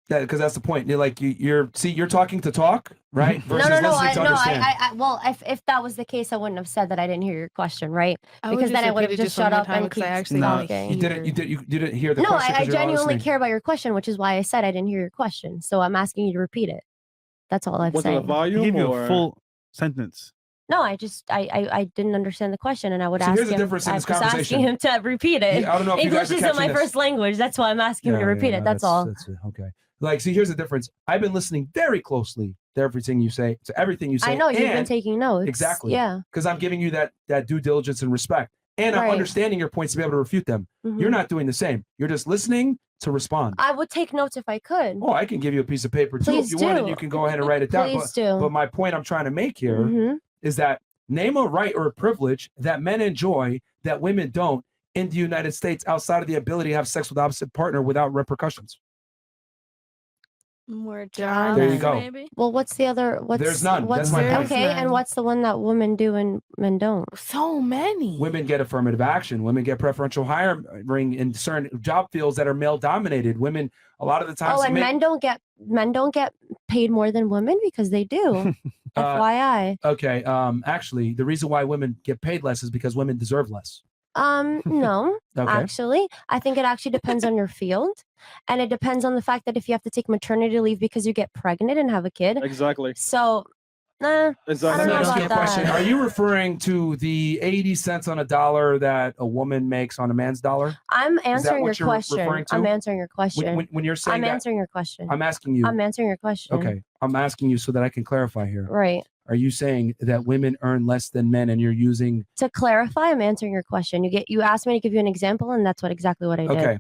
Because that's the point. You're like you're talking to talk, right? Versus No. listening to understand. Well, if that was the case, I wouldn't have said that I didn't hear your question, right? I would Because just then I would have repeat it just just one shut more up time and because I keep actually talking. You didn't hear the No, question. I 'cause you're not genuinely listening. care about your question, which is why I said I didn't hear your question. So I'm asking you to repeat it. That's all I'm Was it a saying. He volume gave you or a full sentence. No, I didn't understand the question, and I would So ask here's the him. difference in I'm this just asking conversation. him to repeat it. Yeah, I don't know if you English guys are isn't my catching this. first language. That's why I'm asking him to repeat it. no, That's all. okay. Like, see, here's the difference. I've been listening very closely to everything you say, to everything you say. I know you've been and- taking notes. Exactly. Yeah. Because I'm giving you that due diligence and respect. And I'm Right. understanding your points to be able to refute them. Mhm. You're not doing the same. You're just listening to respond. I would take notes if I could. Oh, I can give you a piece of paper too Please if you want, and do. you can go ahead and write it down. Please do. But my point I'm trying to make here is Mhm. that name a right or a privilege that men enjoy that women don't in the United States outside of the ability to have sex with the opposite partner without repercussions. More John. jobs, There you go. maybe. Well, what's the other? What's There's none. What's That's my point. okay? There's And none. what's the one that women do and men don't? So many. Women get affirmative action. Women get preferential hiring in certain job fields that are male dominated. Women, a lot of the times, Oh, and men don't get paid more than women, because they do. FYI. Okay. Actually, the reason why women get paid less is because women deserve less. No, Okay. actually, I think it actually depends on your field, and it depends on the fact that if you have to take maternity leave because you get pregnant and have a kid. exactly? So, I Exactly. don't know Let me ask you about a question. that. Are you referring to the 80 cents on a dollar that a woman makes on a man's dollar? I'm answering your what you're question. referring to? I'm answering your question. When you're saying I'm that, answering your question. I'm asking you. I'm answering your question. Okay. I'm asking you so that I can clarify here. Right. Are you saying that women earn less than men and you're using To clarify, I'm answering your question. You asked me to give you an example, and that's exactly what I did. Okay.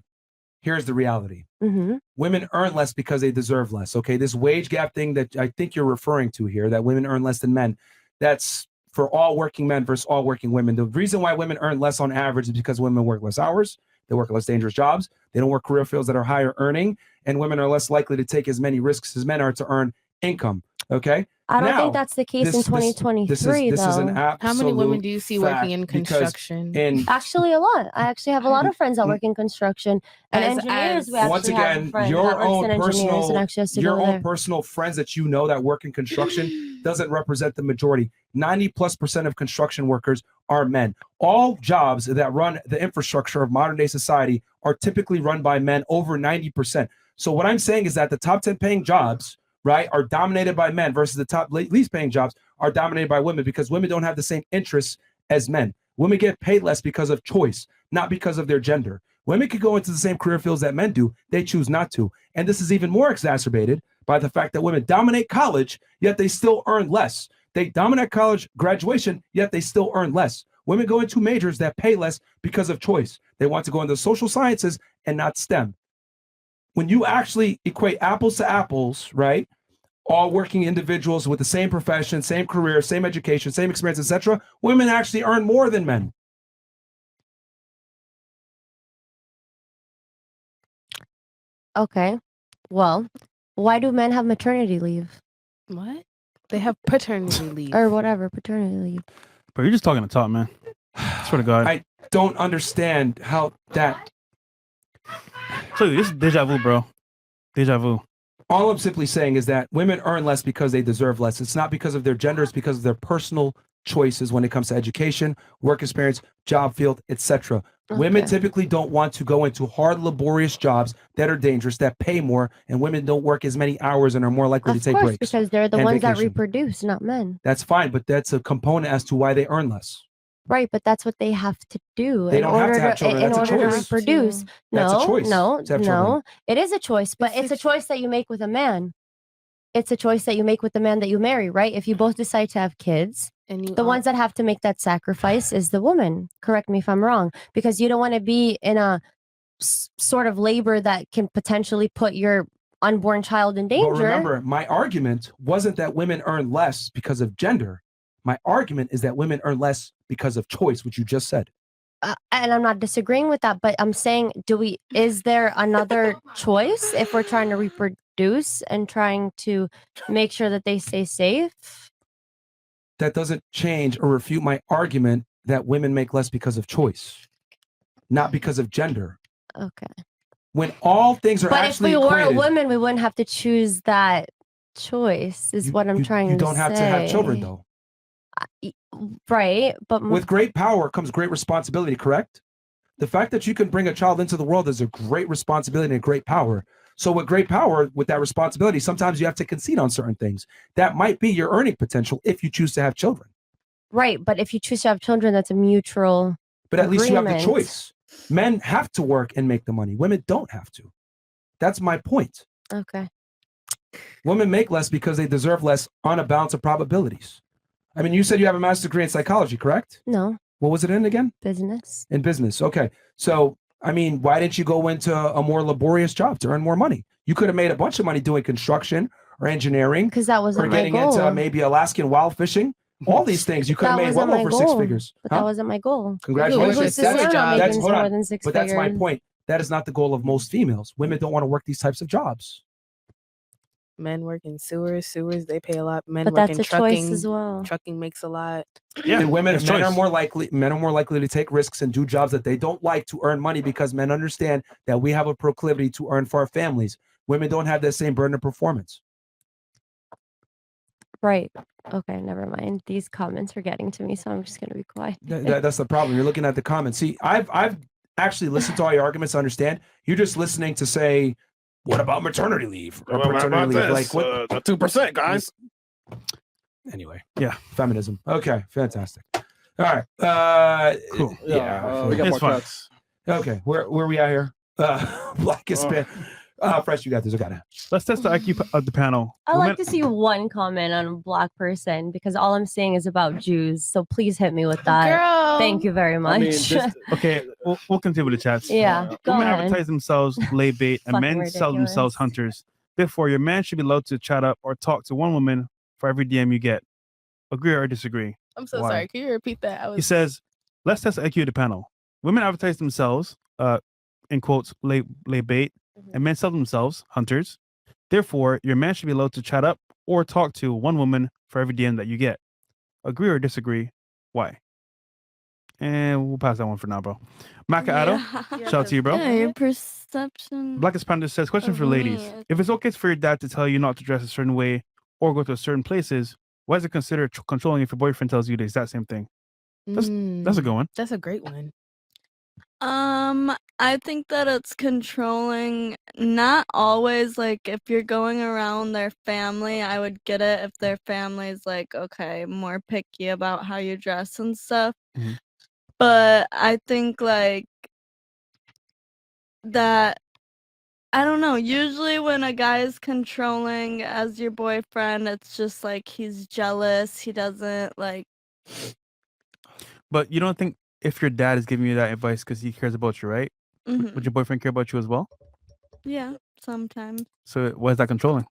Here's the reality. Mm-hmm. Women earn less because they deserve less. Okay. This wage gap thing that I think you're referring to here, that women earn less than men, that's for all working men versus all working women. The reason why women earn less on average is because women work less hours, they work less dangerous jobs, they don't work career fields that are higher earning, and women are less likely to take as many risks as men are to earn income. Okay. I don't Now, think that's the case in this 2023, this is an though. absolute How many women do you see working fact in because construction? in Actually, a lot. I actually have a lot of friends that work in construction and As- engineers. We as- actually once have a again, friend your that works own in engineers personal and actually has to your go own there. personal friends that you know that work in construction doesn't represent the majority. 90+% of construction workers are men. All jobs that run the infrastructure of modern day society are typically run by men, over 90%. So what I'm saying is that the top 10 paying jobs, right, are dominated by men versus the top least paying jobs are dominated by women, because women don't have the same interests as men. Women get paid less because of choice, not because of their gender. Women could go into the same career fields that men do. They choose not to. And this is even more exacerbated by the fact that women dominate college, yet they still earn less. They dominate college graduation, yet they still earn less. Women go into majors that pay less because of choice. They want to go into social sciences and not STEM. When you actually equate apples to apples, right? All working individuals with the same profession, same career, same education, same experience, etc., women actually earn more than men. Okay. Well, why do men have maternity leave What? They have paternity leave. or whatever, paternity leave? But you're just talking to talk, man. Swear to God. I don't understand how that. So this is deja vu, bro. Deja vu. All I'm simply saying is that women earn less because they deserve less. It's not because of their gender, it's because of their personal choices when it comes to education, work experience, job field, etc. Women Okay. typically don't want to go into hard, laborious jobs that are dangerous, that pay more, and women don't work as many hours and are more likely to Of take course, breaks. because they're the and ones that vacation. reproduce, not men. That's fine, but that's a component as to why they earn less. Right, but that's what they have to do They in don't have order to have children. in That's a order to choice. reproduce. That's a No, choice no, to have children. no. It is a choice, but it's a choice that you make with a man. It's a choice that you make with the man that you marry, right? If you both decide to have kids, And you the ones that have to make that sacrifice is the woman. Correct me if I'm wrong, because you don't want to be in a sort of labor that can potentially put your unborn child in danger. But remember, my argument wasn't that women earn less because of gender. My argument is that women earn less because of choice, which you just said. And I'm not disagreeing with that, but I'm saying, is there another choice if we're trying to reproduce and trying to make sure that they stay safe? That doesn't change or refute my argument that women make less because of choice, not because of gender. Okay. When all things are But if actually we were equated, women, we wouldn't have to choose that choice, is what I'm trying to say. you don't have to have children, though. Right, but With great power comes great responsibility, correct? The fact that you can bring a child into the world is a great responsibility and great power. So with great power, with that responsibility, sometimes you have to concede on certain things. That might be your earning potential if you choose to have children. right, but if you choose to have children, that's a mutual But at least you have the agreement. choice. Men have to work and make the money. Women don't have to. That's my point. Okay. Women make less because they deserve less on a balance of probabilities. I mean, you said you have a master's degree in psychology, correct? No. What was it in again? Business. In business. Okay. So, I mean, why didn't you go into a more laborious job to earn more money? You could have made a bunch of money doing construction or engineering. Because that wasn't or my getting goal. into maybe Alaskan wild fishing. All these things you could have That made wasn't well my over goal. 6 figures. But Huh? that wasn't my goal. Congratulations. Who's to say I'm not making hold more on. than 6 But that's my figures? point. That is not the goal of most females. Women don't want to work these types of jobs. Men work in sewers, they pay a lot. Men But work that's in a choice trucking, as well. trucking makes a lot. And men it's are choice. more likely to take risks and do jobs that they don't like to earn money because men understand that we have a proclivity to earn for our families. Women don't have that same burden of performance. Right. Okay, never mind. These comments are getting to me, so I'm just gonna be quiet. That's the problem. You're looking at the comments. See, I've actually listened to all your arguments to understand. You're just listening to say, what about maternity leave? Or What paternity about leave? this? Like what? The 2%, guys. Anyway, yeah, feminism. Okay, fantastic. All right. Cool. Yeah, we got it's more fine. cuts. Okay, where we at here? Black Hispanic. Fresh, you got this. I got it. Let's test the IQ of the panel. I like to see one comment on a black person because all I'm seeing is about Jews. So please hit me with that. Girl. Thank you very much. Okay, we'll continue with the chats. Yeah, go Women ahead. advertise themselves lay bait, and Fucking men sell themselves hunters. Therefore, your man should be allowed to chat up or talk to one woman for every DM you get. Agree or disagree? I'm so Why? sorry. Can you repeat that? He says, let's test the IQ of the panel. Women advertise themselves, in quotes, lay bait, and men sell themselves, hunters. Therefore, your man should be allowed to chat up or talk to one woman for every DM that you get. Agree or disagree? Why? And we'll pass that one for now, bro. Macado, shout out to you, bro. Yeah, your perception. Blackest Panda says, question of for ladies. me. If it's okay for your dad to tell you not to dress a certain way or go to certain places, why is it considered controlling if your boyfriend tells you the exact same thing? That's a good one. That's a great one. I think that it's controlling, not always. Like, if you're going around their family, I would get it if their family's like, okay, more picky about how you dress and stuff. Mhm. But I think like that, I don't know, usually when a guy is controlling as your boyfriend, it's just like he's jealous, he doesn't like. But you don't think if your dad is giving you that advice because he cares about you, right? Mhm. Would your boyfriend care about you as well? Yeah, sometimes. So why is that controlling?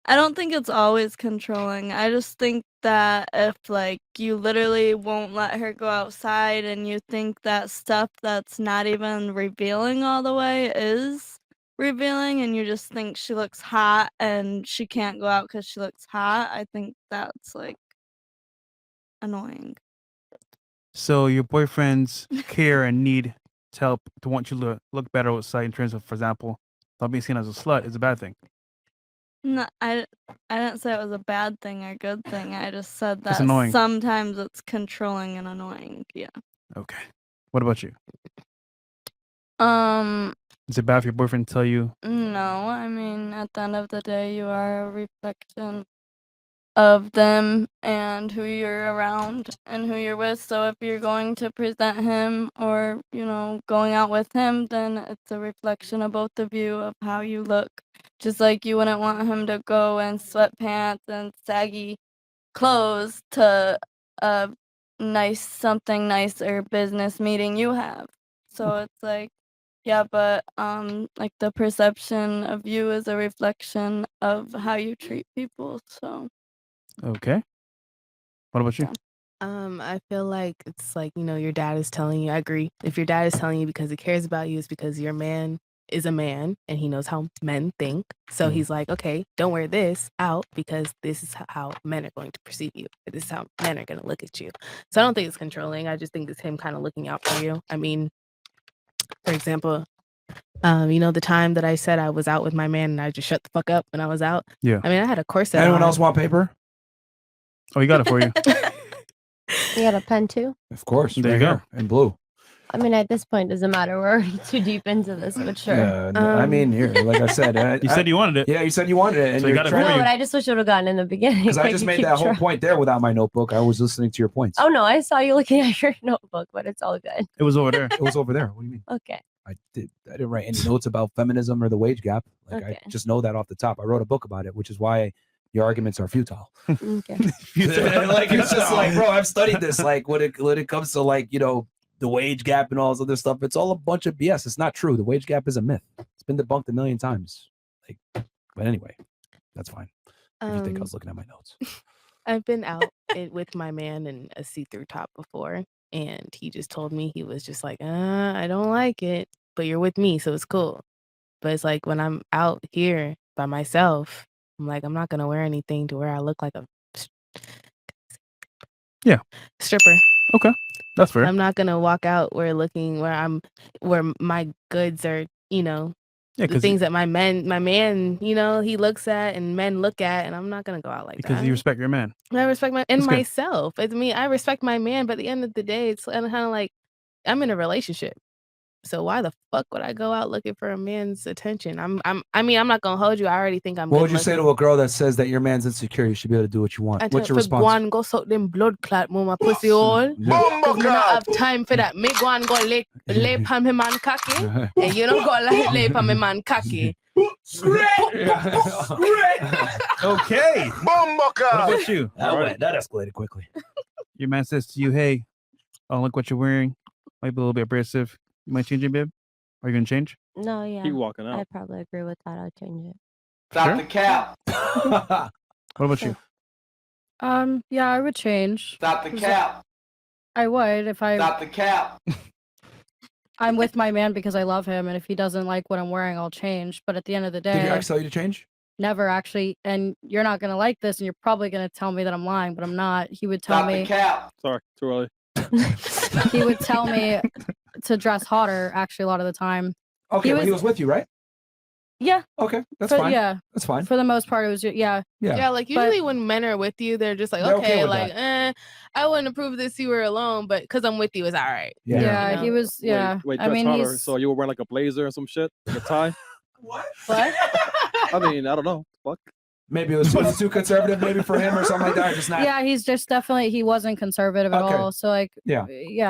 I don't think it's always controlling. I just think that if like you literally won't let her go outside and you think that stuff that's not even revealing all the way is revealing and you just think she looks hot and she can't go out because she looks hot, I think that's like annoying. So your boyfriend's care and need to help to want you to look better outside in terms of, for example, not being seen as a slut is a bad thing. No, I didn't say it was a bad thing or good thing. I just said It's that annoying. sometimes it's controlling and annoying. Yeah. Okay. What about you? Um, Is it bad for your boyfriend to tell you? no, I mean, at the end of the day, you are a reflection of them and who you're around and who you're with. So if you're going to present him or, going out with him, then it's a reflection of both of you of how you look. Just like you wouldn't want him to go in sweatpants and saggy clothes to a something nicer business meeting you have. So it's like, yeah, but like the perception of you is a reflection of how you treat people. So Okay. What about you? I feel like it's like, your dad is telling you, I agree. If your dad is telling you because he cares about you, it's because your man is a man and he knows how men think. So he's like, okay, don't wear this out because this is how men are going to perceive you. This is how men are going to look at you. So I don't think it's controlling. I just think it's him kind of looking out for you. I mean, for example, the time that I said I was out with my man and I just shut the fuck up when I was out. Yeah. I mean, I had a corset Anyone on. else want paper? Oh, he got it for you. You got a pen too? Of course. There you right go. here, in blue. I mean, at this point, doesn't matter. We're already too deep into this, but sure. I mean, here, like I said, You said you wanted it. Yeah, you said you wanted it, and So you got it for No, you. but I just wish I would have gotten in the beginning. because I so just could made keep that whole track. point there without my notebook. I was listening to your points. Oh no, I saw you looking at your notebook, but it's all good. It was over there. It was over there. What do you mean? Okay. I didn't write any notes about feminism or the wage gap. Like Okay. I just know that off the top. I wrote a book about it, which is why your arguments are futile. Okay. Like it's just like, bro, I've studied this. Like when it comes to like the wage gap and all this other stuff, it's all a bunch of BS. It's not true. The wage gap is a myth. It's been debunked a million times. Like, but anyway, that's fine. If you think I was looking at my notes. I've been out with my man in a see-through top before, and he just told me, he was just like, I don't like it, but you're with me, so it's cool. But it's like when I'm out here by myself, I'm like, I'm not gonna wear anything to where I look like a stripper. Okay. That's fair. I'm not gonna walk out where my goods are, Yeah, the 'cause things that my man, he looks at and men look at, and I'm not gonna go out like because that. you respect your man. I respect That's good. myself. I mean, I respect my man, but at the end of the day, it's kind of like I'm in a relationship. So why the fuck would I go out looking for a man's attention? I mean, I'm not gonna hold you. I already think I'm. What good would you say looking. to a girl that says that your man's insecure? You should be able to do what you want. I What's tell your her, response? Go and go suck them blood clot, move my pussy hole. Cause me not have time for that. Me go and go lay pan me man cocky, and you don't go lay pan me man cocky. Okay. What about you? That escalated quickly. Your man says to you, "Hey, I don't like what you're wearing. Might be a little bit abrasive. You might change it, babe. Are you gonna change?" No, yeah. Keep walking I out. probably agree with that. I'll change it. Stop the cap. What about you? Yeah, I would change. Stop the cap. I would if I. Stop the cap. I'm with my man because I love him, and if he doesn't like what I'm wearing, I'll change. But at the end of the Did your day, ex tell you to change? never actually. And you're not gonna like this, and you're probably gonna tell me that I'm lying, but I'm not. He would tell me. cap. Sorry, too early. He would tell me to dress hotter. Actually, a lot of the time. Okay, but he was with you, right? Yeah. Okay, that's but fine. Yeah. That's fine. For the most part, it was yeah. Yeah, like usually when men are with you, they're just like, They're okay okay, with like, I wouldn't approve this if you were alone, but because I'm with you, it's all right. Yeah, You know? he was. Yeah. Wait, I dress mean, hotter. he's. So you were wearing like a blazer or some shit, like a tie. What? I mean, I don't know. Fuck. Maybe it was too conservative, maybe for him or something like that. Or just not. Yeah, he's just definitely he wasn't conservative at Okay. all. So like, Yeah.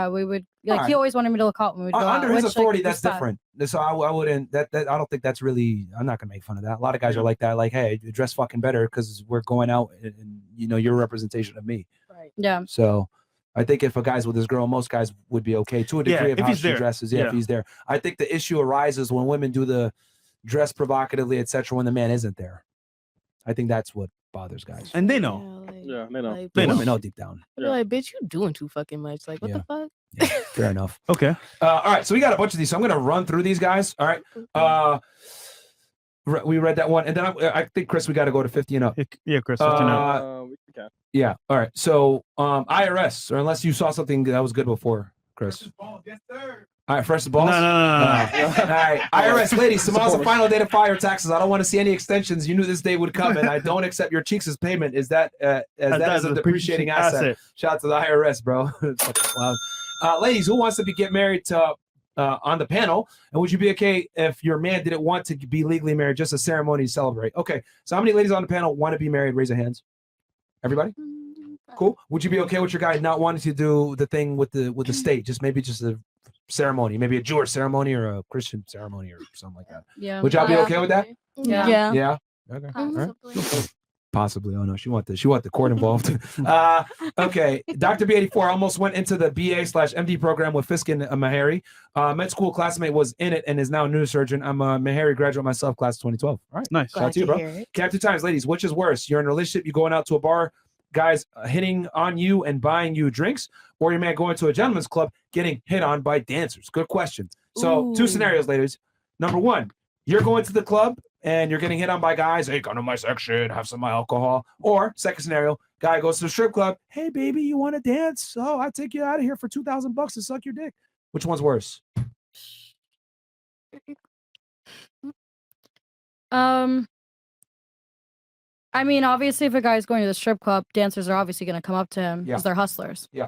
we would like Alright. he always wanted me to look hot when we would go out. Under his which, authority, like, that's was fine. different. So I wouldn't. That I don't think that's really. I'm not gonna make fun of that. A lot of guys are like that. Like, hey, dress fucking better because we're going out, and you're a representation of me. Right. Yeah. So I think if a guy's with his girl, most guys would be okay to a Yeah, degree of if how he's she there. dresses. Yeah, Yeah. if he's there. I think the issue arises when women do the dress provocatively, etc., when the man isn't there. I think that's what bothers guys. And they know. Yeah, they know. Like, They know. Women know deep down. They're like, bitch, you doing too fucking much. Like, what the fuck? Yeah, fair enough. Okay. All right, so we got a bunch of these. So I'm going to run through these guys. All right. We read that one, and then I think Chris, we got to go to 50 and up. Yeah, Chris. 50 and up. Okay. Yeah. All right. So IRS, or unless you saw something that was good before, Chris. All right, fresh the balls. No. All right, IRS ladies, tomorrow's the final day to file your taxes. I don't want to see any extensions. You knew this day would come, and I don't accept your cheeks as payment. Is that as that is a depreciating asset? Shout out to the IRS, bro. Ladies, who wants to get married to on the panel? And would you be okay if your man didn't want to be legally married, just a ceremony to celebrate? Okay, so how many ladies on the panel want to be married? Raise your hands. Everybody? Cool. Would you be okay with your guy not wanting to do the thing with the state? Just maybe just a ceremony, maybe a Jewish ceremony or a Christian ceremony or something like that. Yeah. Would y'all be okay with that? Yeah. Yeah. Okay. All right. Possibly. Oh no, she want the court involved. Okay. Dr. B84 almost went into the BA/MD program with Fisk and Meharry. Med school classmate was in it and is now a neurosurgeon. I'm a Meharry graduate myself, class 2012. All right. Nice. Shout out to you, bro. Count 2 times, ladies. Which is worse? You're in a relationship, you're going out to a bar, guys hitting on you and buying you drinks, or your man going to a gentleman's club getting hit on by dancers? Good question. So 2 scenarios, ladies. Number 1, you're going to the club and you're getting hit on by guys. Hey, come to my section, have some alcohol. Or second scenario, guy goes to the strip club. Hey, baby, you want to dance? Oh, I'll take you out of here for $2,000 to suck your dick. Which one's worse? I mean, obviously, if a guy's going to the strip club, dancers are obviously going to come up to him because they're hustlers. Yeah.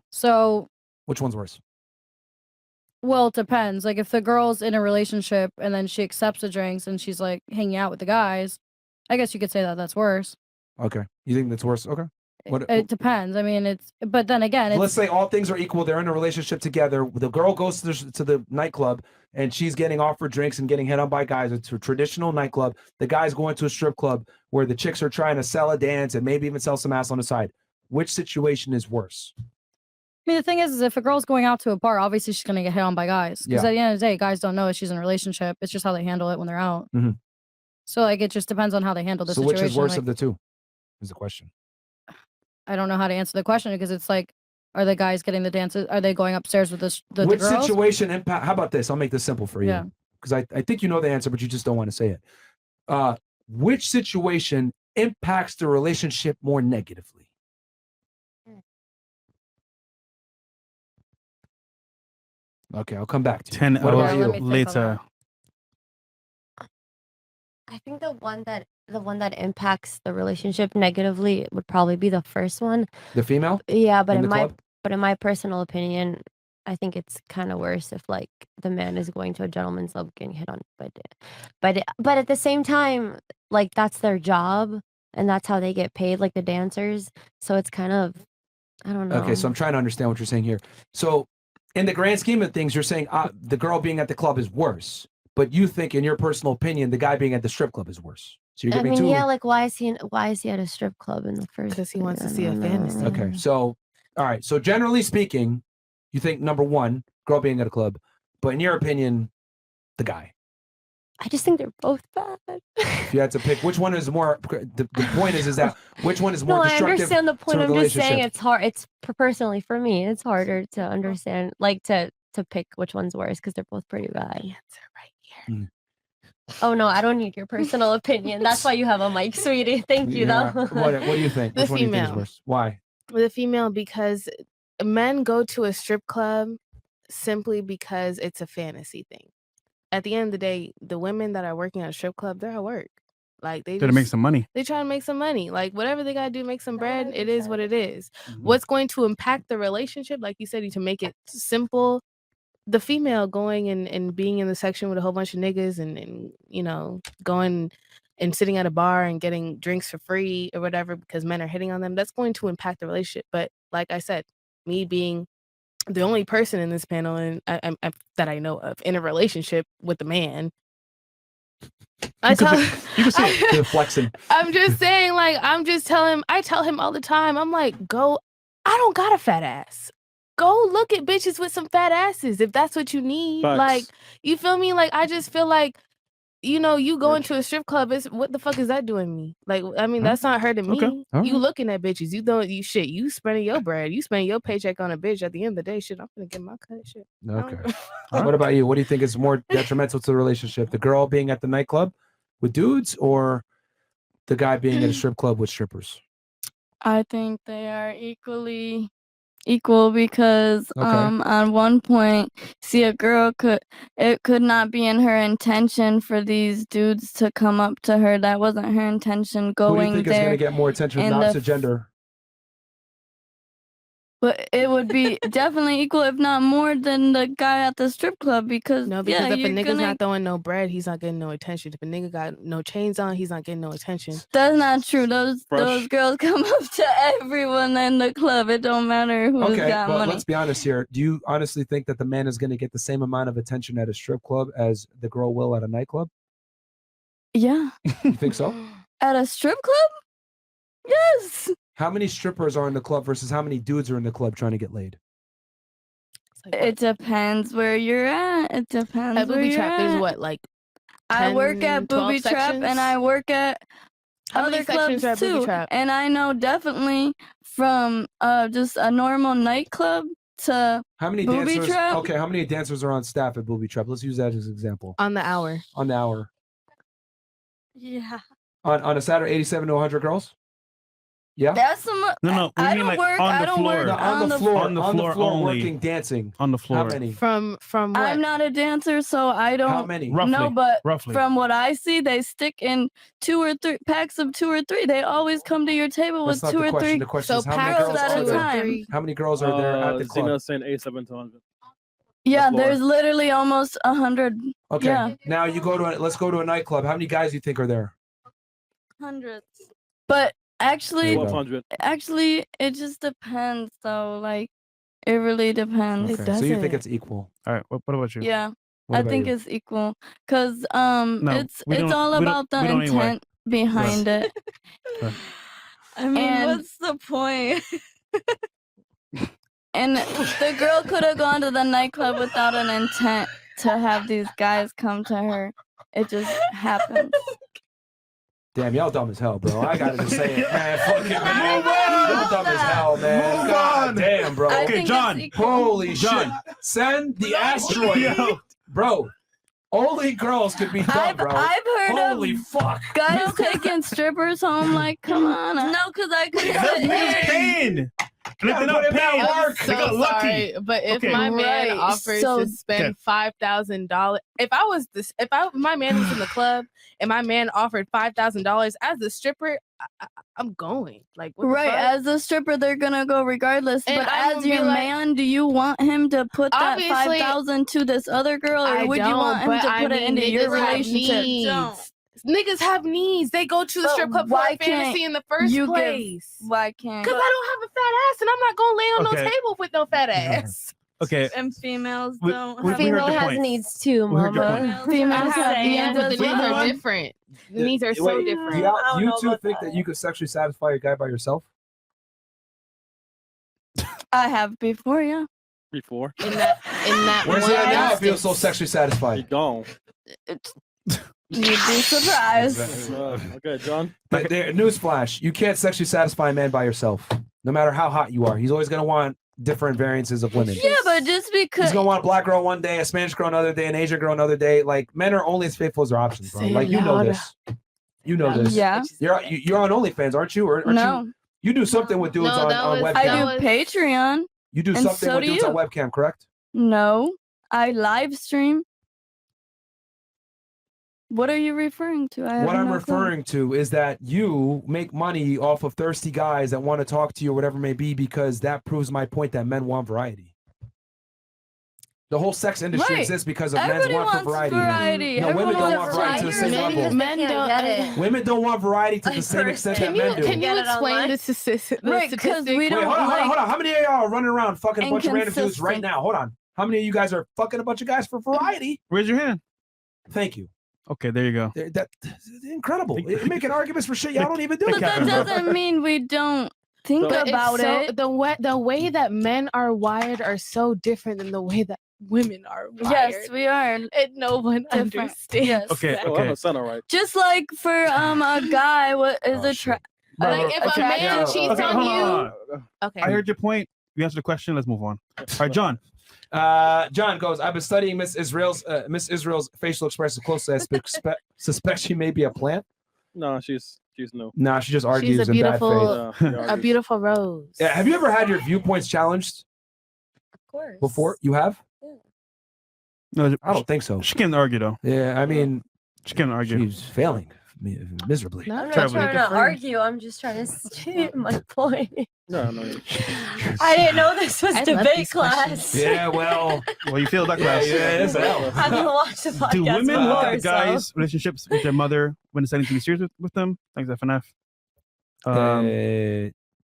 So, which one's worse? Well, it depends. Like, if the girl's in a relationship and then she accepts the drinks and she's like hanging out with the guys, I guess you could say that that's worse. Okay. You think that's worse? Okay. It depends. I mean, but then again, let's say all things are equal. They're in a relationship together. The girl goes to the nightclub and she's getting offered drinks and getting hit on by guys. It's a traditional nightclub. The guy's going to a strip club where the chicks are trying to sell a dance and maybe even sell some ass on the side. Which situation is worse? I mean, the thing is if a girl's going out to a bar, obviously she's going to get hit on by guys. Because at the end of the day, guys don't know if she's in a relationship. It's just how they handle it when they're out. So, like, it just depends on how they handle the situation. So which is worse like, of the two is the question. I don't know how to answer the question because it's like, are the guys getting the dances? Are they going upstairs with the Which girls? situation impact? How about this? I'll make this simple for you. Yeah. Because I think you know the answer, but you just don't want to say it. Which situation impacts the relationship more negatively? Okay, I'll come back to you. 10 What about hours you? later. I think the one that impacts the relationship negatively would probably be the first one. The female? Yeah, but In in the my club? in my personal opinion, I think it's kind of worse if like the man is going to a gentleman's club getting hit on but at the same time, like that's their job and that's how they get paid, like the dancers. So it's kind of, I don't know. Okay, so I'm trying to understand what you're saying here. So in the grand scheme of things, you're saying the girl being at the club is worse, but you think, in your personal opinion, the guy being at the strip club is worse. So you're I giving mean, two. yeah, like why is he at a strip club in the first? Because he wants to place? see I a don't fantasy. know. Okay, so all right. So generally speaking, you think number 1, girl being at a club, but in your opinion, the guy. I just think they're both bad. If you had to pick, which one is more? The point is that which one is more No, I destructive? understand the point. to I'm the just saying relationship? it's hard. It's personally for me, it's harder to understand, like to pick which one's worse because they're both pretty bad. Oh no, I don't need your personal opinion. That's why you have a mic, sweetie. Thank you, Yeah. though. What do you think? The Which one do you think is female. worse? Why? With a female, because men go to a strip club simply because it's a fantasy thing. At the end of the day, the women that are working at a strip club, they're at work. Like they Gotta make some money. They try to make some money. Like whatever they gotta do, make some bread. It is what it is. What's going to impact the relationship, like you said, to make it simple, the female going and being in the section with a whole bunch of niggas and you know, going and sitting at a bar and getting drinks for free or whatever because men are hitting on them, that's going to impact the relationship. But like I said, me being the only person in this panel and that I know of in a relationship with a man, I tell You can see it. They're flexing. I'm just saying, like, I tell him all the time, I'm like, I don't got a fat ass. Go look at bitches with some fat asses if that's what you need. Facts. Like, you feel me? Like, I just feel like, you know, you going to a strip club, what the fuck is that doing me? Like, I mean, that's not hurting me. Okay. All You right. looking at bitches. You spending your bread. You spending your paycheck on a bitch. At the end of the day, shit, I'm gonna get my cut. Shit. Okay. What about you? What do you think is more detrimental to the relationship? The girl being at the nightclub with dudes or the guy being at a strip club with strippers? I think they are equally equal because Okay. on one point, see, a girl could not be in her intention for these dudes to come up to her. That wasn't her intention Who do you going think is going there. to get more attention with in the the opposite gender? But it would be definitely equal, if not more, than the guy at the strip club because No, because yeah, if a you're nigga's gonna. not throwing no bread, he's not getting no attention. If a nigga got no chains on, he's not getting no attention. That's not true. Those Fresh. girls come up to everyone in the club. It don't matter who's Okay, got but money. let's be honest here. Do you honestly think that the man is going to get the same amount of attention at a strip club as the girl will at a nightclub? Yeah. You think so? At a strip club? Yes. How many strippers are in the club versus how many dudes are in the club trying to get laid? It depends where you're at. It depends At where booby you're trap, there's at. what, like I work 10, at 12 booby trap sections? and I work at How many other sections clubs are at booby too. trap? And I know definitely from just a normal nightclub to How many booby dancers? trap. Okay, how many dancers are on staff at booby trap? Let's use that as an example. On the hour. On the hour. Yeah. On a Saturday, 87 to 100 girls? Yeah. That's some. No, we I mean don't like work. on I the don't floor. work No, on the floor. On the On the floor floor only. working, dancing. On the floor. How many? From what? I'm not a dancer, so I don't. How many? No, Roughly, but roughly. from what I see, they stick in 2 or 3 packs of 2 or 3. They always come to your table That's with not 2 the or question. 3 The question So is how many girls girls at are a there? time. How many girls are there at the club? Zena's saying 87 to 100. Yeah, floor. there's literally almost 100. Okay. Yeah, Now you go to let's go to a nightclub. How many guys do you think are there? Hundreds. but There actually, you go. 1200. it just depends. Though, like, it really depends. Okay. So you think it's equal? All right. What about you? Yeah, What I about think you? it's equal because No, it's we don't- all we don't- about the we don't anyway. intent behind it. I mean, And- what's the point? And the girl could have gone to the nightclub without an intent to have these guys come to her. It just happens. Damn, y'all dumb as hell, bro. I gotta just say it, man. Fuck it, man. Y'all dumb as hell, man. Move God on. damn, bro. I Okay, think John. it's equal. Holy John. shit. Send the asteroid. Yo. Bro, only girls could be dumb, bro. I've heard Holy of fuck. guys taking strippers home. Like, come on. No, because I could They're paying. And if they're not put in that paying, work. they got lucky. Sorry, but if Okay. my man Right, offers so- to spend $5,000, if my man was in the club and my man offered $5,000 as a stripper, I'm going. Like, what the Right, fuck? as a stripper, they're gonna go regardless. And but I'm as gonna your be like- man, do you want him to put that Obviously, 5,000 to this other girl, or I would you don't, want him but to I put it mean, into your niggas have relationship? needs. Niggas have needs. They go to the But strip club for why a fantasy can't in the first you give- place. Why can't? Because I don't have a fat ass, and I'm not gonna lay on Okay. no table with no fat ass. Okay. And females We- don't we- have we heard Female your has point. needs too, We heard your mama. Females Females have have say, needs But the as needs well. are different. The needs are so Wait, different. do you two think that you could sexually satisfy a guy by yourself? I have before, yeah. Before. In that Where's one he at now? I instance. feel so sexually He satisfied. gone. You'd be surprised. Okay, John. But there, newsflash: you can't sexually satisfy a man by yourself, no matter how hot you are. He's always gonna want different variances of women. Yeah, but just because He's gonna want a black girl one day, a Spanish girl another day, an Asian girl another day. Like men are only as faithful as their options, bro. Say Like you know louder. this. You know this. Yeah. You're on OnlyFans, aren't you? Or aren't No, you do something with dudes No, on, that on was- webcam. I do Patreon. You do and something so with do dudes on you. webcam, correct? No, I live stream. What are you referring to? I have What I'm no clue. referring to is that you make money off of thirsty guys that want to talk to you or whatever it may be, because that proves my point that men want variety. The whole sex industry Right. exists because of Everybody men's want for wants variety. variety. No, women Everyone don't wants want variety to the same variety. level. Men don't get it. Women don't want variety to the same extent that Can men you do. can you Get it explain online? the statistics? Right, 'cause we Wait, don't hold on. like How many of y'all are running around fucking a bunch of random dudes right inconsistent. now? Hold on. How many of you guys are fucking a bunch of guys for variety? Raise your hand. Thank you. Okay, there you go. That's incredible. You're making arguments for shit y'all don't even do. But that doesn't mean we don't think But it's about so- it. The way that men are wired are so different than the way that women are wired. Yes, we are. And no one Different. understands. Yes. Okay, that. Oh, okay. I'm a son, all right. Just like for a guy, what is Oh, a shit. Like if a man cheats Okay, on hold you, on. okay. I heard your point. You answered the question. Let's move on. All right, John. John goes, I've been studying Miss Israel's facial expression closely. I suspect she may be a plant. No, she's She's no. Nah, she just argues She's a in bad beautiful, faith. a beautiful rose. Yeah, have you ever had your viewpoints challenged Of course. before? You have? No, I don't think so. She can't argue though. Yeah, I mean, she can't argue. She's failing miserably. I'm not trying to argue. I'm just trying to state my point. No. I didn't know this was I love debate these class. questions. Yeah, well, you feel that class. Yeah, it's hell. I haven't watched the podcast Do women look at the before, guys' relationships with their mother when deciding to be serious with them? Thanks, FNF.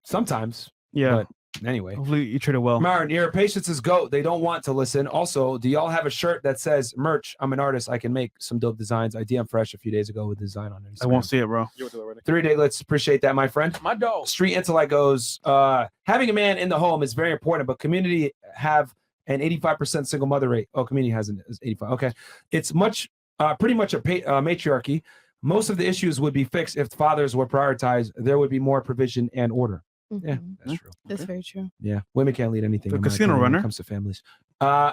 Sometimes. Yeah. But anyway. Hopefully you treat it well. Myron, your patience is goat. They don't want to listen. Also, do y'all have a shirt that says merch? I'm an artist. I can make some dope designs. I DM Fresh a few days ago with design on it. I won't see it, bro. 3 day, let's appreciate that, my friend. My dog. Street Intellect goes, having a man in the home is very important, but community have an 85% single mother rate. Oh, community has an 85. Okay. It's pretty much a matriarchy. Most of the issues would be fixed if fathers were prioritized. There would be more provision and order. Yeah, that's true. That's very true. Yeah, women can't lead anything. The in my casino opinion, when runner. it comes to families.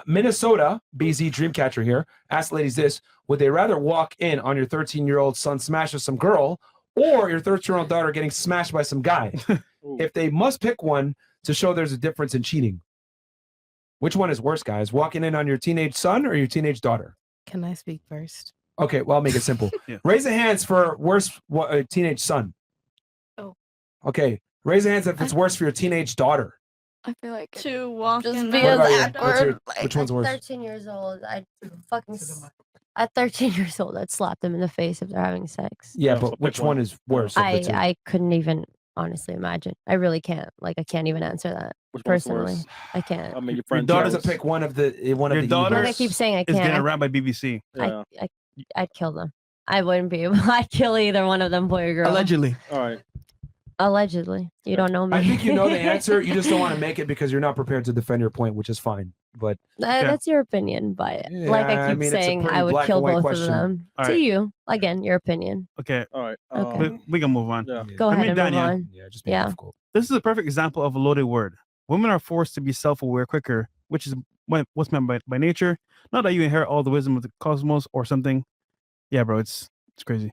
Minnesota, BZ Dreamcatcher here. Ask ladies this: would they rather walk in on your 13-year-old son smash with some girl, or your 13-year-old daughter getting smashed by some guy? If they must pick one to show there's a difference in cheating, which one is worse, guys? Walking in on your teenage son or your teenage daughter? Can I speak first? Okay, well, I'll make it simple. Raise the hands for worse teenage son. Oh. Okay, raise the hands if it's worse for your teenage daughter. I feel like to walk just in feels about you? awkward. Which one's worse? 13 years old, at 13 years old, I'd slap them in the face if they're having sex. Yeah, but which one is worse? of the two? I couldn't even honestly imagine. I really can't. Like, I can't even answer that Which one's personally. worse? I can't. I mean, your Your friend daughter doesn't Jones. pick one of the Your evils. daughter Like I keep saying, I is getting can't. around by BBC. Yeah. I'd kill them. I wouldn't be able. I'd kill either one of them, boy or girl. Allegedly. All right. Allegedly. You don't know me. I think you know the answer. You just don't want to make it because you're not prepared to defend your point, which is fine. But That's your opinion, but like Yeah, I I keep mean, it's a saying, pretty I would black kill and white both question. of them. All To right. you, again, your opinion. Okay. All right. Okay. We can move on. Yeah. Go Let me ahead and down move you. on. yeah, just Yeah. difficult. This is a perfect example of a loaded word. Women are forced to be self-aware quicker, which is what's meant by nature. Not that you inherit all the wisdom of the cosmos or something. Yeah, bro, it's crazy.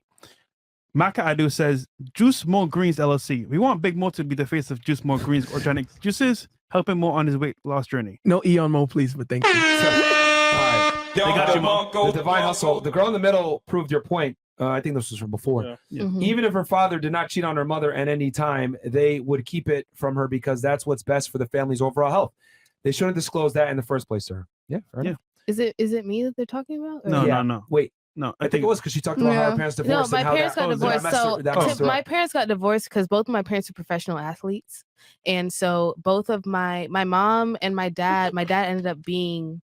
Maka Adu says, Juice More Greens LLC. We want Big Mo to be the face of Juice More Greens Organic Juices, helping Mo on his weight loss journey. No Eon Mo, please, but thank you. All right. They got you, Mo. The divine hustle. The girl in the middle proved your point. I think this was from before. Yeah. Mhm. Even if her father did not cheat on her mother at any time, they would keep it from her because that's what's best for the family's overall health. They shouldn't disclose that in the first place, sir. Yeah, fair enough. Is it me that they're talking about? or- No, Yeah. no. Wait, No, I think it was because she talked about how her parents No, divorced. my and how parents that, got that divorced. messed So her- that messed her my up. parents got divorced because both of my parents are professional athletes, and so both of my mom and my dad ended up being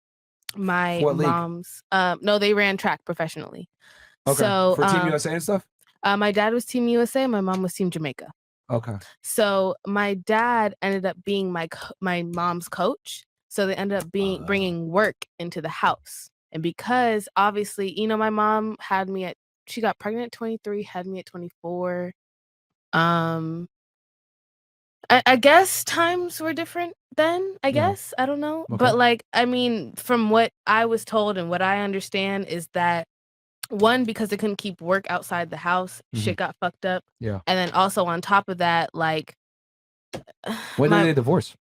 my What league? mom's. No, they ran track professionally. Okay. So For Team USA and stuff. my dad was Team USA, my mom was Team Jamaica. Okay. So my dad ended up being my mom's coach. So they ended up bringing work into the house. And because obviously, my mom she got pregnant at 23, had me at 24. I guess times were different then, I guess. I don't know. Okay. But from what I was told and what I understand is that one, because they couldn't keep work outside the house, shit got fucked up. Yeah. And then also on top of that, When did they divorce?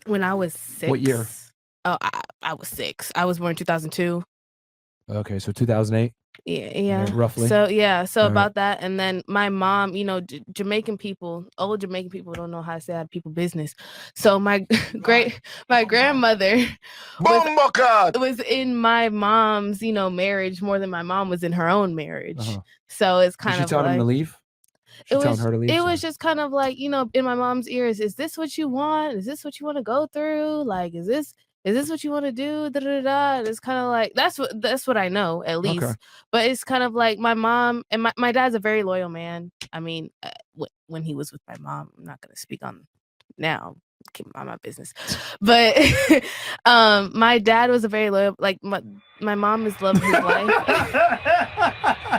when I was 6. What year? Oh, I was 6. I was born in 2002. Okay, so 2008. Yeah. roughly. So All right. about that, and then my mom, Jamaican people, old Jamaican people don't know how to say out of people business. So my grandmother was in my mom's, marriage more than my mom was in her own marriage. Uh-huh. So it's Did kind she of tell like him to leave? She telling her to leave. it so- was just kind of like, in my mom's ears, is this what you want? Is this what you want to go through? Like, is this what you want to do? Da, da, da, da. And it's kind of like that's what I know, at least. Okay. But it's kind of like my mom and my dad's a very loyal man. I mean, when he was with my mom, I'm not gonna speak on now. Keep on my business. But my dad was a very loyal. Like my mom has loved his life.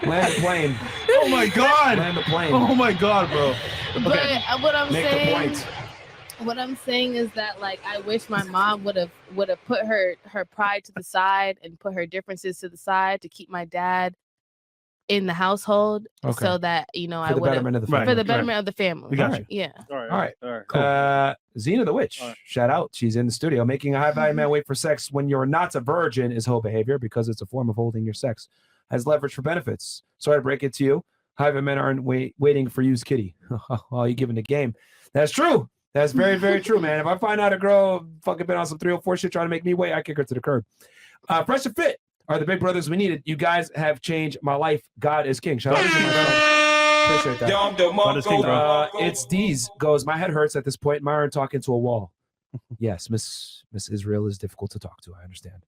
Land the plane. Oh my God. Land the plane. Oh my God, bro. But what I'm Make the saying. point. What I'm saying is that I wish my mom would have put her pride to the side and put her differences to the side to keep my dad in the household Okay. so that, you know, For I the would betterment of the for family. the betterment of the family. We got you. Yeah. All right. All right. All right. Cool. Xena the Witch, shout out. She's in the studio. Making a high value man wait for sex when you're not a virgin is hoe behavior because it's a form of holding your sex. Has leverage for benefits. Sorry to break it to you. High value men aren't waiting for you's kitty. Oh, you giving the game. That's true. That's very, very true, man. If I find out a girl fucking been on some 304 shit trying to make me wait, I kick her to the curb. Fresh and Fit are the big brothers we needed. You guys have changed my life. God is king. Shout out to my friend. Appreciate that. God is king, bro. It's D's goes. My head hurts at this point. Myron talking to a wall. Yes, Miss Israel is difficult to talk to. I understand.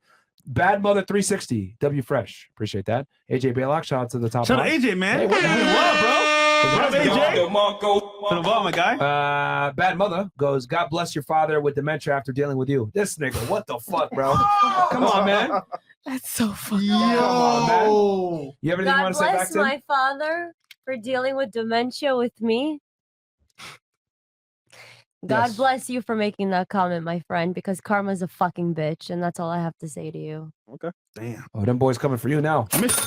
Bad Mother 360. W Fresh. Appreciate that. AJ Baylock. Shout out to the top. Shout out line. AJ, man. Hey, what the hell, bro? What up, AJ? Been a while, my guy. Bad Mother goes, God bless your father with dementia after dealing with you. This nigga, what the fuck, bro? Come on, man. That's so funny. Come on, man. You have anything you God want to say back bless to him? my father for dealing with dementia with me. God Yes. bless you for making that comment, my friend, because karma's a fucking bitch, and that's all I have to say to you. Okay. Damn. Oh, them boys coming for you now. Mister.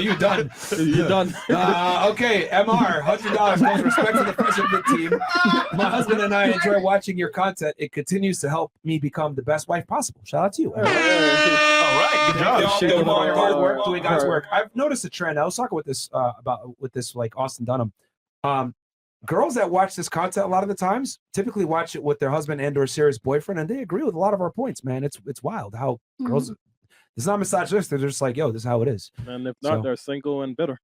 You done. You're done. Okay, MR, $100 goes respect to the president of the team. My husband and I enjoy watching your content. It continues to help me become the best wife possible. Shout out to you. All right, good job. Doing hard work, doing God's work. I've noticed a trend. I was talking with this like Austin Dunham. Girls that watch this content a lot of the times typically watch it with their husband and or serious boyfriend, and they agree with a lot of our points, man. It's wild how girls. It's not misogynistic. They're just like, yo, this is how it is. And if not, they're single and bitter.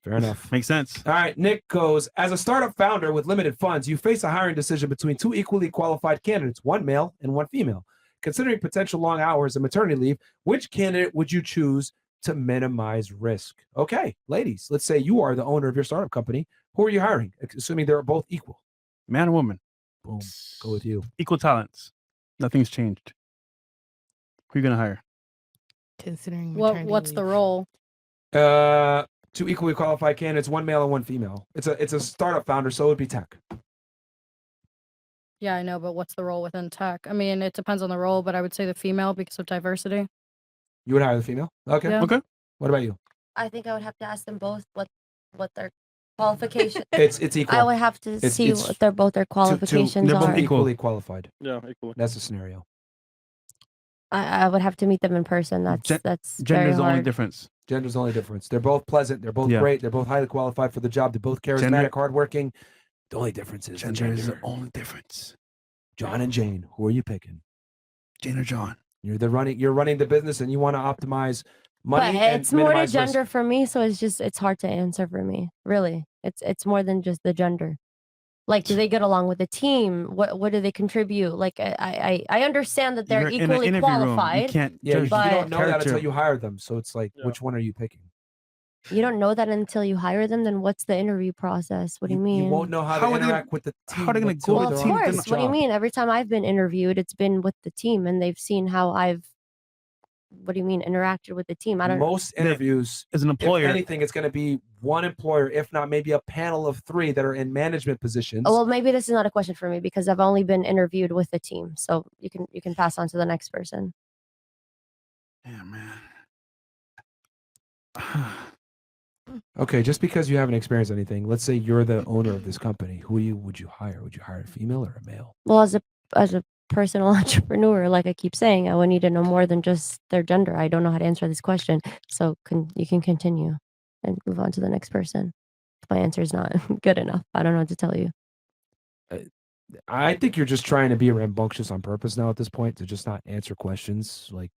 Fair enough. Makes sense. All right. Nick goes, as a startup founder with limited funds, you face a hiring decision between two equally qualified candidates, one male and one female. Considering potential long hours and maternity leave, which candidate would you choose to minimize risk? Okay, ladies, let's say you are the owner of your startup company. Who are you hiring? Assuming they're both equal. Man and woman. Boom. Go with you. Equal talents. Nothing's changed. Who are you going to hire? Considering What's the role? Two equally qualified candidates, one male and one female. It's a startup founder, so it would be tech. Yeah, I know, but what's the role within tech? I mean, it depends on the role, but I would say the female because of diversity. You would hire the female? Okay. Yeah. Okay. What about you? I think I would have to ask them both what their qualifications. It's equal. I would have to see what their qualifications they're are. both equally qualified. Yeah, equally. That's the scenario. I would have to meet them in person. That's very Gender's the only hard. difference. Gender's the only difference. They're both pleasant. They're both Yeah. great. They're both highly qualified for the job. They're both charismatic, Gender- hardworking. The only difference is Gender is the only difference. John and Jane. Who are you picking? Jane or John? You're running the business, and you want to optimize money. But and it's more to minimize risk. gender for me, so it's hard to answer for me. Really, it's more than just the gender. Like, do they get along with the team? What do they contribute? Like, I understand that they're You're in an equally interview room. You qualified. can't Yeah, you but don't know that character. until you hire them. So it's like, which one are you picking? you don't know that until you hire them. Then what's the interview process? What do you mean? You won't know how How to are they interact with the team. how are they gonna until go Well, to of the team? they're on course. the What do you job. mean? Every time I've been interviewed, it's been with the team, and they've seen how I've. What do you mean interacted with the team? I don't. Most interviews, as an employer, if anything, it's going to be one employer, if not maybe a panel of three that are in management positions. Oh, well, maybe this is not a question for me because I've only been interviewed with the team. So you can pass on to the next person. Yeah, man. Okay, just because you haven't experienced anything, let's say you're the owner of this company. Who would you hire? Would you hire a female or a male? Well, as a personal entrepreneur, like I keep saying, I would need to know more than just their gender. I don't know how to answer this question. So you can continue and move on to the next person. If my answer is not good enough, I don't know what to tell you. I think you're just trying to be rambunctious on purpose now at this point to just not answer questions, like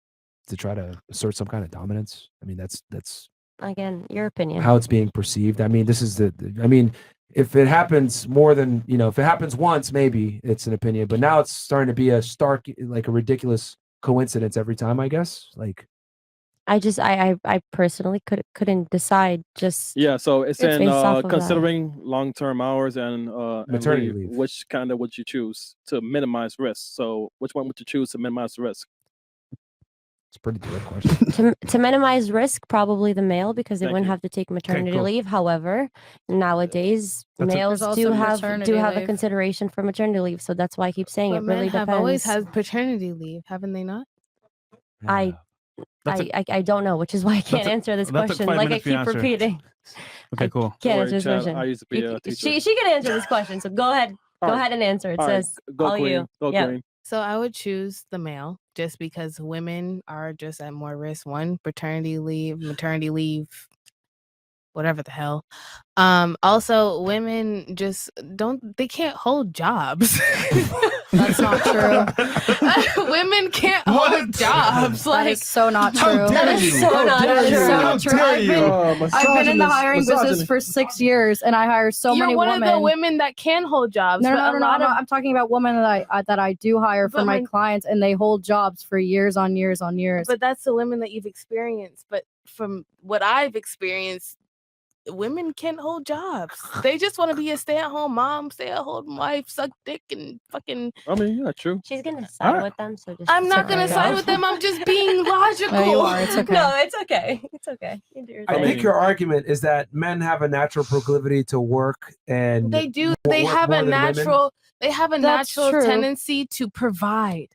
to try to assert some kind of dominance. I mean, that's Again, your opinion. how it's being perceived. I mean, this is I mean, if it happens more than, if it happens once, maybe it's an opinion, but now it's starting to be a stark, like a ridiculous coincidence every time, I guess. Like, I personally couldn't decide. Just Yeah, so it's based in off of that. considering long-term hours and Maternity leave, leave. which kind of would you choose to minimize risk? So which one would you choose to minimize the risk? it's a pretty direct question. to minimize risk, probably the male because they Thank wouldn't you. have to take maternity cool. leave. However, nowadays That's a- males There's do also have maternity a leave. consideration for maternity leave. So that's why I keep saying But it really men have depends. always had paternity leave, haven't they not? I I don't know, which is why I can't answer this that took question. 5 Like I minutes for you to keep answer. repeating. Okay, cool. Can't Don't answer worry, this Chad, question. I used to be a teacher. She can answer this question. So go ahead. All Go right. ahead and answer. It All right, says go all Queen. you. Go Yeah. Queen. So I would choose the male just because women are just at more risk. One, paternity leave, maternity leave, whatever the hell. Also, women just they can't hold jobs. That's not true. Women can't hold jobs. That Like, is so not How true. dare That is you? so How not dare true. you? So How not true. dare I've you? been in the hiring business for 6 years, and I hire so you're many one women. of the women that can hold jobs. No, but no, a no, no, lot no. of I'm talking about women that I do hire for But my my- clients, and they hold jobs for years on years on years. But that's the women that you've experienced. But from what I've experienced, women can't hold jobs. They just want to be a stay-at-home mom, stay-at-home wife, suck dick, and fucking. I mean, yeah, true. She's gonna side with them. So just. I'm not separate gonna it side out. with them. I'm just being logical. No, you are. It's okay. No, it's okay. It's okay. You do your I thing. think your argument is that men have a natural proclivity to work, and They do. wo- They work have more a than women. natural. They have a That's natural true. tendency to provide.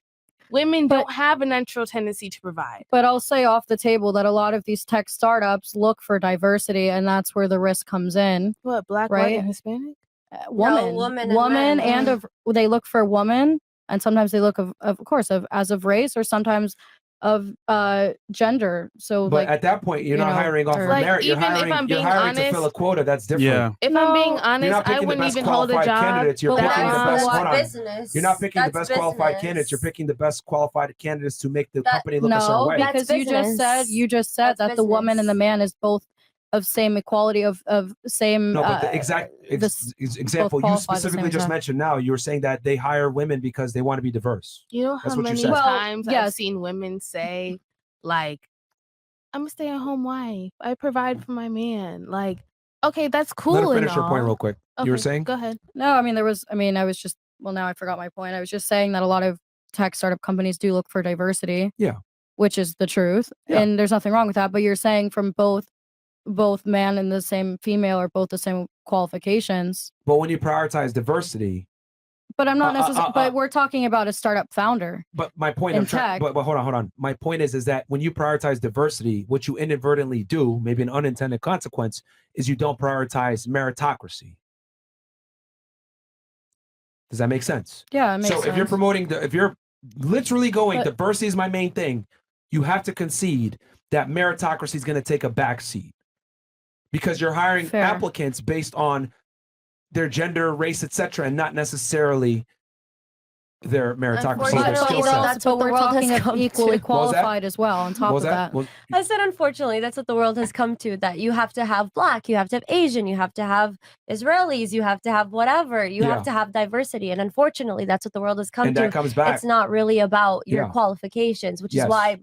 Women don't have a natural tendency to provide. But I'll say off the table that a lot of these tech startups look for diversity, and that's where the risk comes in. What, black, white, right? and Hispanic? Woman, woman and men. and they look for woman, and sometimes they look of course as of race, or sometimes of gender. So But like at that point, you're you not know, hiring off of or- Like, merit. You're even if hiring. I'm You're being hiring to fill a honest- quota. That's different. Yeah. If I'm being You're honest, not I picking the wouldn't best even hold a qualified job. candidates. You're But picking the that's best. not Hold on. business. You're not picking the That's best qualified business. candidates. You're picking the best qualified candidates to make the company look a certain No, way. That's because you just said business. that That's the woman and the business. man is both of same equality of same. No, but the exact example you qualify the specifically same just exact- mentioned now, you were saying that they hire women because they want to be diverse. You know That's how what you many said. times I've yes. seen women say, like, I'm a stay-at-home wife. I provide for my man. Like, okay, that's cool. Let her and finish her point all. real quick. You were Okay, saying? Go ahead. No, I mean I was just now I forgot my point. I was just saying that a lot of tech startup companies do look for diversity. Yeah. Which is the truth. Yeah. And there's nothing wrong with that. But you're saying from both man and the same female or both the same qualifications. But when you prioritize diversity, But I'm not necessarily but we're talking about a startup founder. but my point, In I'm trying, tech. but hold on. My point is that when you prioritize diversity, what you inadvertently do, maybe an unintended consequence, is you don't prioritize meritocracy. Does that make sense? Yeah, it makes So sense. if you're promoting if you're literally going, But- diversity is my main thing, you have to concede that meritocracy is going to take a back seat because you're hiring Fair. applicants based on their gender, race, etc., and not necessarily their meritocracy, their skill set. That's what the we're world talking has of come equally to. What was that? qualified as well on top What was of that? that. Well, I said, unfortunately, that's what the world has come to. That you have to have black, you have to have Asian, you have to have Israelis, you have to have whatever. You Yeah. have to have diversity, and unfortunately, that's what the world has come And to. that comes back. It's not really about your Yeah. qualifications, which Yes. is why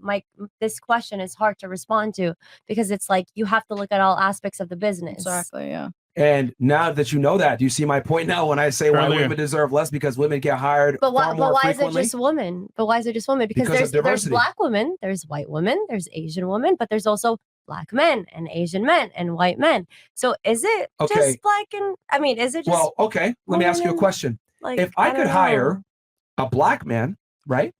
this question is hard to respond to, because it's like you have to look at all aspects of the business. Exactly. Yeah. And now that you know that, do you see my point now when I say why Earlier. women deserve less because women get hired But why? far more But why is it frequently? just women? But why is it just women? Because, Because of there's diversity. black women, there's white women, there's Asian women, but there's also black men and Asian men and white men. So is it Okay. just black and I mean, is it just Well, okay. Let me ask you a women? question. Like, If I don't could hire know. a black man, right,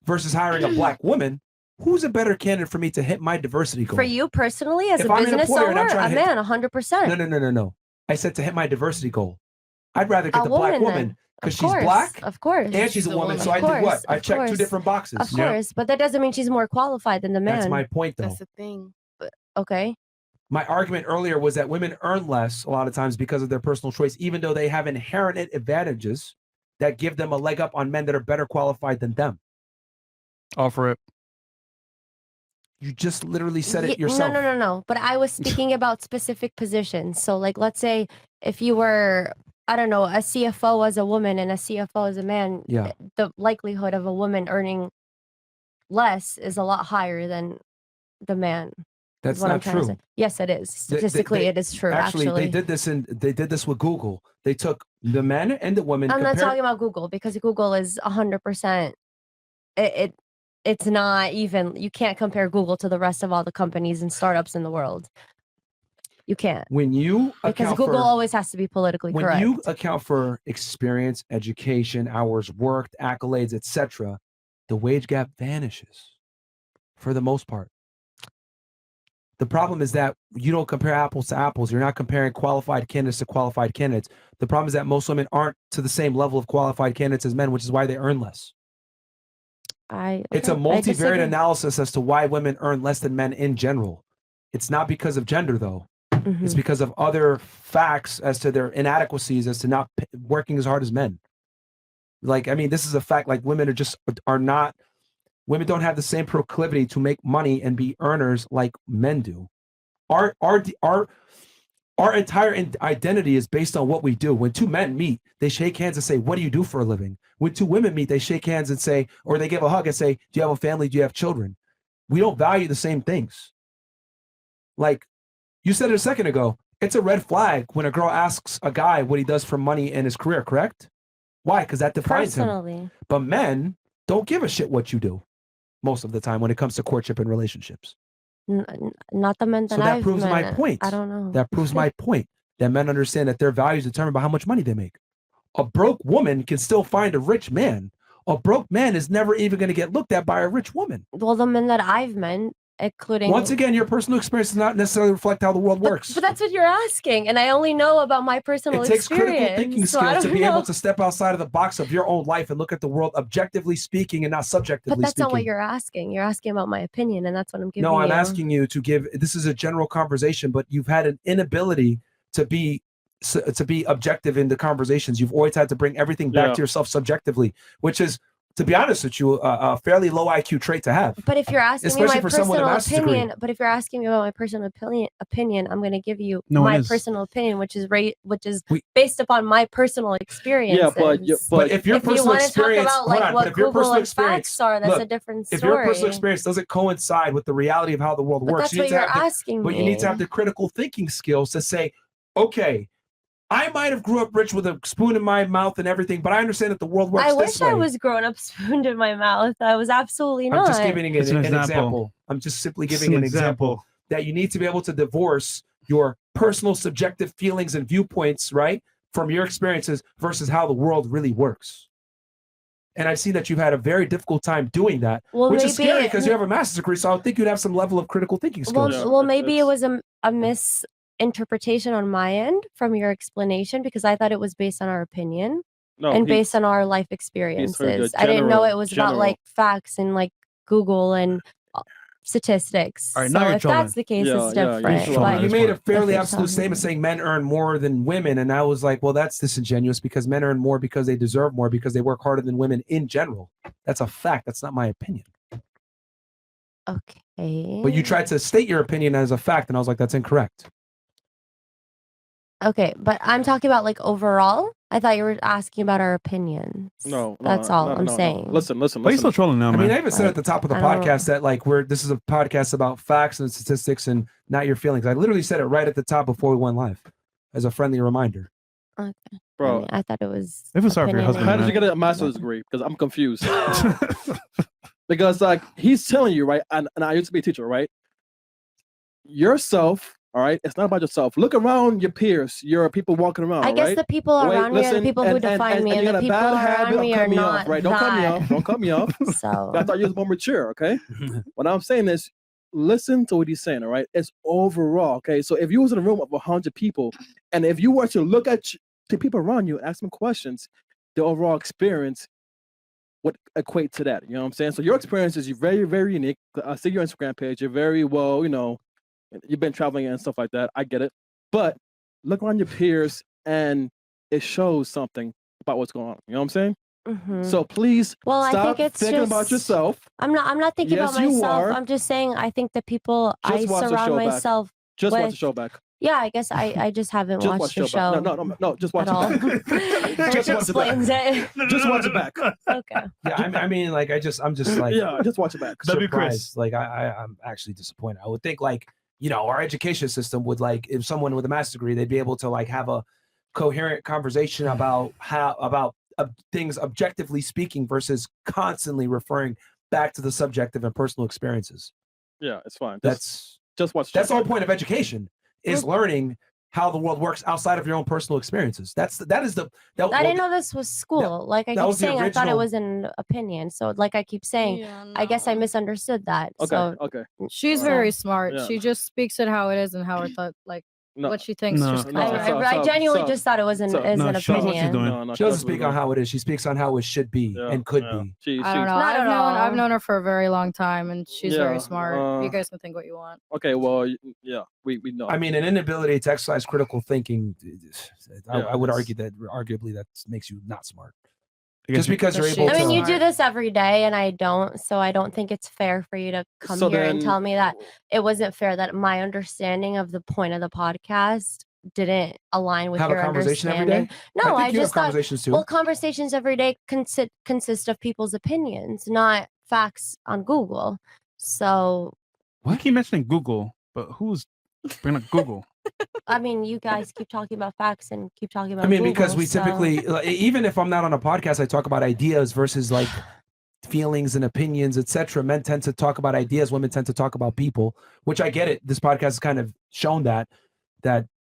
versus hiring a black woman, who's a better candidate for me to hit my diversity goal? For you personally, as If a I'm an business employer and I'm owner, trying a to hit- man, 100%. No. I said to hit my diversity goal. I'd rather get A the black woman, woman then. because Of she's course, black of course, and she's a woman. So Of I did what? course, I of checked two course. different boxes. Of course, but that doesn't mean she's more qualified than the man. That's my point, though. That's the thing. Okay. My argument earlier was that women earn less a lot of times because of their personal choice, even though they have inherent advantages that give them a leg up on men that are better qualified than them. Offer it. You just literally said it Ye- yourself. No. But I was speaking about specific positions. So, like, let's say if you were, I don't know, a CFO as a woman and a CFO as a man, Yeah. the likelihood of a woman earning less is a lot higher than the man. is That's what not I'm trying to true. say. Yes, it is. Statistically, it is true. Actually, they did this with Google. They took the men and the women. I'm not compared- talking about Google because Google is 100%. It's not even. You can't compare Google to the rest of all the companies and startups in the world. You can't. When you Because account Google for, always has to be politically when correct. you account for experience, education, hours worked, accolades, etc., the wage gap vanishes. for the most part. The problem is that you don't compare apples to apples. You're not comparing qualified candidates to qualified candidates. The problem is that most women aren't to the same level of qualified candidates as men, which is why they earn less. It's a multivariate analysis as to why women earn less than men in general. It's not because of gender, though. It's because of other facts as to their inadequacies as to not working as hard as men. Like, I mean, this is a fact. Like, women women don't have the same proclivity to make money and be earners like men do. Our entire identity is based on what we do. When two men meet, they shake hands and say, "What do you do for a living?" When two women meet, they shake hands and say, or they give a hug and say, "Do you have a family? Do you have children?" We don't value the same things. Like you said it a second ago, it's a red flag when a girl asks a guy what he does for money in his career, correct? Why? Because that defines him. But men don't give a shit what you do most of the time when it comes to courtship and relationships. Not the men that So that I've proves met. my point. I don't know. That proves my point. That men understand that their value is determined by how much money they make. A broke woman can still find a rich man. A broke man is never even going to get looked at by a rich woman. Well, the men that I've met, including Once again, your personal experience does not necessarily reflect how the world works. But that's what you're asking, and I only know about my personal It takes experience. critical thinking so I skills to don't be able know. to step outside of the box of your own life and look at the world objectively speaking and not subjectively But that's speaking. not what you're asking. You're asking about my opinion, and that's what I'm giving No, I'm you. asking you to give. This is a general conversation, but you've had an inability to be objective in the conversations. You've always had to bring everything back to yourself subjectively, which is, to be honest with you, a fairly low IQ trait to have. But if you're asking me my Especially for someone with a personal master's degree. opinion, but if you're asking me about my personal opinion, I'm going to give you No, it my is. personal opinion, which is based upon my personal experiences. But if your you personal want to talk experience, about like what but if your Google personal and experience, facts are, that's look, a different story. if your personal experience doesn't coincide with the reality of how the world But works, that's you need what to you're have asking but you need to me. have the critical thinking skills to say, okay, I might have grew up rich with a spoon in my mouth and everything, but I understand that the world works I this wish way. I was grown up spooned in my mouth. I was absolutely not. I'm just giving It's an an example. example. I'm just simply It's giving an an example that you need to be able to divorce your personal subjective feelings and viewpoints, right, from your experiences versus how the world really works. And I've seen that you've had a very difficult time doing that, Well, which is scary maybe- because you have a master's degree. So I would think you'd have some level of critical thinking Well, skills. maybe it was a misinterpretation on my end from your explanation, because I thought it was based on our opinion No, and he- based on our life he's heard experiences. the I didn't know general- it was about like facts and like Google and statistics. All right, so now you're if trolling. that's the case, it's different. But you made a fairly if absolute it's statement saying men earn more than women, and I was like, well, that's disingenuous because men earn more because they deserve more because they work harder than women in general. That's a fact. That's not my opinion. Okay. But you tried to state your opinion as a fact, and I was like, that's incorrect. Okay, but I'm talking about like overall. I thought you were asking about our opinions. No, that's all I'm saying. Listen. But he's still trolling now, I man. mean, I even said at the top of the I don't- podcast that like this is a podcast about facts and statistics and not your feelings. I literally said it right at the top before we went live, as a friendly reminder. Okay. Bro, I thought it was. I feel sorry for your husband, How did you man. get a master's degree? Because I'm confused. Because like he's telling you, right? And I used to be a teacher, right? Yourself, all right? It's not about yourself. Look around your peers, your people walking around. I guess right? the people around me are the people who define me, you and the got a people bad around habit me of are cutting me not. off, right? Don't cut me off. Don't cut me off. So I thought you was more mature, okay? What I'm saying is, listen to what he's saying, all right? It's overall, okay? So if you was in a room of 100 people, and if you were to look at the people around you, ask them questions, the overall experience would equate to that. You know what I'm saying? So your experience is very, very unique. I see your Instagram page. You're very well, you know, you've been traveling and stuff like that. I get it. But look around your peers and it shows something about what's going on. You know what I'm saying? Mhm. So please Well, I stop think it's thinking about just- yourself. I'm not thinking Yes, about you myself. are. I'm just saying I think the people I Just watch the surround show back. myself Just with. watch the show back. Yeah, I guess I just haven't Just watch watched the the show show. back. No, just watch at all. it back. That Just watch it back. explains it. Just watch it back. Okay. Yeah, I mean, like, I'm just like, Yeah, just watch it back. That'd be Chris. surprised. Like, I'm actually disappointed. I would think, like, you know, our education system would, like, if someone with a master's degree, they'd be able to, like, have a coherent conversation about things objectively speaking versus constantly referring back to the subjective and personal experiences. Yeah, it's fine. That's just watch. That's the whole point of education is learning how the world works outside of your own personal experiences. That is the. I didn't know this was school. Like I that keep was the saying, I thought it original- was an opinion. So like I keep saying, I guess I misunderstood that. Okay, So okay. She's so- very smart. Yeah. She just speaks it how it is and how it thought, like No. what she thinks. No, just no, comes out. I genuinely just thought it was an no, an she knows what she's opinion. doing. She doesn't speak on how it is. She speaks on how it should be and could be. I don't know. Not at I've all. known her for a very long time, and she's Yeah, very smart. You uh, guys can think what you want. Okay, well, yeah, we know. I mean, an inability to exercise critical thinking. Yeah, I would it's- argue that arguably that makes you not smart. I guess Just because you're able. I mean, to, you do this every day, and I don't. So I don't think it's fair for you to come So here and then- tell me that it wasn't fair. That my understanding of the point of the podcast didn't align with have a your conversation every understanding. day. No, think I you have just thought. conversations too. Well, conversations every day consist of people's opinions, not facts on Google. So I keep mentioning Google, but who's bringing up Google? I mean, you guys keep talking about facts and keep talking about. I mean, because Google, we so- typically, even if I'm not on a podcast, I talk about ideas versus like feelings and opinions, etc. Men tend to talk about ideas. Women tend to talk about people, which I get it. This podcast has kind of shown that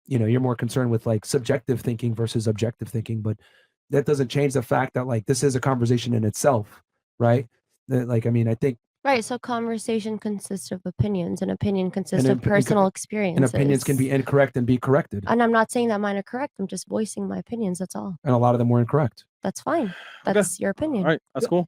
you're more concerned with like subjective thinking versus objective thinking, but that doesn't change the fact that like this is a conversation in itself, right? Like, I mean, I think Right. So conversation consists of opinions, and opinion consists And of op- and co- personal and experiences. opinions can be incorrect and be corrected, And I'm not saying that mine are correct. I'm just voicing my opinions. That's all. and a lot of them were incorrect. That's fine. That's your opinion. All right, that's cool.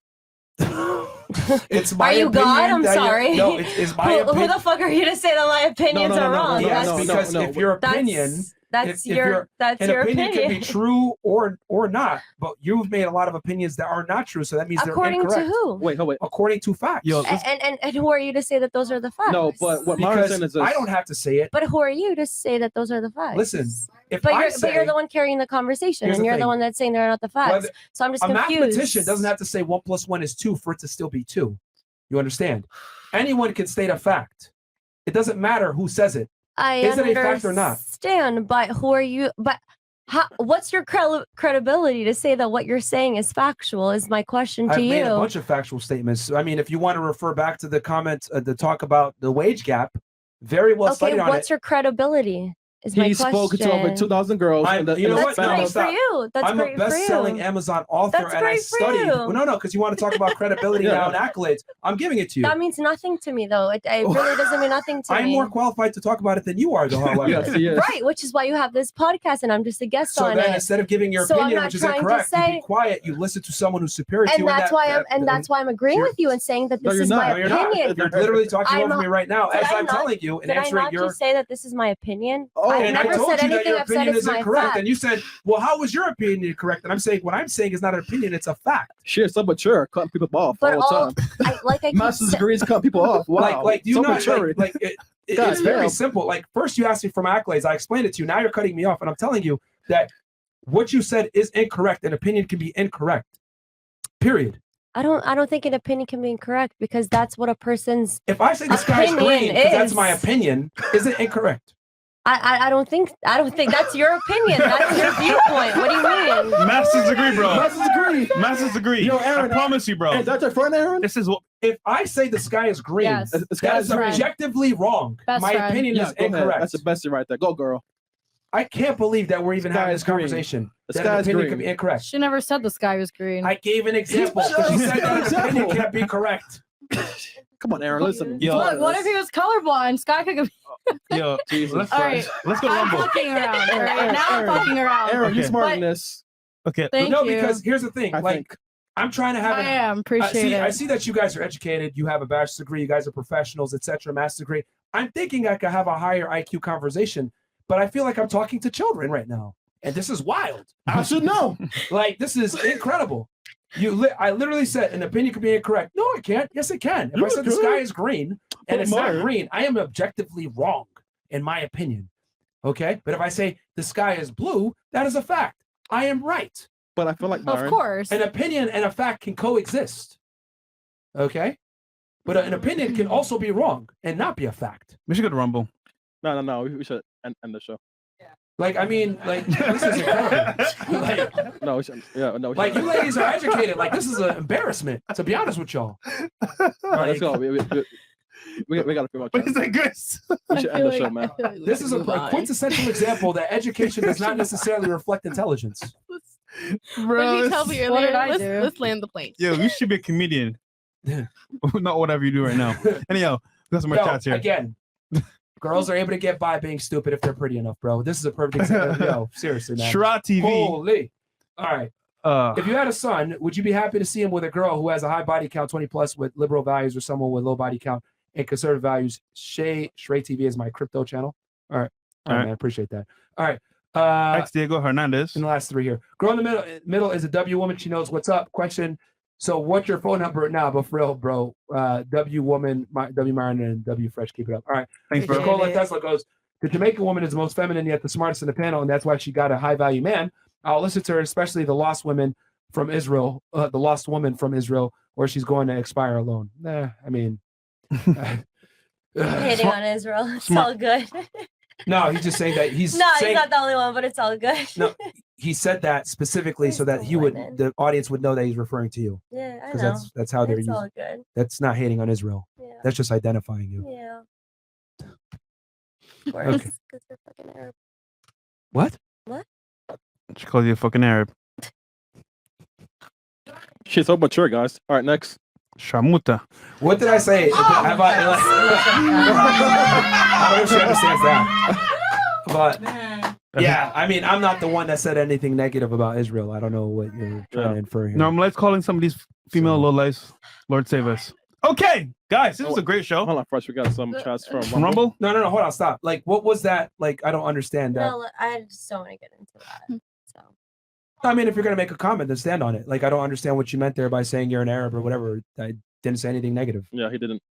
It's my Are you God? opinion I'm that you're- sorry. No, it's my who opinion. the fuck are you to say that my opinions are wrong? Yes, That's- because if your opinion, that's if your that's an your opinion opinion. can be true or not, but you've made a lot of opinions that are not true, so that means According they're to incorrect. who? Wait. According to facts. And who are you to say that those are the facts? No, but what Myron's saying is this. I don't have to say it. But who are you to say that those are the facts? Listen, if but I you're, say, but you're the one carrying the conversation, Here's and the you're the thing. one that's saying they're not the facts. Whether- So I'm just a confused. mathematician doesn't have to say 1 + 1 is 2 for it to still be 2. You understand? Anyone can state a fact. It doesn't matter who says it. I Is it a fact or not? understand, but who are you? But what's your credibility to say that what you're saying is factual? Is my question to I've you. made a bunch of factual statements. I mean, if you want to refer back to the comments, the talk about the wage gap, very well Okay, studied on what's it. your credibility? Is my He question. spoke to over 2,000 girls. I'm- in the- you know in the what? That's span great of- for you. That's I'm great a best-selling for you. Amazon author, That's and I great for studied. you. Well, no, because you want to talk about credibility now and accolades. I'm giving it to you. That means nothing to me, though. It really doesn't mean nothing to I'm me. more qualified to talk about it than you are, though. However, Yes, he is. Right, which is why you have this podcast, and I'm just a guest So on then, it. instead of giving your So I'm opinion, not which is trying to incorrect, you say- be quiet. You listen to someone who's superior to And you. that's why I'm agreeing with you and saying that No, this you're is not. my No, you're not. opinion. You're literally talking I'm over me right now, Did as I I'm not- telling you and Did I answering not your. just say that this is my opinion? Oh, I've and I never told said you that anything. your I've said opinion it's is my incorrect, fact. and you said, "Well, how was your opinion correct?" And I'm saying, what I'm saying is not an opinion; it's a fact. Shit, so mature, cutting people off But all all the time. I keep Master's sa- degrees cutting people off. Wow. Like you so know, mature. like God it's very damn. simple. Like first you asked me for my accolades, I explained it to you. Now you're cutting me off, and I'm telling you that what you said is incorrect. An opinion can be incorrect. Period. I don't think an opinion can be incorrect because that's what a person's. If I say the sky's opinion green, 'cause that's is. my opinion, is it incorrect? I don't think that's your opinion. That's your viewpoint. What do you mean? Masters agree, bro. Masters agree. Masters agree. Yo, Aaron, I promise you, bro. Hey, that's your friend, Aaron? This is what. If I say the sky is green, Yes. The that sky is is green. objectively wrong. Best My friend. opinion Yeah, is go ahead. incorrect. That's the best thing right there. Go, girl. I can't believe that we're even Sky having is this green. conversation. The That sky an is opinion green. can be incorrect. She never said the sky was green. I gave an example. Just She said an that an opinion example. can't be correct. Come on, Aaron, listen. Yo. What if he was colorblind? Sky could go. Yo, Jesus let's, All right. let's go to I'm Rumble. fucking around. All right? Aaron, Now I'm Aaron. fucking around. Aaron, you Okay. smart But- in this. Okay. Thank No, you. because here's the thing. I Like, think. I'm trying to have I am. Appreciate I it. see that you guys are educated. You have a bachelor's degree. You guys are professionals, etc. Master's degree. I'm thinking I could have a higher IQ conversation, but I feel like I'm talking to children right now, and this is wild. I should know. Like this is incredible. I literally said an opinion could be incorrect. No, it can't. Yes, it can. If I Yes, said it the could. sky is green and it's not Myron. green, I am objectively wrong in my opinion. Okay, but if I say the sky is blue, that is a fact. I am right. But I feel like Myron. Of course. An opinion and a fact can coexist. Okay, but an opinion can also be wrong and not be a fact. We should go to Rumble. No. We should end the show. Like I mean, like this is incredible. Like, No, we should. Yeah, no. We like you should. ladies are educated. Like this is an embarrassment. To be honest with y'all. All right, let's go. We got to pretty much. What is that, Chris? We should end the show, man. This is a quintessential example that education does not necessarily reflect intelligence. Bro, you tell me what did earlier. I Let's, do? let's land the plane. Yo, you should be a comedian. Not whatever you do right now. Anyhow, we got some more Yo, chats here. again, girls are able to get by being stupid if they're pretty enough, bro. This is a perfect example. Yo, seriously, man. Shra TV. Holy. All right. If you had a son, would you be happy to see him with a girl who has a high body count, 20 plus, with liberal values, or someone with low body count and conservative values? Shrey TV is my crypto channel. All right. All right, man. Appreciate that. All right. Ex Diego Hernandez. In the last three here. Girl in the middle is a W woman. She knows what's up. Question. So what's your phone number now? But for real, bro. W woman, W Myron, and W Fresh. Keep it up. All right. Thanks, bro. Nicola Tesla goes, the Jamaican woman is the most feminine yet the smartest in the panel, and that's why she got a high value man. I'll listen to her, especially the lost women from Israel, the lost woman from Israel, where she's going to expire alone. I mean, Hating on Israel. It's all good. no, he's just saying that he's No, saying, he's not the only one, but it's all good. no, he said that specifically so that he would, the audience would know that he's referring to you. Yeah, I know. Because that's how they're It's using. all good. That's not hating on Israel. Yeah. That's just identifying you. Yeah. Of Okay. course, because they're fucking Arab. What? What? She called you a fucking Arab. She's so mature, guys. All right, next. Shamuta. What did I say? Have I don't know if she understands that. But yeah, I mean, I'm not the one that said anything negative about Israel. I don't know what you're trying to infer here. No, let's calling some of these female lowlifes. Lord save us. Okay, guys, this was a great show. Hold on, first we got some chats from Rumble. No, hold on, stop. Like, what was that? Like, I don't understand that. No, I just don't want to get into that. So I mean, if you're gonna make a comment, then stand on it. Like, I don't understand what you meant there by saying you're an Arab or whatever. I didn't say anything negative. Yeah, he didn't.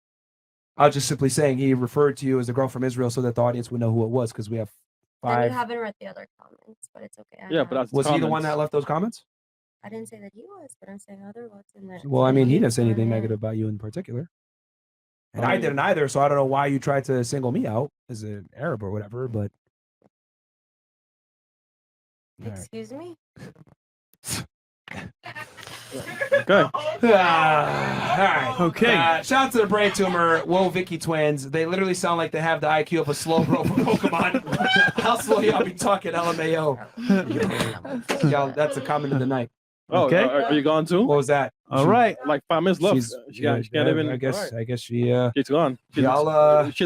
I was just simply saying he referred to you as a girl from Israel so that the audience would know who it was, because we have then 5. you haven't read the other comments, but it's okay. Yeah, but that's was he the one that left those comments? I didn't say that he was, but I'm saying other ones in there. Well, I mean, he didn't say anything negative about you in particular. And I didn't either, so I don't know why you tried to single me out as an Arab or whatever, but... Excuse me? Okay. All right. Okay. Shout out to the brain tumor, Whoa Vicky twins. They literally sound like they have the IQ of a slow bro from Pokemon. How slow y'all be talking, LMAO? Y'all, that's a comment of the night. Oh, okay. Are you gone too? What was that? All right. Like 5 minutes left. She can't even. I guess. All right. I guess she. She's gone. She's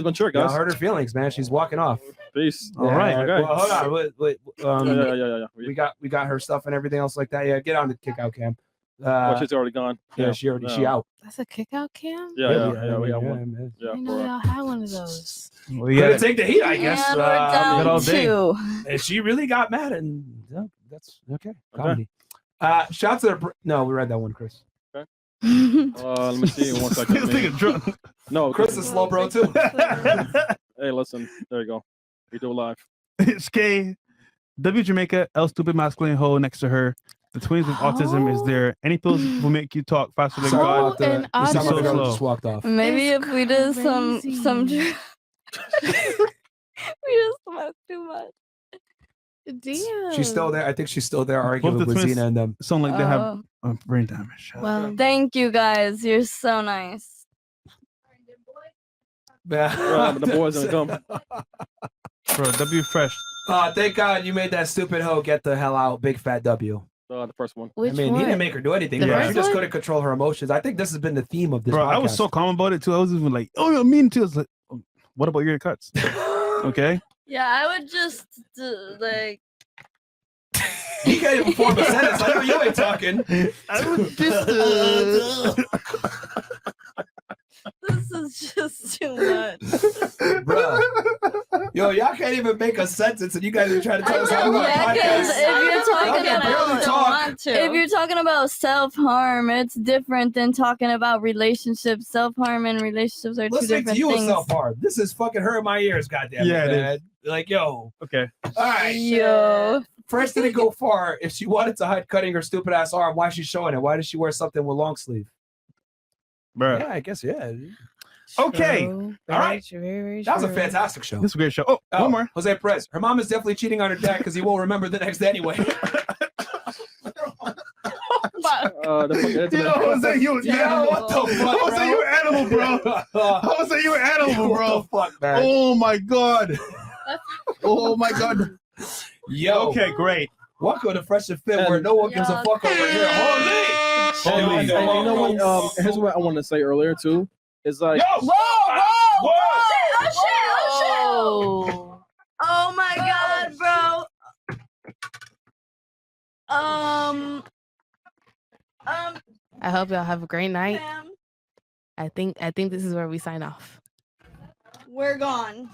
mature, Y'all guys. hurt her feelings, man. She's walking off. Peace. All right. Okay. Well, hold on. Wait. Yeah. We got her stuff and everything else like that. Yeah. Get on the kick out cam. Well, she's already gone. Yeah. She out. That's a kick out cam? Yeah. We got one. man. Yeah. I didn't know y'all had one of those. Well, Couldn't take the heat, I guess. And we're down all day. 2. And she really got mad, and that's okay. Comedy. Shout to the. No, we read that one, Chris. Let me see. 1 second. This nigga drunk. No, Chris is slow, bro, too. Hey, listen. There you go. We do live. It's K. W Jamaica, L stupid masculine hoe next to her. The twins with autism is there. Any pills will make you talk faster than God. and You sound like so a girl that slow. just walked off. Maybe It's if we did some crazy. we just smoked too much. Damn. She's still there. I think she's still there arguing Both the with twins Zena and them. sound like they have Oh. brain damage. Well, Thank you guys. You're so nice. The boys gonna come. Bro, W Fresh. Thank God you made that stupid hoe get the hell out. Big fat W. The first one. which I mean, one? he didn't make her do anything. The Bro. She first just one? couldn't control her emotions. I think this has been the theme of this Bro, podcast. I was so calm about it too. I was even like, oh, you're mean too. I was like, oh, what about your cuts? Okay. Yeah, I would just like. He can't even form a sentence. I know you ain't talking. I was just. This is just too much. Bro. Yo, y'all can't even make a sentence, and you guys are trying to tell us how to do a Yeah, because podcast. if you're Y'all talking can barely about talk. if you're talking about self-harm, it's different than talking about relationships. Self-harm and relationships are two Listening different to you is things. self-harm. This is fucking hurting my ears, goddamn. Yeah, it is. man. Like, yo. Okay. All right. Yo. First didn't go far. If she wanted to hide cutting her stupid ass arm, why is she showing it? Why does she wear something with long sleeve? Bro. Yeah, I guess, yeah. Okay. True. All right. Very, very That was a true. fantastic show. This is a great show. Oh, one more. Jose Perez. Her mom is definitely cheating on her dad because he won't remember the next day anyway. Oh my Jose, you animal. What the fuck, Jose, you animal, bro. Jose, you animal, bro. What the fuck, man? Oh my god. Oh my god. Yo. Okay, great. Welcome to Fresh and Fit, where no one gives a fuck over here. Holy. And you know what? Here's what I want to say earlier too. It's like, Whoa! Oh shit! Oh my god, bro. I hope y'all have a great night. I think this is where we sign off. We're gone.